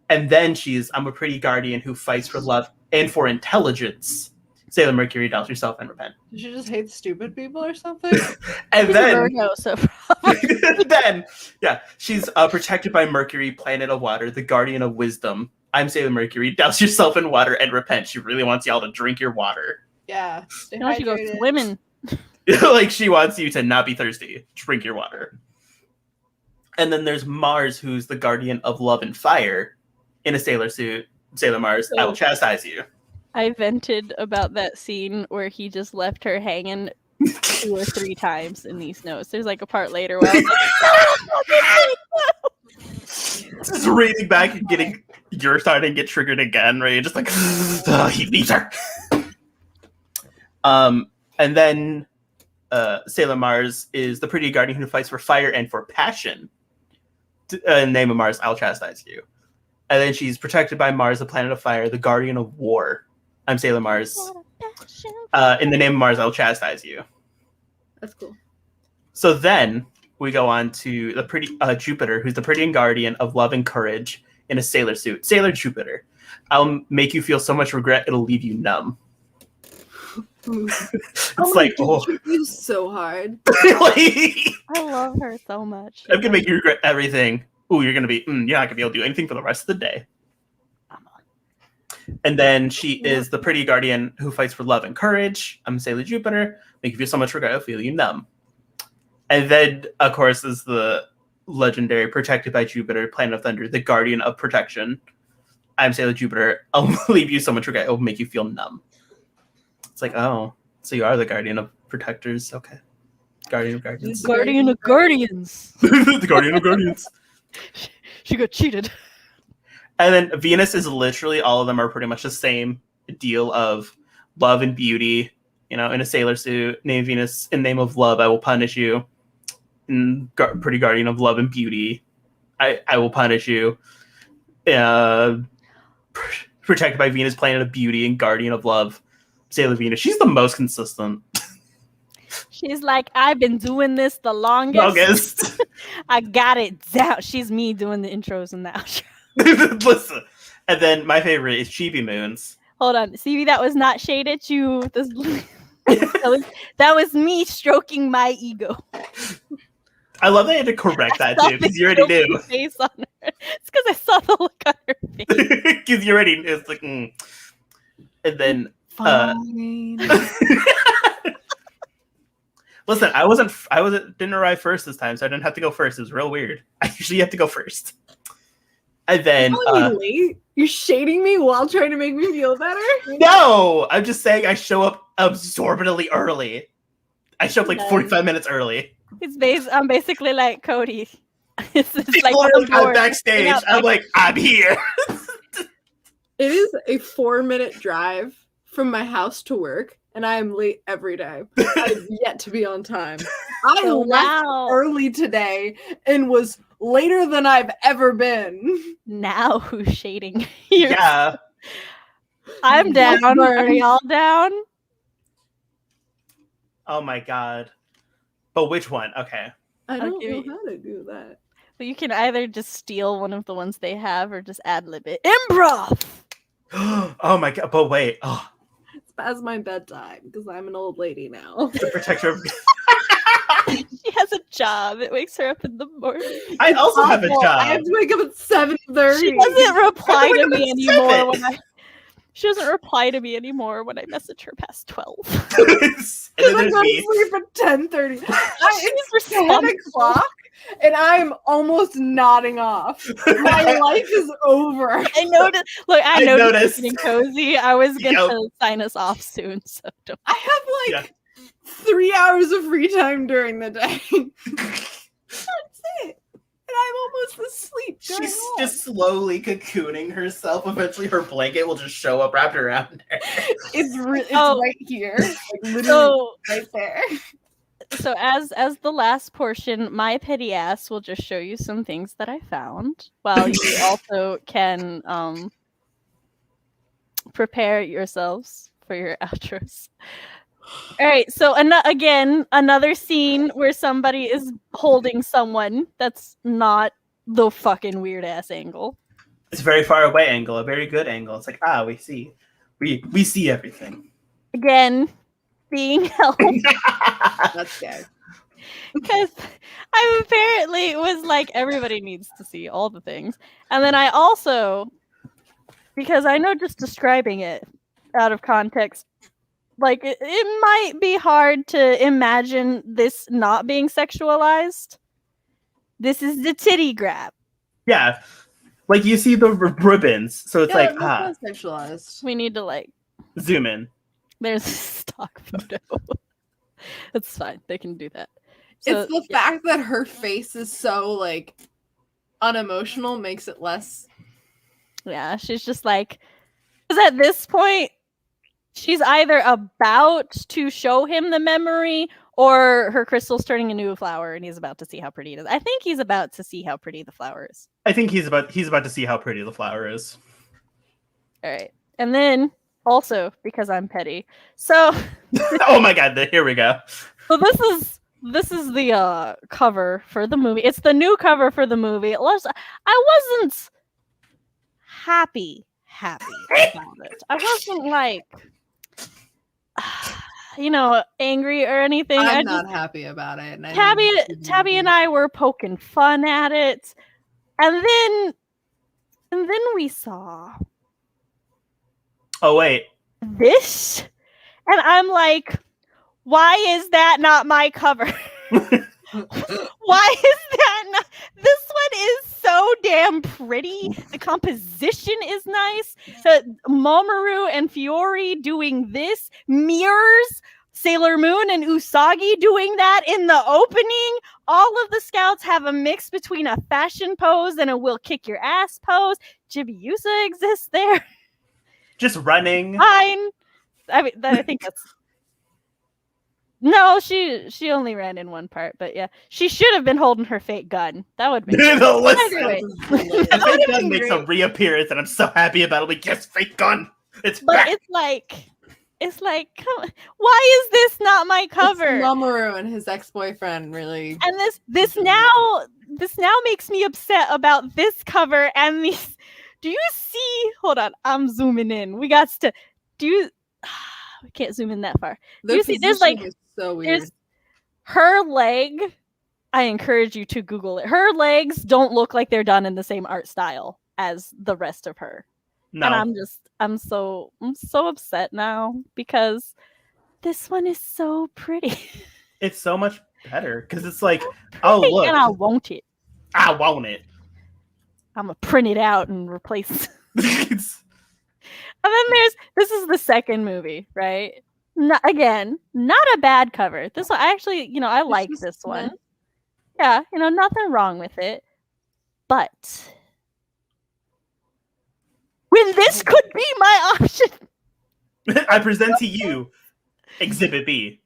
And then I'm a pretty guardian who fights for love and for intelligence. Sailor Mercury, douse yourself and repent. Did you just hate stupid people or something? And then, Virgo, so then, yeah, she's protected by Mercury, planet of water, the guardian of wisdom. I'm Sailor Mercury, douse yourself in water and repent. She really wants y'all to drink your water. Yeah. She wants you to go swimming. Like she wants you to not be thirsty. Drink your water. And then there's Mars, who's the guardian of love and fire in a sailor suit. Sailor Mars, I will chastise you. I vented about that scene where he just left her hanging 2 or 3 times in these notes. There's like a part later where I was like, just reading back and you're starting to get triggered again, right? You're just like, he leaves her. And then Sailor Mars is the pretty guardian who fights for fire and for passion. In the name of Mars, I'll chastise you. And then she's protected by Mars, the planet of fire, the guardian of war. I'm Sailor Mars. In the name of Mars, I'll chastise you. That's cool. So then we go on to the pretty Jupiter, who's the pretty guardian of love and courage in a sailor suit. Sailor Jupiter. I'll make you feel so much regret, it'll leave you numb. It's like, you so hard. I love her so much. I'm gonna make you regret everything. Ooh, you're not gonna be able to do anything for the rest of the day. And then she is the pretty guardian who fights for love and courage. I'm Sailor Jupiter. Make you feel so much regret, I'll feel you numb. And then, of course, is the legendary protected by Jupiter, planet of thunder, the guardian of protection. I'm Sailor Jupiter. I'll leave you so much regret, it'll make you feel numb. It's like, oh, so you are the guardian of protectors. Okay. Guardian of Guardians. Guardian of Guardians. The Guardian of Guardians. She got cheated. And then Venus is literally, all of them are pretty much the same deal of love and beauty. You know, in a sailor suit, name Venus, in the name of love, I will punish you. Pretty guardian of love and beauty, I will punish you. Protected by Venus, planet of beauty, and guardian of love, Sailor Venus. She's the most consistent. She's like, I've been doing this the longest. I got it down. She's me doing the intros and the outro. Listen. And then my favorite is Chibi Moons. Hold on. See, that was not shade at you. That was me stroking my ego. I love that you had to correct that too, because you already knew. Face on her. It's because I saw the look on her face. Because you already knew. It's like, And then, listen, didn't arrive first this time, so I didn't have to go first. It was real weird. I usually have to go first. And then, late? You're shading me while trying to make me feel better? No, I'm just saying I show up absorbently early. I show up like 45 minutes early. I'm basically like Cody. It's like I'm backstage. I'm like, I'm here. It is a 4-minute drive from my house to work, and I am late every day. I've yet to be on time. I left early today and was later than I've ever been. Now who's shading you? Yeah. I'm down. Are y'all down? Oh my god. But which one? Okay. I don't know how to do that. But you can either just steal one of the ones they have or just ad-lib it. Improv! Oh my god. But wait. Oh. It's past my bedtime because I'm an old lady now. The protector. She has a job. It wakes her up in the morning. I also have a job. I have to wake up at 7:30. She doesn't reply to me anymore She doesn't reply to me anymore when I message her past 12. Because I go to sleep at 10:30. It's 10 o'clock, and I'm almost nodding off. My life is over. I noticed. Look, I noticed. Getting cozy. I was gonna sign us off soon, so don't. I have 3 hours of free time during the day. That's it. And I'm almost asleep. She's just slowly cocooning herself. Eventually, her blanket will just show up wrapped around her. It's right here, like literally right there. So, as the last portion, my petty ass will just show you some things that I found, while you also can prepare yourselves for your outros. All right, so again, another scene where somebody is holding someone that's not the fucking weird ass angle. It's a very far away angle, a very good angle. It's like, we see everything. Again, being held. That's good. Because I apparently was like, everybody needs to see all the things. And then I also, because I know just describing it out of context, like, it might be hard to imagine this not being sexualized. This is the titty grab. Yeah. Like, you see the ribbons, so it's like, not sexualized. We need to, zoom in. There's a stock photo. It's fine. They can do that. So, it's the fact that her face is so, unemotional makes it less... Yeah, she's just like... Because at this point... She's either about to show him the memory or her crystal's turning into a flower and he's about to see how pretty it is. I think he's about to see how pretty the flower is. I think he's about to see how pretty the flower is. All right. And then also, because I'm petty. So oh my god, here we go. So this is the cover for the movie. It's the new cover for the movie. I wasn't happy about it. I wasn't angry or anything. I'm not happy about it. Tabby and I were poking fun at it. And then we saw. Oh, wait. This? And I'm like, why is that not my cover? Why is that not? This one is so damn pretty. The composition is nice. The Mamoru and Fiore doing this mirrors Sailor Moon and Usagi doing that in the opening. All of the scouts have a mix between a fashion pose and a will kick your ass pose. Chibiusa exists there. Just running. Fine. I mean, I think that's... No, she only ran in one part, but yeah. She should have been holding her fake gun. That would make sense. Anyway. The fake gun makes a reappearance, and I'm so happy about it. Like, yes, fake gun. It's back. It's like, come on. Why is this not my cover? It's Mamoru and his ex-boyfriend, really. And this now makes me upset about this cover and these. Do you see? Hold on, I'm zooming in. We got to. Do you? We can't zoom in that far. Do you see? There's like so weird. There's her leg. I encourage you to Google it. Her legs don't look like they're done in the same art style as the rest of her. No. And I'm so upset now because this one is so pretty. It's so much better because it's like, oh look, and I want it. I want it. I'm gonna print it out and replace. And then this is the second movie, right? Not a bad cover. This one, I actually, I like this one. Yeah, nothing wrong with it. But when this could be my option, I present to you Exhibit B.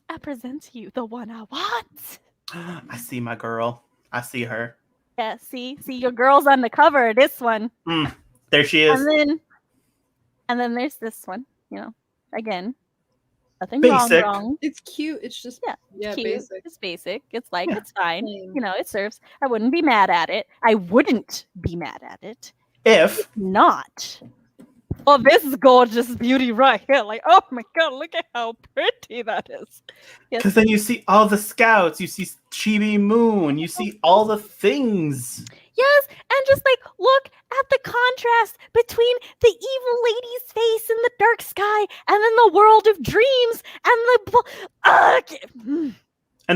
I present to you the one I want. I see my girl. I see her. Yeah, see your girl's on the cover of this one. There she is. And then there's this one. Again, nothing basic. wrong. It's cute. It's just cute. basic. It's basic. It's like it's fine. It serves. I wouldn't be mad at it. If not. Oh, this is gorgeous beauty right here. Like, oh my god, look at how pretty that is. Yes. Because then you see all the scouts, you see Chibi Moon, you see all the things. Yes, and just like look at the contrast between the evil lady's face in the dark sky and then the world of dreams and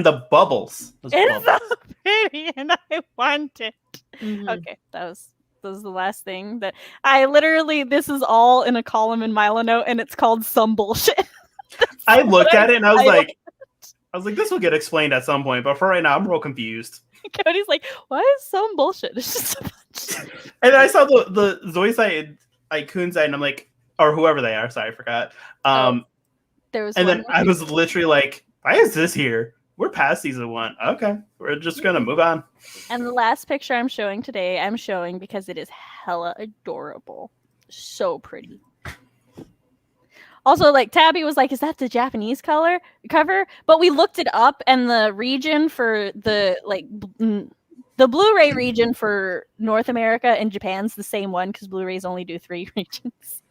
the bubbles. It's so pretty and I want it. Mm-hmm. Okay, that was the last thing that I literally, this is all in a column in Milanote and it's called Some Bullshit. I looked at it and I was like, this will get explained at some point, but for right now, I'm real confused. Cody's like, why is Some Bullshit? It's just a bunch. And I saw the Zoisai Kunzai and I'm like, or whoever they are, sorry, I forgot. There was and one then I was literally like, why is this here? We're past season 1. Okay, we're just gonna move on. And the last picture I'm showing today, I'm showing because it is hella adorable. So pretty. Also, like, Tabby was like, is that the Japanese cover? But we looked it up, and the region for the Blu-ray region for North America and Japan's the same one, because Blu-rays only do 3 regions.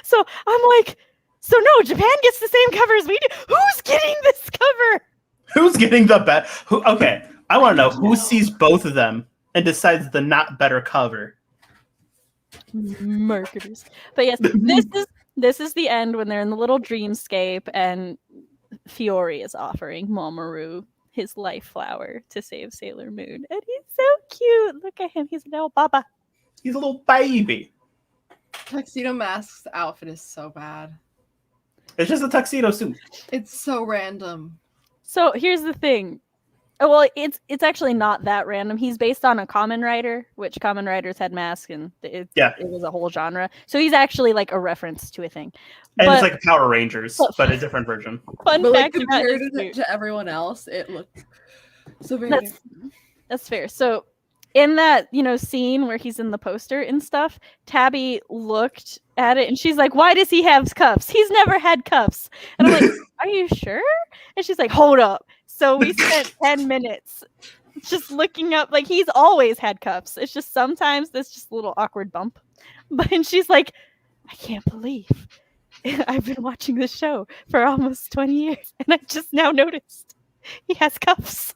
So I'm like, so no, Japan gets the same cover as we do. Who's getting this cover? Who's getting the best? Okay, I want to know who sees both of them and decides the not better cover. Marketers. But yes, this is the end when they're in the little dreamscape and Fiore is offering Mamoru his life flower to save Sailor Moon. And he's so cute. Look at him. He's a little baba. He's a little baby. Tuxedo Mask's outfit is so bad. It's just a tuxedo suit. It's so random. So here's the thing. Well, it's actually not that random. He's based on a Kamen Rider, which Kamen Riders had masks, and it was a whole genre. So he's actually like a reference to a thing. And it's like Power Rangers, but a different version. Fun but fact like, about compared to everyone else, it looked so very. That's fair. So in that scene where he's in the poster and stuff, Tabby looked at it and she's like, "Why does he have cuffs? He's never had cuffs." And I'm like, "Are you sure?" And she's like, "Hold up." So we spent 10 minutes just looking up, like, he's always had cuffs. It's just sometimes there's just a little awkward bump. And she's like, "I can't believe I've been watching this show for almost 20 years and I just now noticed he has cuffs."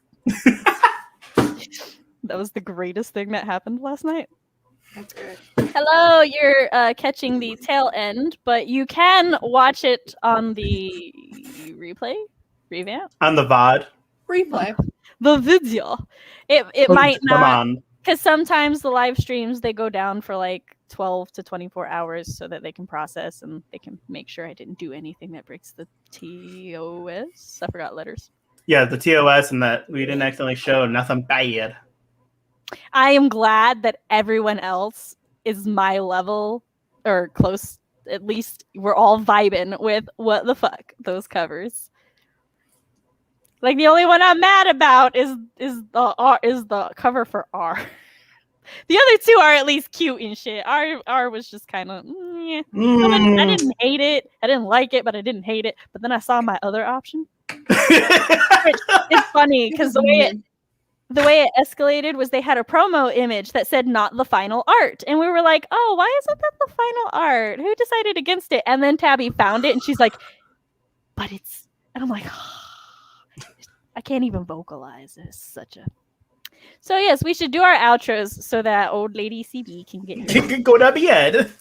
That was the greatest thing that happened last night. That's good. Hello, you're catching the tail end, but you can watch it on the revamp? On the VOD. Replay. The video. It might not, Come on. because sometimes the live streams, they go down for like 12 to 24 hours so that they can process and they can make sure I didn't do anything that breaks the TOS. I forgot letters. Yeah, the TOS and that we didn't accidentally show nothing bad. I am glad that everyone else is my level or close. At least we're all vibing with what the fuck those covers. Like the only one I'm mad about is the cover for R. The other two are at least cute and shit. R was just kind of I didn't hate it. I didn't like it, but I didn't hate it. But then I saw my other option. It's funny because the way it escalated was they had a promo image that said not the final art. And we were like, oh, why isn't that the final art? Who decided against it? And then Tabby found it and she's like, but it's, and I'm like, I can't even vocalize. It's such a. So yes, we should do our outros so that old lady CB can get go to bed.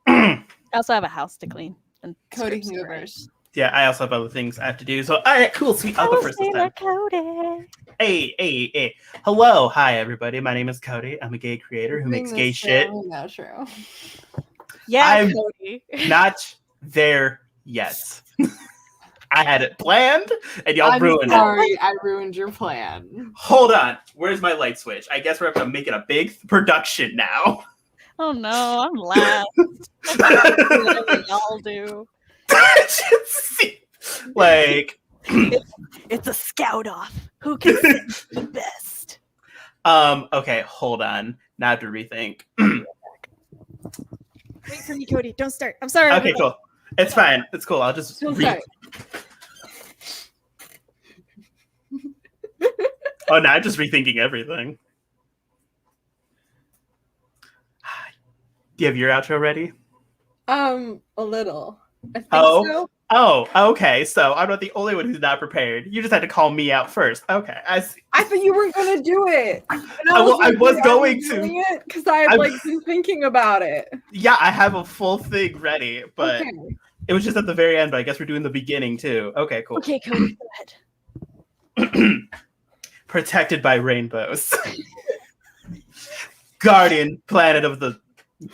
I also have a house to clean. And Cody scripts to write. Movers. Yeah, I also have other things I have to do. So, all right, cool, sweet. I'll go first this time. Cody. Hey. Hello. Hi, everybody. My name is Cody. I'm a gay creator who makes gay shit. Not true. Yeah, I'm Cody. Not there yet. I had it planned, and y'all ruined sorry, it. I ruined your plan. Hold on. Where's my light switch? I guess we're going to make it a big production now. Oh no, I'm last. Whatever y'all do. Like it's a scout off. Who can sing the best? Okay, hold on. Now I have to rethink. Wait for me, Cody. Don't start. I'm sorry. Okay, cool. It's fine. It's cool. I'll just read. Oh, now I'm just rethinking everything. Do you have your outro ready? A little. I think so. Oh, okay. So I'm not the only one who's not prepared. You just had to call me out first. Okay, I see. I thought you weren't gonna do it. I was going to because I had been thinking about it. Yeah, I have a full thing ready, but okay. It was just at the very end. But I guess we're doing the beginning too. Okay, cool. Okay, Cody, go ahead. Protected by rainbows. Guardian planet of the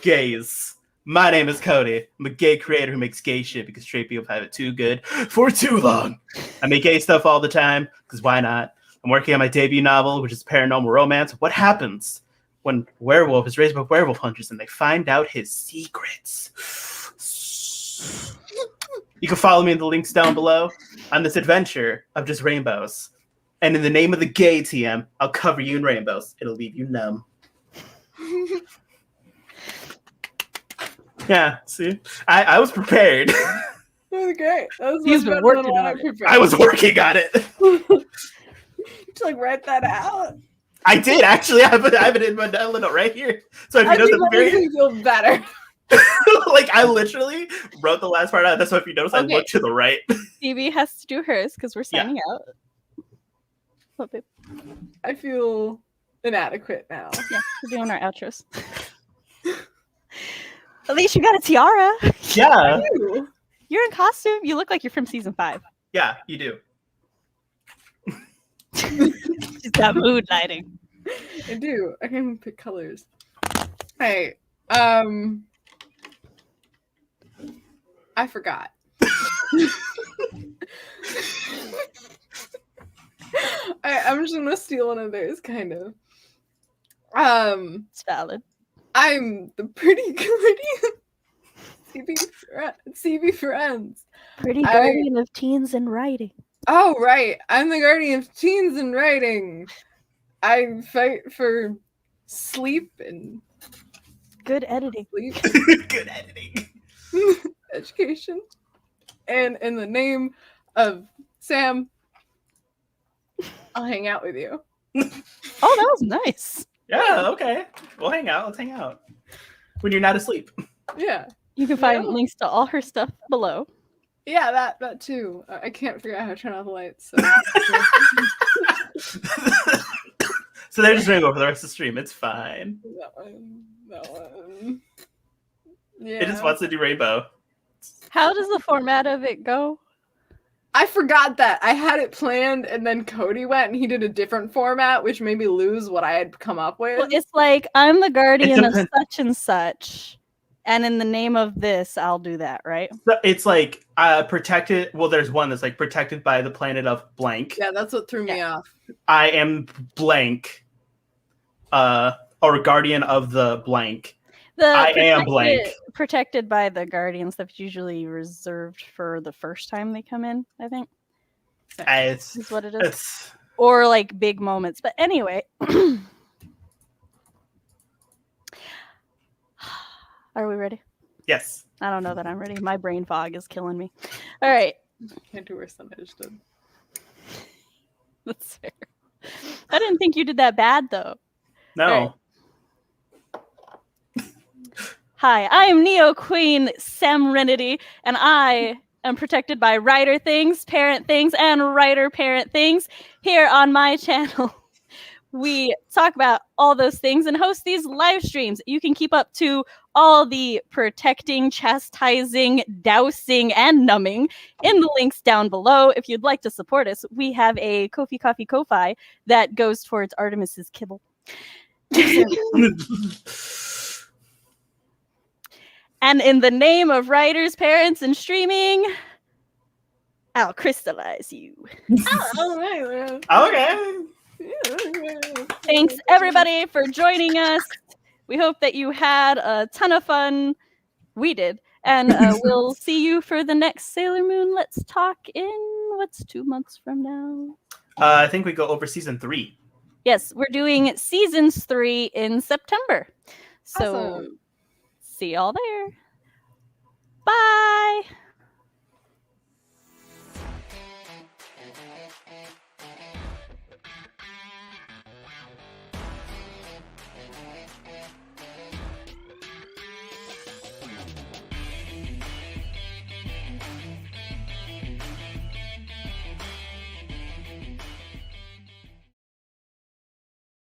gays. My name is Cody. I'm a gay creator who makes gay shit because straight people have it too good for too long. I make gay stuff all the time because why not? I'm working on my debut novel, which is paranormal romance. What happens when a werewolf is raised by werewolf hunters and they find out his secrets? You can follow me in the links down below on this adventure of just rainbows. And in the name of the gay TM, I'll cover you in rainbows. It'll leave you numb. Yeah, see? I was prepared. That was great. That was He's been working on it. I was working on it. Just write that out. I did, actually. I have it in my note right here. So if you notice at the very end, feel better. like I literally wrote the last part out. That's why if you notice, Okay. I look to the right. Phoebe has to do hers because we're signing out. What, babe? I feel inadequate now. Yeah, we're doing our outros. At least you got a tiara. Yeah. You're in costume. You look like you're from season 5. Yeah, you do. She's got mood lighting. I do. I can even pick colors. Hey, I forgot. I'm just gonna steal one of theirs, kind of. It's valid. I'm the pretty guardian. CB Friends. Pretty guardian of teens and writing. Oh, right. I'm the guardian of teens and writing. I fight for sleep and good editing. Sleep. Good editing. Education. And in the name of Sam, I'll hang out with you. Oh, that was nice. Yeah, okay. We'll hang out. Let's hang out. When you're not asleep. Yeah. You can find links to all her stuff below. Yeah, that too. I can't figure out how to turn off the lights. So, So they're just going to go for the rest of the stream. It's fine. That one. Yeah. It just wants to do rainbow. How does the format of it go? I forgot that. I had it planned, and then Cody went and he did a different format, which made me lose what I had come up with. Well, it's like I'm the guardian of depends. such and such, and in the name of this, I'll do that, right? It's like protected. Well, there's one that's like protected by the planet of blank. Yeah, that's what threw me off. I am blank. Or guardian of the blank. I am blank. Protected by the guardian stuff's usually reserved for the first time they come in, I think. It's Is what it is. It's Or like big moments. But anyway. Are we ready? yes. I don't know that I'm ready. My brain fog is killing me. All right. Can't do worse than I just did. That's fair. I didn't think you did that bad though. No. Right. Hi, I am Neo Queen Samrenity, and I am protected by writer things, parent things, and writer parent things. Here on my channel, we talk about all those things and host these live streams. You can keep up to all the protecting, chastising, dousing, and numbing in the links down below. If you'd like to support us, we have a Ko-fi Coffee Ko-fi that goes towards Artemis's kibble. And in the name of writers, parents, and streaming, I'll crystallize you. Okay. Thanks, everybody, for joining us. We hope that you had a ton of fun. We did. And we'll see you for the next Sailor Moon Let's Talk in, what's 2 months from now? I think we go over season 3. Yes, we're doing seasons 3 in September. So Awesome. see y'all there. Bye.